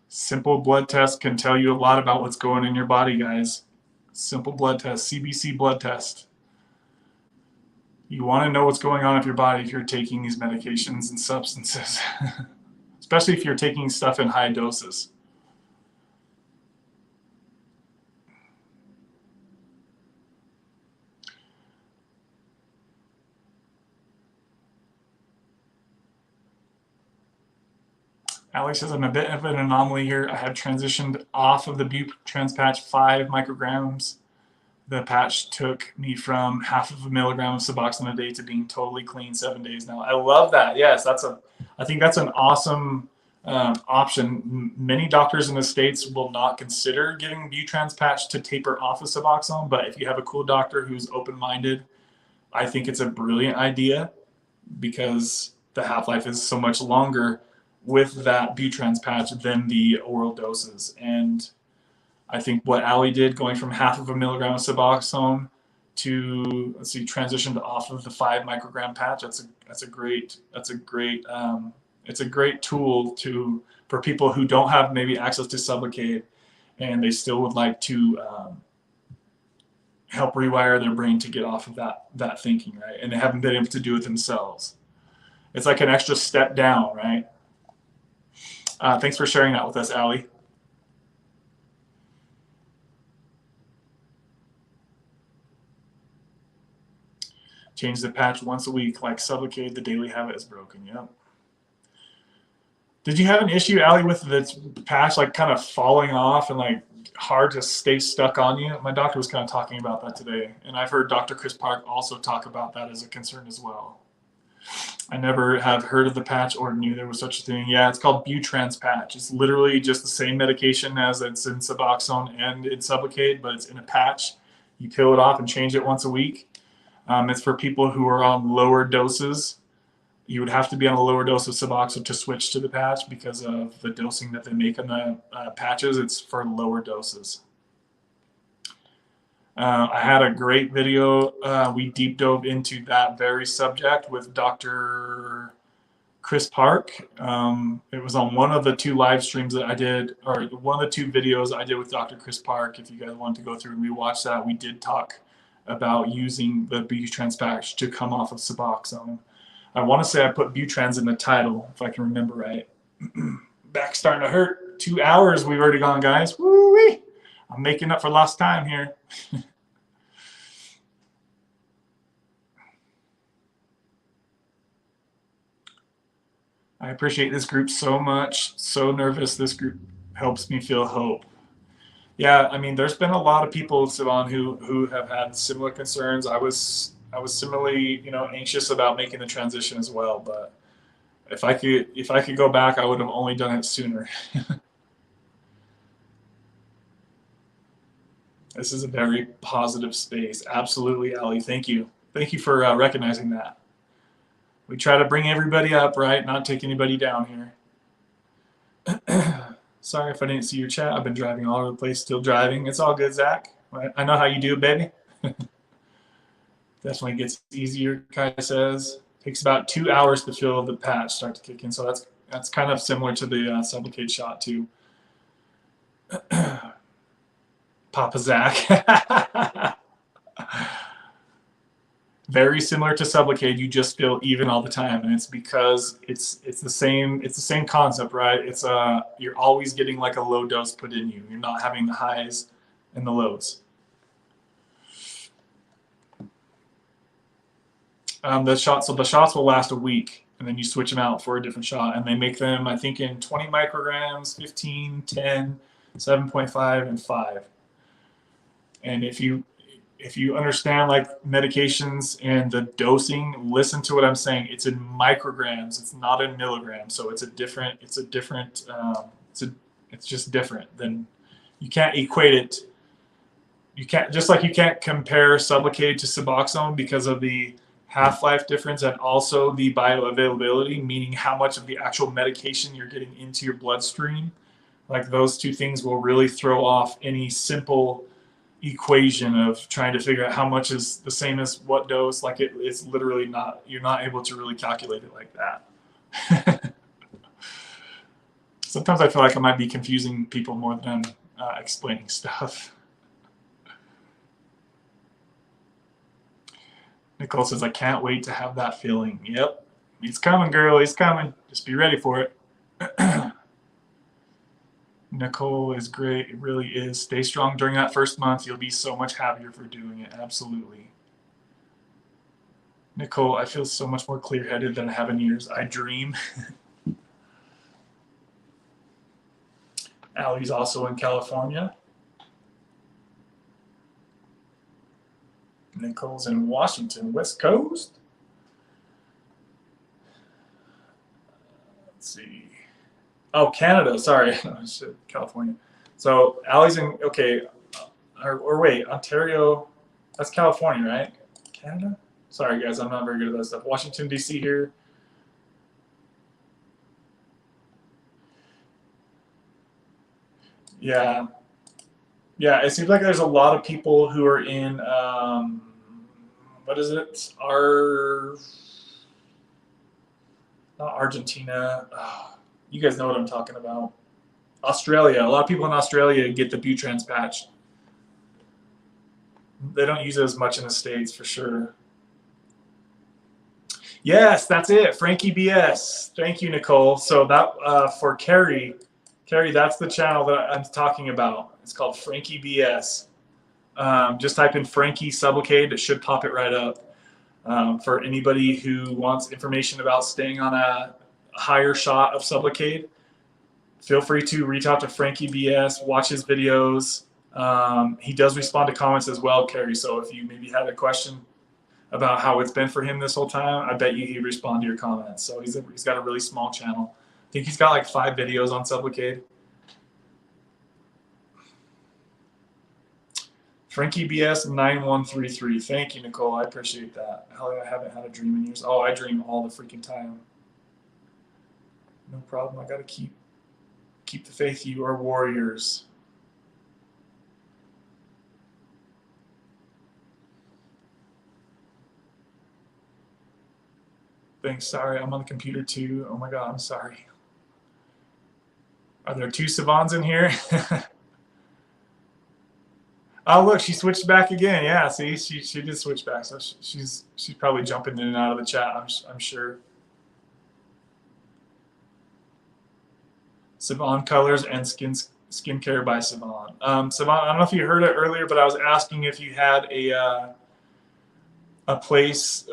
Simple blood test can tell you a lot about what's going in your body, guys. Simple blood test, CBC blood test. You want to know what's going on with your body if you're taking these medications and substances, especially if you're taking stuff in high doses. Alex says, I'm a bit of an anomaly here. I have transitioned off of the Butrans patch 5 micrograms. The patch took me from half of a milligram of Suboxone a day to being totally clean 7 days now. I love that. Yes, I think that's an awesome option. Many doctors in the States will not consider giving Butrans patch to taper off of Suboxone, but if you have a cool doctor who's open-minded, I think it's a brilliant idea because the half-life is so much longer with that Butrans patch than the oral doses. And I think what Ali did, going from half of a milligram of Suboxone to, let's see, transitioned off of the 5 microgram patch. It's a great tool for people who don't have maybe access to Sublocade and they still would like to help rewire their brain to get off of that thinking, right? And they haven't been able to do it themselves. It's like an extra step down, right? Thanks for sharing that with us, Ali. Change the patch once a week, like Sublocade, the daily habit is broken. Yep. Did you have an issue, Ali, with the patch like kind of falling off and like hard to stay stuck on you? My doctor was kind of talking about that today, and I've heard Dr. Chris Park also talk about that as a concern as well. I never have heard of the patch or knew there was such a thing. Yeah, it's called Butrans patch. It's literally just the same medication as it's in Suboxone and in Sublocade, but it's in a patch. You peel it off and change it once a week. It's for people who are on lower doses. You would have to be on a lower dose of Suboxone to switch to the patch because of the dosing that they make in the patches. It's for lower doses. I had a great video. We deep dove into that very subject with Dr. Chris Park. It was on one of the 2 live streams that I did, or one of the 2 videos I did with Dr. Chris Park. If you guys want to go through and rewatch that, we did talk about using the Butrans patch to come off of Suboxone. I want to say I put Butrans in the title, if I can remember right. Back's starting to hurt. 2 hours we've already gone, guys. Woo-wee! I'm making up for lost time here. I appreciate this group so much. So nervous. This group helps me feel hope. Yeah, I mean, there's been a lot of people, Sivan, who have had similar concerns. I was similarly, anxious about making the transition as well. But if I could go back, I would have only done it sooner. This is a very positive space. Absolutely, Ali. Thank you. Thank you for recognizing that. We try to bring everybody up, right? Not take anybody down here. Sorry if I didn't see your chat. I've been driving all over the place, still driving. It's all good, Zach. I know how you do it, baby. Definitely gets easier, Kai says. Takes about 2 hours to feel the patch start to kick in. So that's kind of similar to the Sublocade shot too. Papa Zach. Very similar to Sublocade, you just feel even all the time, and it's because it's the same concept, right? It's you're always getting like a low dose put in you. You're not having the highs and the lows. The shots will last a week, and then you switch them out for a different shot, and they make them, I think, in 20 micrograms, 15, 10, 7.5, and 5. And if you understand like medications and the dosing, listen to what I'm saying. It's in micrograms. It's not in milligrams. So it's just different. Then you can't equate it. You can't, just like you can't compare Sublocade to Suboxone because of the half-life difference and also the bioavailability, meaning how much of the actual medication you're getting into your bloodstream. Like those 2 things will really throw off any simple equation of trying to figure out how much is the same as what dose. Like it's literally not, you're not able to really calculate it like that. Sometimes I feel like I might be confusing people more than explaining stuff. Nicole says, I can't wait to have that feeling. Yep, it's coming, girl, it's coming. Just be ready for it. Nicole is great. It really is. Stay strong during that first month. You'll be so much happier for doing it. Absolutely. Nicole, I feel so much more clear-headed than I have in years. I dream. Allie's also in California. Nicole's in Washington, West Coast. Let's see. Oh, Canada. Sorry, California. So Allie's in, okay, or wait, Ontario. That's California, right? Canada? Sorry, guys, I'm not very good at that stuff. Washington, D.C. here. Yeah. Yeah, it seems like there's a lot of people who are in, what is it? Not Argentina. Oh, you guys know what I'm talking about. Australia. A lot of people in Australia get the Butrans patch. They don't use it as much in the States, for sure. Yes, that's it. Frankie BS. Thank you, Nicole. So that for Carrie, that's the channel that I'm talking about. It's called Frankie BS. Just type in Frankie Sublocade. It should pop it right up. For anybody who wants information about staying on a higher shot of Sublocade, feel free to reach out to Frankie BS, watch his videos. He does respond to comments as well, Carrie. So if you maybe had a question about how it's been for him this whole time, I bet you he'd respond to your comments. So he's got a really small channel. I think he's got like 5 videos on Sublocade. Frankie BS 9133. Thank you, Nicole. I appreciate that. Hell, I haven't had a dream in years. Oh, I dream all the freaking time. No problem. I gotta keep the faith. You are warriors. Thanks. Sorry, I'm on the computer too. Oh my God, I'm sorry. Are there 2 Savans in here? Oh, look, she switched back again. Yeah, see, she did switch back. So she's probably jumping in and out of the chat, I'm sure. Savan Colors and Skincare by Savan. Savan, I don't know if you heard it earlier, but I was asking if you had a place.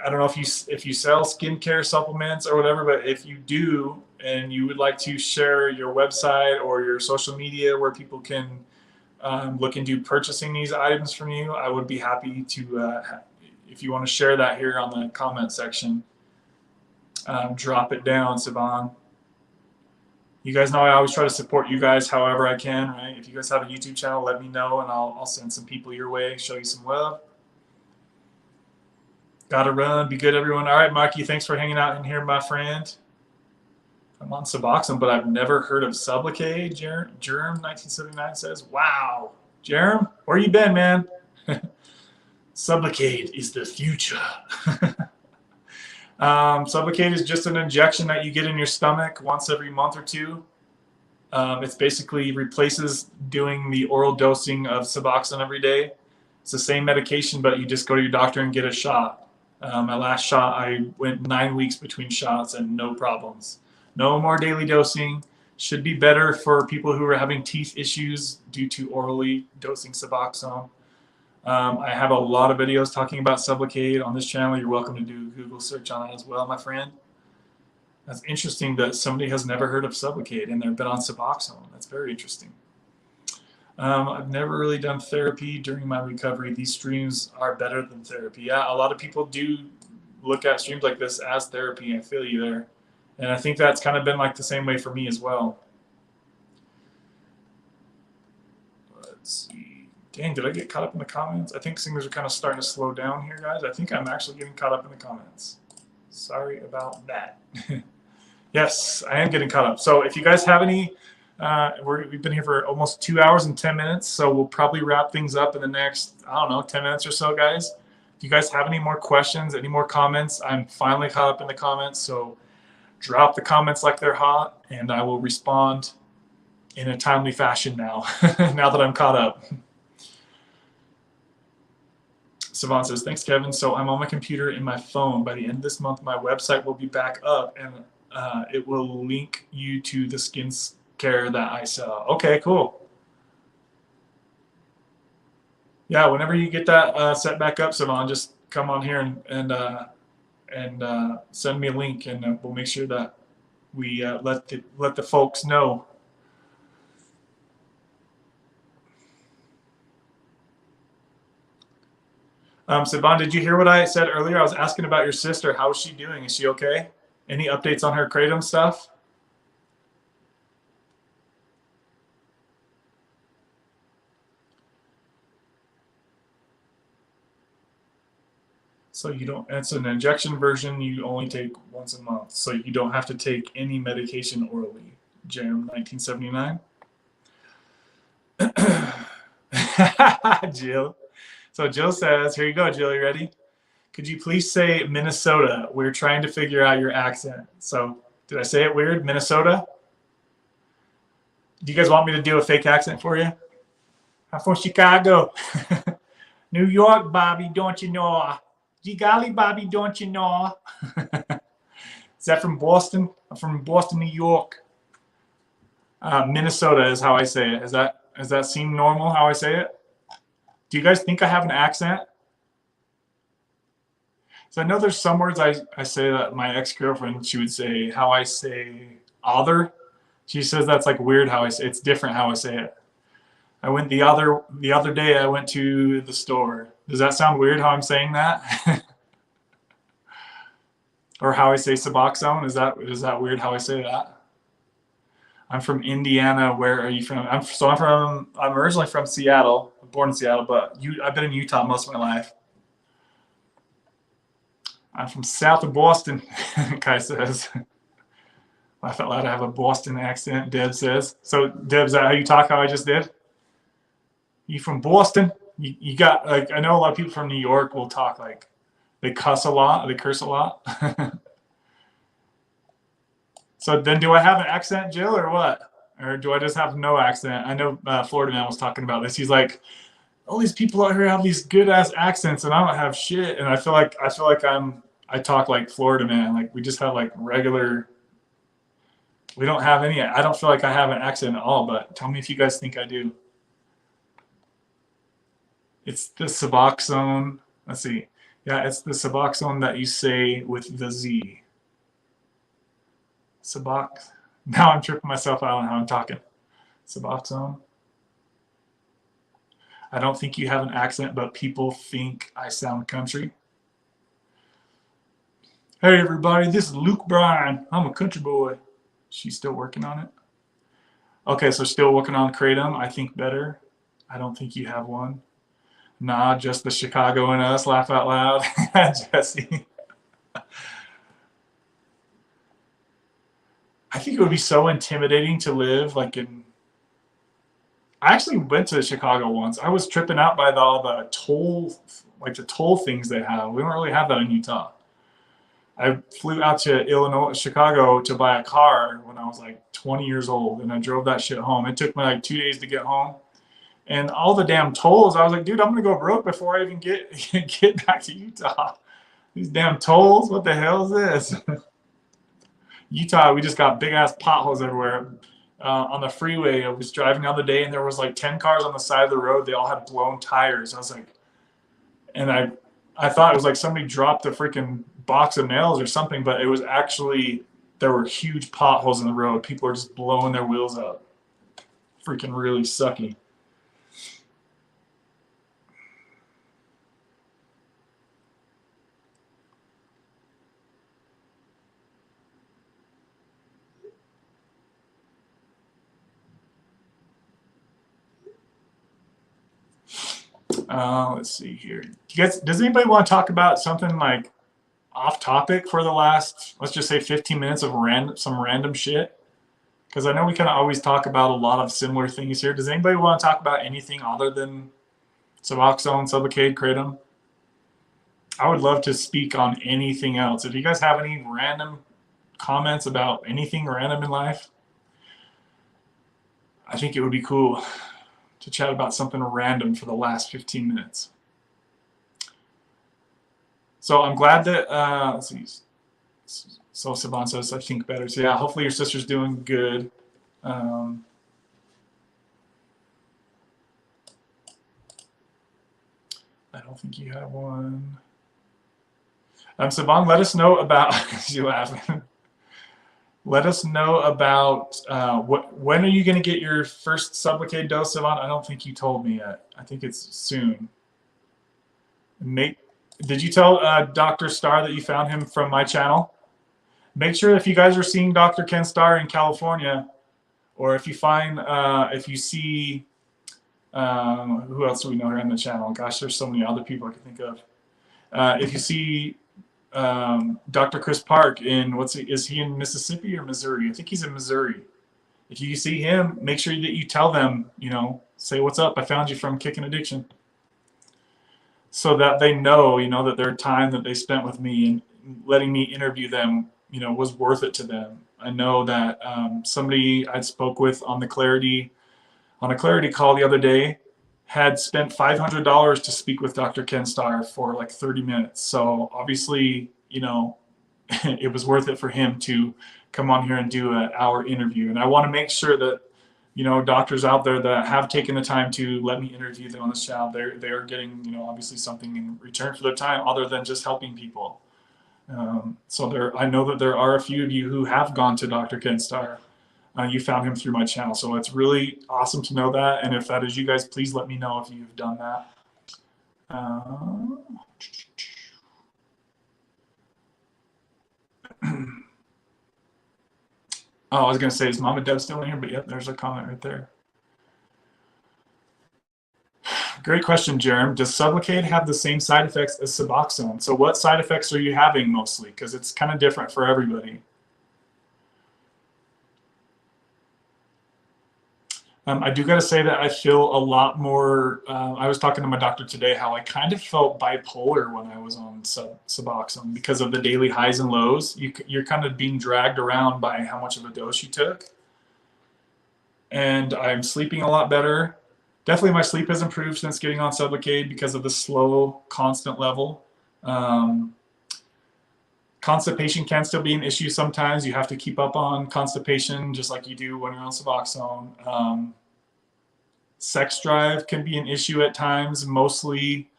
I don't know if you sell skincare supplements or whatever, but if you do and you would like to share your website or your social media where people can look into purchasing these items from you, I would be happy to, if you want to share that here on the comment section, drop it down, Savan. You guys know I always try to support you guys however I can, right? If you guys have a YouTube channel, let me know and I'll send some people your way, show you some love. Gotta run. Be good, everyone. All right, Mikey, thanks for hanging out in here, my friend. I'm on Suboxone, but I've never heard of Sublocade. Jerem1979 says, wow. Jerem, where you been, man? Sublocade is the future. Sublocade is just an injection that you get in your stomach once every month or 2. It's basically replaces doing the oral dosing of Suboxone every day. It's the same medication, but you just go to your doctor and get a shot. My last shot, I went 9 weeks between shots and no problems. No more daily dosing. Should be better for people who are having teeth issues due to orally dosing Suboxone. I have a lot of videos talking about Sublocade on this channel. You're welcome to do a Google search on it as well, my friend. That's interesting that somebody has never heard of Sublocade and they've been on Suboxone. That's very interesting. I've never really done therapy during my recovery. These streams are better than therapy. Yeah, a lot of people do look at streams like this as therapy. I feel you there. And I think that's kind of been like the same way for me as well. Let's see. Dang, did I get caught up in the comments? I think things are kind of starting to slow down here, guys. I think I'm actually getting caught up in the comments. Sorry about that. Yes, I am getting caught up. So if you guys have any, we've been here for almost 2 hours and 10 minutes, so we'll probably wrap things up in the next, I don't know, 10 minutes or so, guys. If you guys have any more questions, any more comments, I'm finally caught up in the comments, so drop the comments like they're hot, and I will respond in a timely fashion now, now that I'm caught up. Savant says, thanks, Kevin. So I'm on my computer and my phone. By the end of this month, my website will be back up, and it will link you to the skincare that I sell. Okay, cool. Yeah, whenever you get that set back up, Savant, just come on here and send me a link, and we'll make sure that we let the folks know. Siobhan, did you hear what I said earlier? I was asking about your sister. How is she doing? Is she okay? Any updates on her Kratom stuff? So you don't, it's an injection version you only take once a month. So you don't have to take any medication orally. Jam 1979. Jill. So Jill says, here you go, Jill, you ready? Could you please say Minnesota? We're trying to figure out your accent. So did I say it weird? Minnesota? Do you guys want me to do a fake accent for you? I'm from Chicago. New York, Bobby, don't you know? Golly, Bobby, don't you know? Is that from Boston? I'm from Boston, New York. Minnesota is how I say it. Does that seem normal how I say it? Do you guys think I have an accent? So I know there's some words I say that my ex-girlfriend, she would say how I say other. She says that's like weird how I say it. It's different how I say it. I went the other day I went to the store. Does that sound weird how I'm saying that? Or how I say Suboxone? Is that weird how I say that? I'm from Indiana. Where are you from? I'm originally from Seattle. I'm born in Seattle, but I've been in Utah most of my life. I'm from south of Boston, Kai says. Laugh out loud, I have a Boston accent, Deb says. So, Deb, is that how you talk, how I just did? You from Boston? You got, like, I know a lot of people from New York will talk like, they curse a lot. So then do I have an accent, Jill, or what? Or do I just have no accent? I know Florida Man was talking about this. He's like, all these people out here have these good ass accents and I don't have shit. And I feel like I talk like Florida Man. Like we just have like regular, we don't have any, I don't feel like I have an accent at all, but tell me if you guys think I do. It's the Suboxone. Let's see. Yeah, it's the Suboxone that you say with the Z. Subox. Now I'm tripping myself out on how I'm talking. Suboxone. I don't think you have an accent, but people think I sound country. Hey everybody, this is Luke Bryan. I'm a country boy. She's still working on it. Okay, so still working on Kratom. I think better. I don't think you have one. Nah, just the Chicago in us. Laugh out loud. Jesse. I think it would be so intimidating to live like in. I actually went to Chicago once. I was tripping out by all the toll things they have. We don't really have that in Utah. I flew out to Chicago to buy a car when I was like 20 years old, and I drove that shit home. It took me like 2 days to get home. And all the damn tolls, I was like, dude, I'm gonna go broke before I even get back to Utah. These damn tolls, what the hell is this? Utah, we just got big ass potholes everywhere. On the freeway, I was driving the other day, and there was like 10 cars on the side of the road. They all had blown tires. I was like, and I thought it was like somebody dropped a freaking box of nails or something, but it was actually, there were huge potholes in the road. People are just blowing their wheels out. Freaking really sucky. Let's see here. Does anybody want to talk about something like off topic for the last, let's just say 15 minutes of some random shit? Because I know we kind of always talk about a lot of similar things here. Does anybody want to talk about anything other than Suboxone, Sublocade, Kratom? I would love to speak on anything else. If you guys have any random comments about anything random in life, I think it would be cool to chat about something random for the last 15 minutes. So I'm glad that, let's see, so Saban says, I think better. So yeah, hopefully your sister's doing good. I don't think you have one. Saban, let us know about, you laughing. Let us know about when are you going to get your first Sublocade dose, Saban? I don't think you told me yet. I think it's soon. Did you tell Dr. Starr that you found him from my channel? Make sure if you guys are seeing Dr. Ken Starr in California, or if you find, if you see, who else do we know here on the channel? Gosh, there's so many other people I can think of. If you see Dr. Chris Park in, is he in Mississippi or Missouri? I think he's in Missouri. If you see him, make sure that you tell them, you know, say, what's up? I found you from Kicking Addiction. So that they know, you know, that their time that they spent with me and letting me interview them, you know, was worth it to them. I know that somebody I spoke with on a Clarity call the other day had spent $500 to speak with Dr. Ken Starr for like 30 minutes. So obviously, you know, it was worth it for him to come on here and do an hour interview. And I want to make sure that, you know, doctors out there that have taken the time to let me interview them on this channel, they are getting, you know, obviously something in return for their time other than just helping people. So I know that there are a few of you who have gone to Dr. Ken Starr. You found him through my channel. So it's really awesome to know that. And if that is you guys, please let me know if you've done that. Oh, I was going to say, is Mama Deb still in here? But yep, there's a comment right there. Great question, Jerem. Does Sublocade have the same side effects as Suboxone? So what side effects are you having mostly? Because it's kind of different for everybody. I do got to say that I feel a lot more, I was talking to my doctor today how I kind of felt bipolar when I was on Suboxone because of the daily highs and lows. You're kind of being dragged around by how much of a dose you took. And I'm sleeping a lot better. Definitely my sleep has improved since getting on Sublocade because of the slow, constant level. Constipation can still be an issue sometimes. You have to keep up on constipation just like you do when you're on Suboxone. Sex drive can be an issue at times, mostly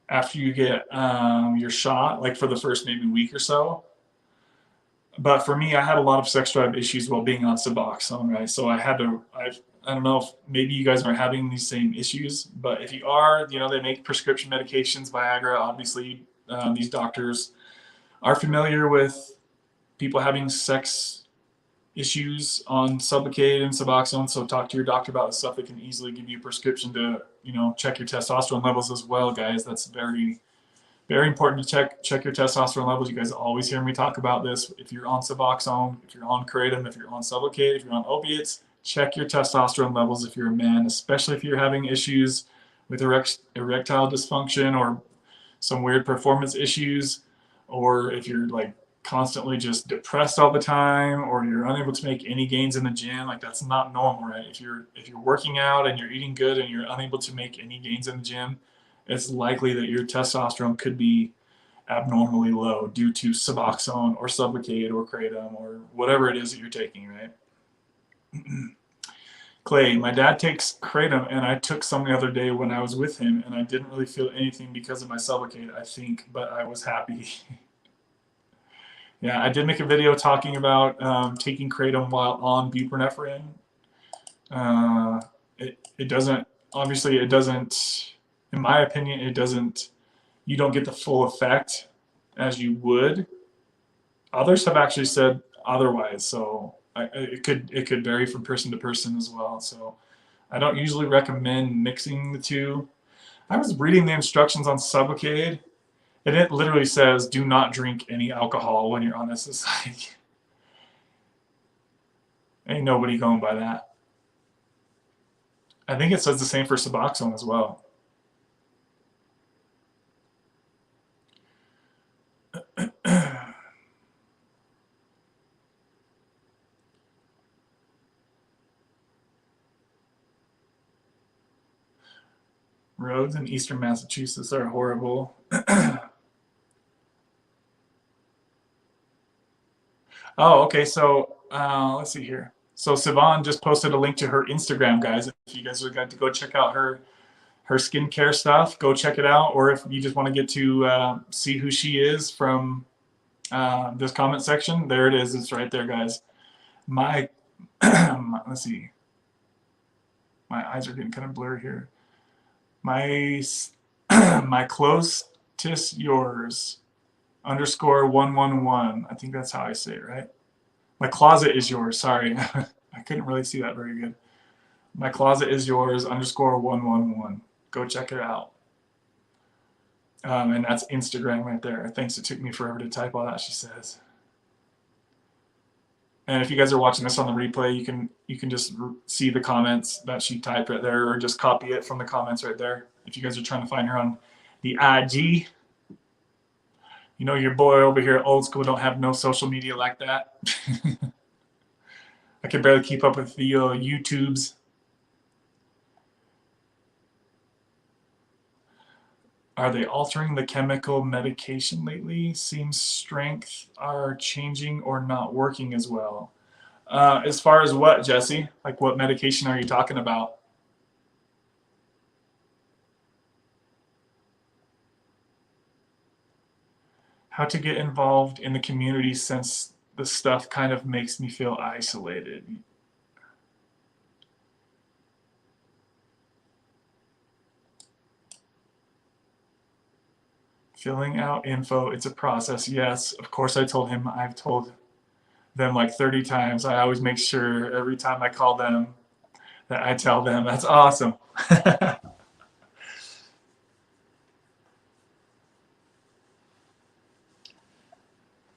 after you get your shot, like for the first maybe week or so. But for me, I had a lot of sex drive issues while being on Suboxone, right? So I don't know if maybe you guys are having these same issues, but if you are, you know, they make prescription medications, Viagra, obviously these doctors are familiar with people having sex issues on Sublocade and Suboxone. So talk to your doctor about the stuff that can easily give you a prescription to, you know, check your testosterone levels as well, guys. That's very, very important to check your testosterone levels. You guys always hear me talk about this. If you're on Suboxone, if you're on Kratom, if you're on Sublocade, if you're on opiates, check your testosterone levels if you're a man, especially if you're having issues with erectile dysfunction or some weird performance issues, or if you're like constantly just depressed all the time, or you're unable to make any gains in the gym. Like that's not normal, right? If you're working out and you're eating good and you're unable to make any gains in the gym, it's likely that your testosterone could be abnormally low due to Suboxone or Sublocade or Kratom or whatever it is that you're taking, right? Clay, my dad takes Kratom and I took some the other day when I was with him and I didn't really feel anything because of my Sublocade, I think, but I was happy. Yeah, I did make a video talking about taking Kratom while on buprenorphine. It doesn't, obviously it doesn't, in my opinion, it doesn't, you don't get the full effect as you would. Others have actually said otherwise, so it could vary from person to person as well. So I don't usually recommend mixing the two. I was reading the instructions on Sublocade, and it literally says, do not drink any alcohol when you're on SSI. Ain't nobody going by that. I think it says the same for Suboxone as well. Roads in eastern Massachusetts are horrible. Oh, okay. So let's see here. So Sivan just posted a link to her Instagram, guys. If you guys are going to go check out her skincare stuff, go check it out. Or if you just want to get to see who she is from this comment section, there it is. It's right there, guys. Let's see. My eyes are getting kind of blurry here. My my close tis yours _111. I think that's how I say it, right? My closet is yours. Sorry. I couldn't really see that very good. My closet is yours _111. Go check it out. And that's Instagram right there. Thanks. It took me forever to type all that, she says. And if you guys are watching this on the replay, you can just see the comments that she typed right there, or just copy it from the comments right there. If you guys are trying to find her on the IG, you know your boy over here at Old School don't have no social media like that. I can barely keep up with the YouTubes. Are they altering the chemical medication lately? Seems strength are changing or not working as well. As far as what, Jesse? Like what medication are you talking about? How to get involved in the community since the stuff kind of makes me feel isolated. Filling out info, it's a process. Yes, of course I told him. I've told them like 30 times. I always make sure every time I call them that I tell them. That's awesome.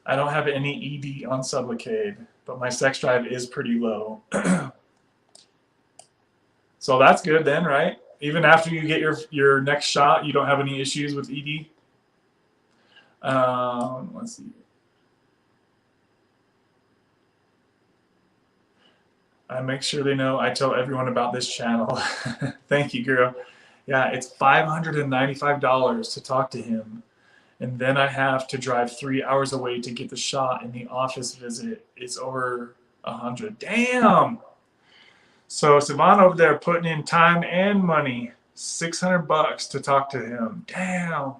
I don't have any ED on Sublocade, but my sex drive is pretty low. So that's good then, right? Even after you get your next shot, you don't have any issues with ED? Let's see. I make sure they know I tell everyone about this channel. Thank you, girl. Yeah, it's $595 to talk to him. And then I have to drive 3 hours away to get the shot, and the office visit is over $100. Damn! So Savannah over there putting in time and money, $600 to talk to him. Damn.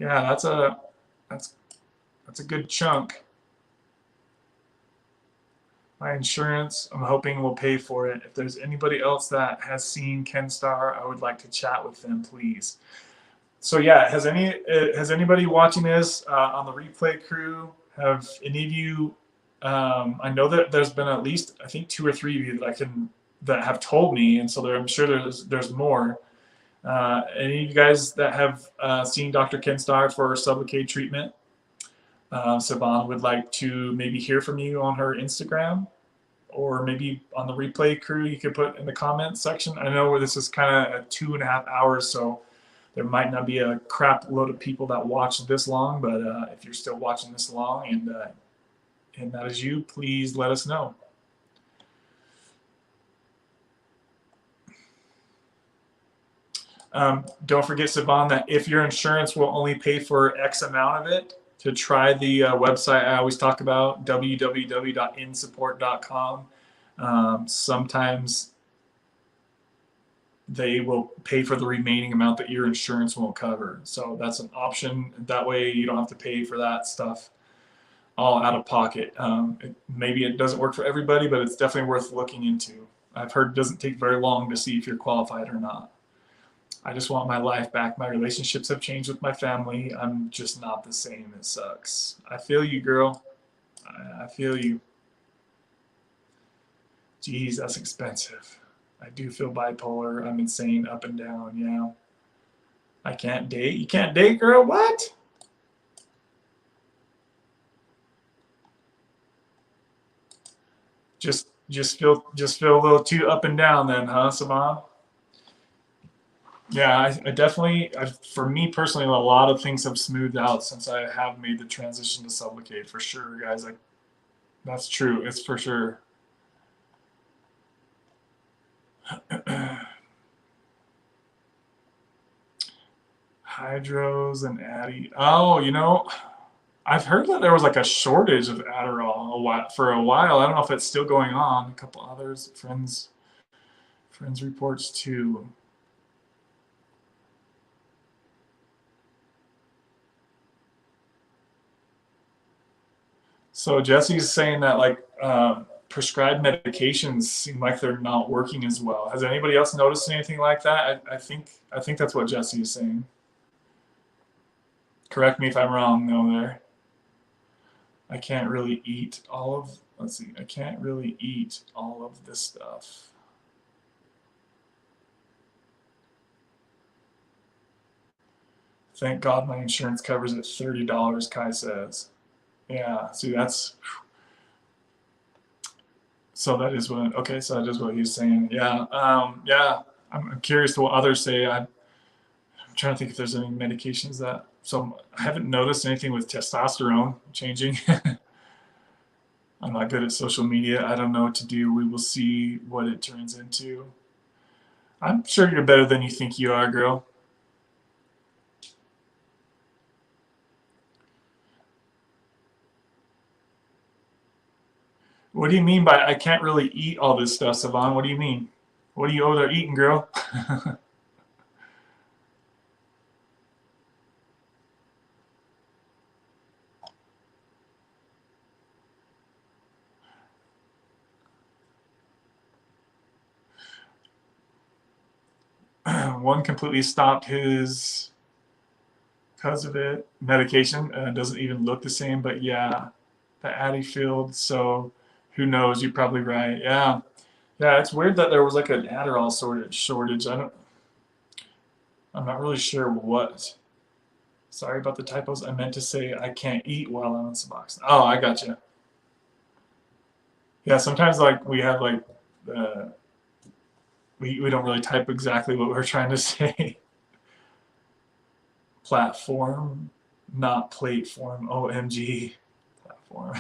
Yeah, that's a good chunk. My insurance, I'm hoping, will pay for it. If there's anybody else that has seen Ken Starr, I would like to chat with them, please. So yeah, has anybody watching this on the replay crew? Have any of you? I know that there's been at least I think 2 or 3 of you that have told me, and so I'm sure there's more. Any of you guys that have seen Dr. Ken Starr for Sublocade treatment? Savannah would like to maybe hear from you on her Instagram, or maybe on the replay crew. You could put in the comments section. I know where this is kind of 2.5 hours, so there might not be a crap load of people that watch this long, but if you're still watching this long and that is you, please let us know. Don't forget, Saban, that if your insurance will only pay for X amount of it, to try the website I always talk about, www.insupport.com. Sometimes they will pay for the remaining amount that your insurance won't cover. So that's an option. That way you don't have to pay for that stuff all out of pocket. Maybe it doesn't work for everybody, but it's definitely worth looking into. I've heard it doesn't take very long to see if you're qualified or not. I just want my life back. My relationships have changed with my family. I'm just not the same. It sucks. I feel you, girl. I feel you. Geez, that's expensive. I do feel bipolar. I'm insane up and down. Yeah. I can't date. You can't date, girl? What? Just feel a little too up and down then, huh, Saban? Yeah, I definitely, for me personally, a lot of things have smoothed out since I have made the transition to Sublocade, for sure, guys. Like, that's true. It's for sure. Hydros and Addy. Oh, I've heard that there was like a shortage of Adderall for a while. I don't know if it's still going on. A couple others, friends reports too. So Jesse's saying that like prescribed medications seem like they're not working as well. Has anybody else noticed anything like that? I think that's what Jesse is saying. Correct me if I'm wrong, though, there. I can't really eat all of, let's see, I can't really eat all of this stuff. Thank God my insurance covers it $30, Kai says. Yeah, see, that's, so that is what, okay, so that is what he's saying. Yeah, yeah, I'm curious to what others say. I'm trying to think if there's any medications that, so I haven't noticed anything with testosterone changing. I'm not good at social media. I don't know what to do. We will see what it turns into. I'm sure you're better than you think you are, girl. What do you mean by I can't really eat all this stuff, Savon? What do you mean? What are you over there eating, girl? One completely stopped his, because of it, medication. Doesn't even look the same, but yeah, the Addy field. So who knows? You're probably right. Yeah. Yeah, it's weird that there was like an Adderall shortage. I'm not really sure what. Sorry about the typos. I meant to say I can't eat while I'm on Suboxone. Oh, I gotcha. Yeah, sometimes like we have like we don't really type exactly what we're trying to say. Platform, not plateform. OMG. Platform.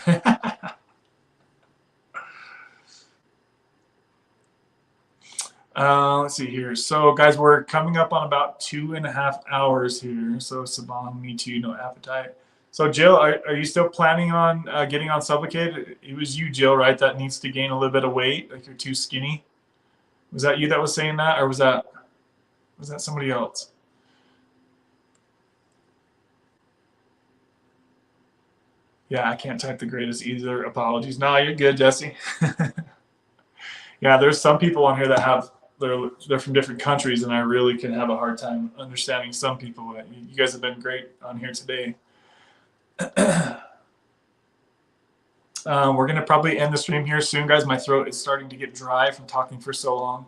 Let's see here. So, guys, we're coming up on about 2.5 hours here. So, Saban, me too, no appetite. So, Jill, are you still planning on getting on Sublocade? It was you, Jill, right? That needs to gain a little bit of weight. Like you're too skinny. Was that you that was saying that, or was that somebody else? Yeah, I can't type the greatest either. Apologies. No, you're good, Jesse. Yeah, there's some people on here that have they're from different countries, and I really can have a hard time understanding some people. You guys have been great on here today. We're gonna probably end the stream here soon, guys. My throat is starting to get dry from talking for so long.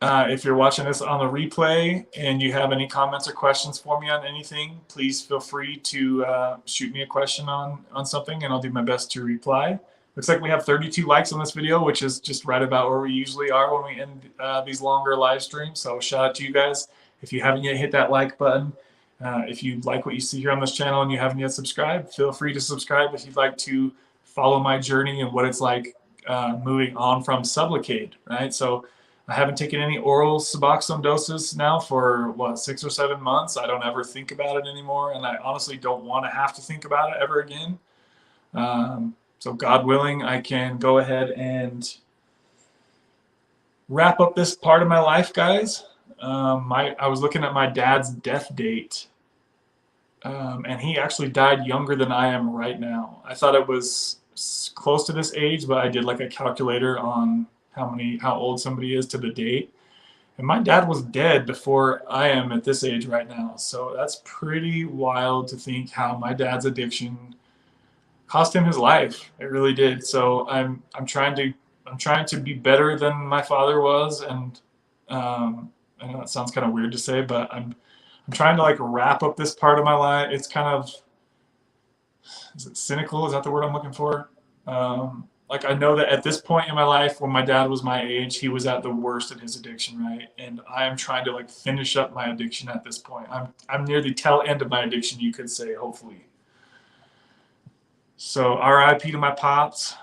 If you're watching this on the replay and you have any comments or questions for me on anything, please feel free to shoot me a question on something, and I'll do my best to reply. Looks like we have 32 likes on this video, which is just right about where we usually are when we end these longer live streams. So shout out to you guys. If you haven't yet hit that like button, if you like what you see here on this channel and you haven't yet subscribed, feel free to subscribe if you'd like to follow my journey and what it's like moving on from Sublocade, right? So I haven't taken any oral Suboxone doses now for, 6 or 7 months. I don't ever think about it anymore, and I honestly don't want to have to think about it ever again. So God willing, I can go ahead and wrap up this part of my life, guys. I was looking at my dad's death date, and he actually died younger than I am right now. I thought it was close to this age, but I did like a calculator on how old somebody is to the date. And my dad was dead before I am at this age right now. So that's pretty wild to think how my dad's addiction cost him his life. It really did. So I'm trying to be better than my father was, and I know that sounds kind of weird to say, but I'm trying to like wrap up this part of my life. It's kind of, is it cynical? Is that the word I'm looking for? Like I know that at this point in my life, when my dad was my age, he was at the worst in his addiction, right? And I am trying to like finish up my addiction at this point. I'm near the tail end of my addiction, you could say, hopefully. So RIP to my pops.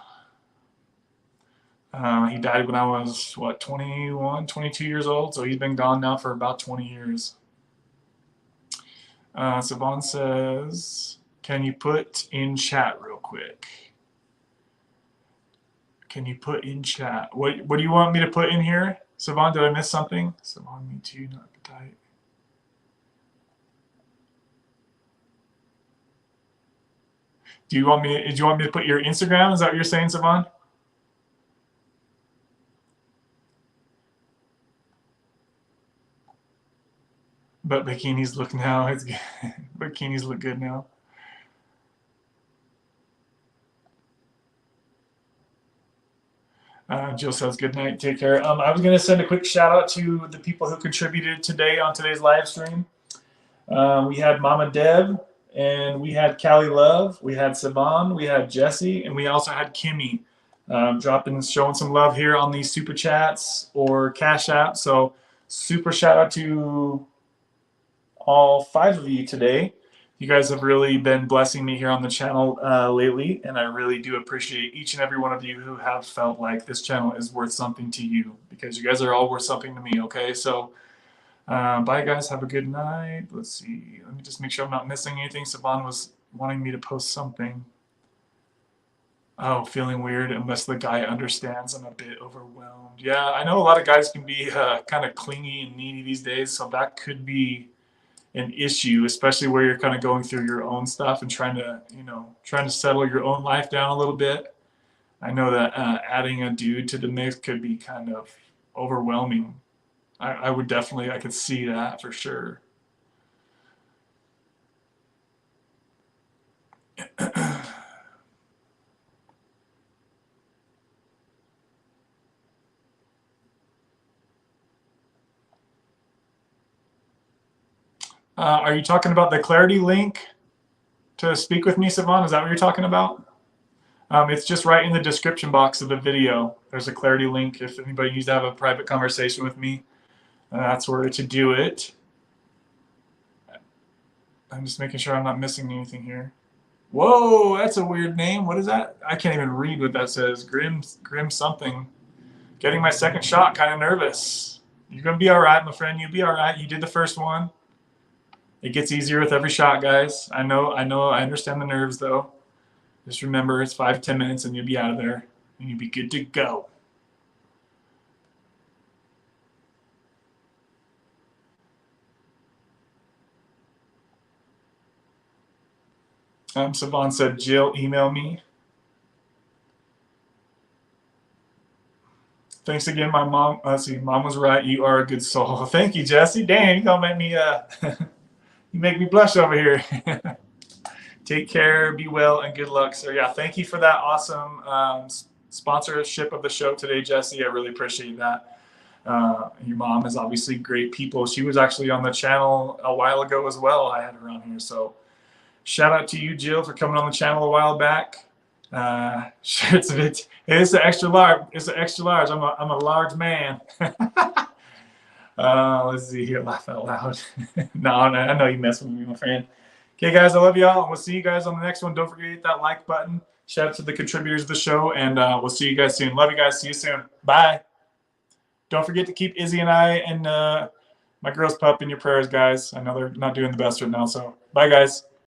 He died when I was 21, 22 years old. So he's been gone now for about 20 years. Savon says, can you put in chat real quick? Can you put in chat? What do you want me to put in here? Savon, did I miss something? Savon, me too, no appetite. Do you want me to put your Instagram? Is that what you're saying, Savon? But bikinis look now. It's good. Bikinis look good now. Jill says, good night. Take care. I was going to send a quick shout out to the people who contributed today on today's live stream. We had Mama Deb, and we had Callie Love, we had Savon, we had Jesse, and we also had Kimmy dropping, showing some love here on these super chats or Cash App. So super shout out to all 5 of you today. You guys have really been blessing me here on the channel lately, and I really do appreciate each and every one of you who have felt like this channel is worth something to you, because you guys are all worth something to me, okay? So bye, guys. Have a good night. Let's see. Let me just make sure I'm not missing anything. Savon was wanting me to post something. Oh, feeling weird unless the guy understands. I'm a bit overwhelmed. Yeah, I know a lot of guys can be kind of clingy and needy these days, so that could be an issue, especially where you're kind of going through your own stuff and trying to settle your own life down a little bit. I know that adding a dude to the mix could be kind of overwhelming. I would definitely, I could see that for sure. Are you talking about the Clarity link to speak with me, Savon? Is that what you're talking about? It's just right in the description box of the video. There's a Clarity link if anybody needs to have a private conversation with me. That's where to do it. I'm just making sure I'm not missing anything here. Whoa, that's a weird name. What is that? I can't even read what that says. Grim something. Getting my second shot, kind of nervous. You're going to be all right, my friend. You'll be all right. You did the first one. It gets easier with every shot, guys. I know. I understand the nerves, though. Just remember, it's 5-10 minutes, and you'll be out of there, and you'll be good to go. Savon said, Jill, email me. Thanks again, my mom. Let's see, mom was right. You are a good soul. Thank you, Jesse. Dang, you gonna make me you make me blush over here. Take care, be well, and good luck. So yeah, thank you for that awesome sponsorship of the show today, Jesse. I really appreciate that. Your mom is obviously great people. She was actually on the channel a while ago as well. I had her on here. So shout out to you, Jill, for coming on the channel a while back. It's an extra large. It's an extra large. I'm a large man. Let's see here. Laugh out loud. No, I know you mess with me, my friend. Okay, guys, I love y'all, and we'll see you guys on the next one. Don't forget to hit that like button. Shout out to the contributors of the show, and we'll see you guys soon. Love you guys. See you soon. Bye. Don't forget to keep Izzy and I and my girl's pup in your prayers, guys. I know they're not doing the best right now, so bye, guys.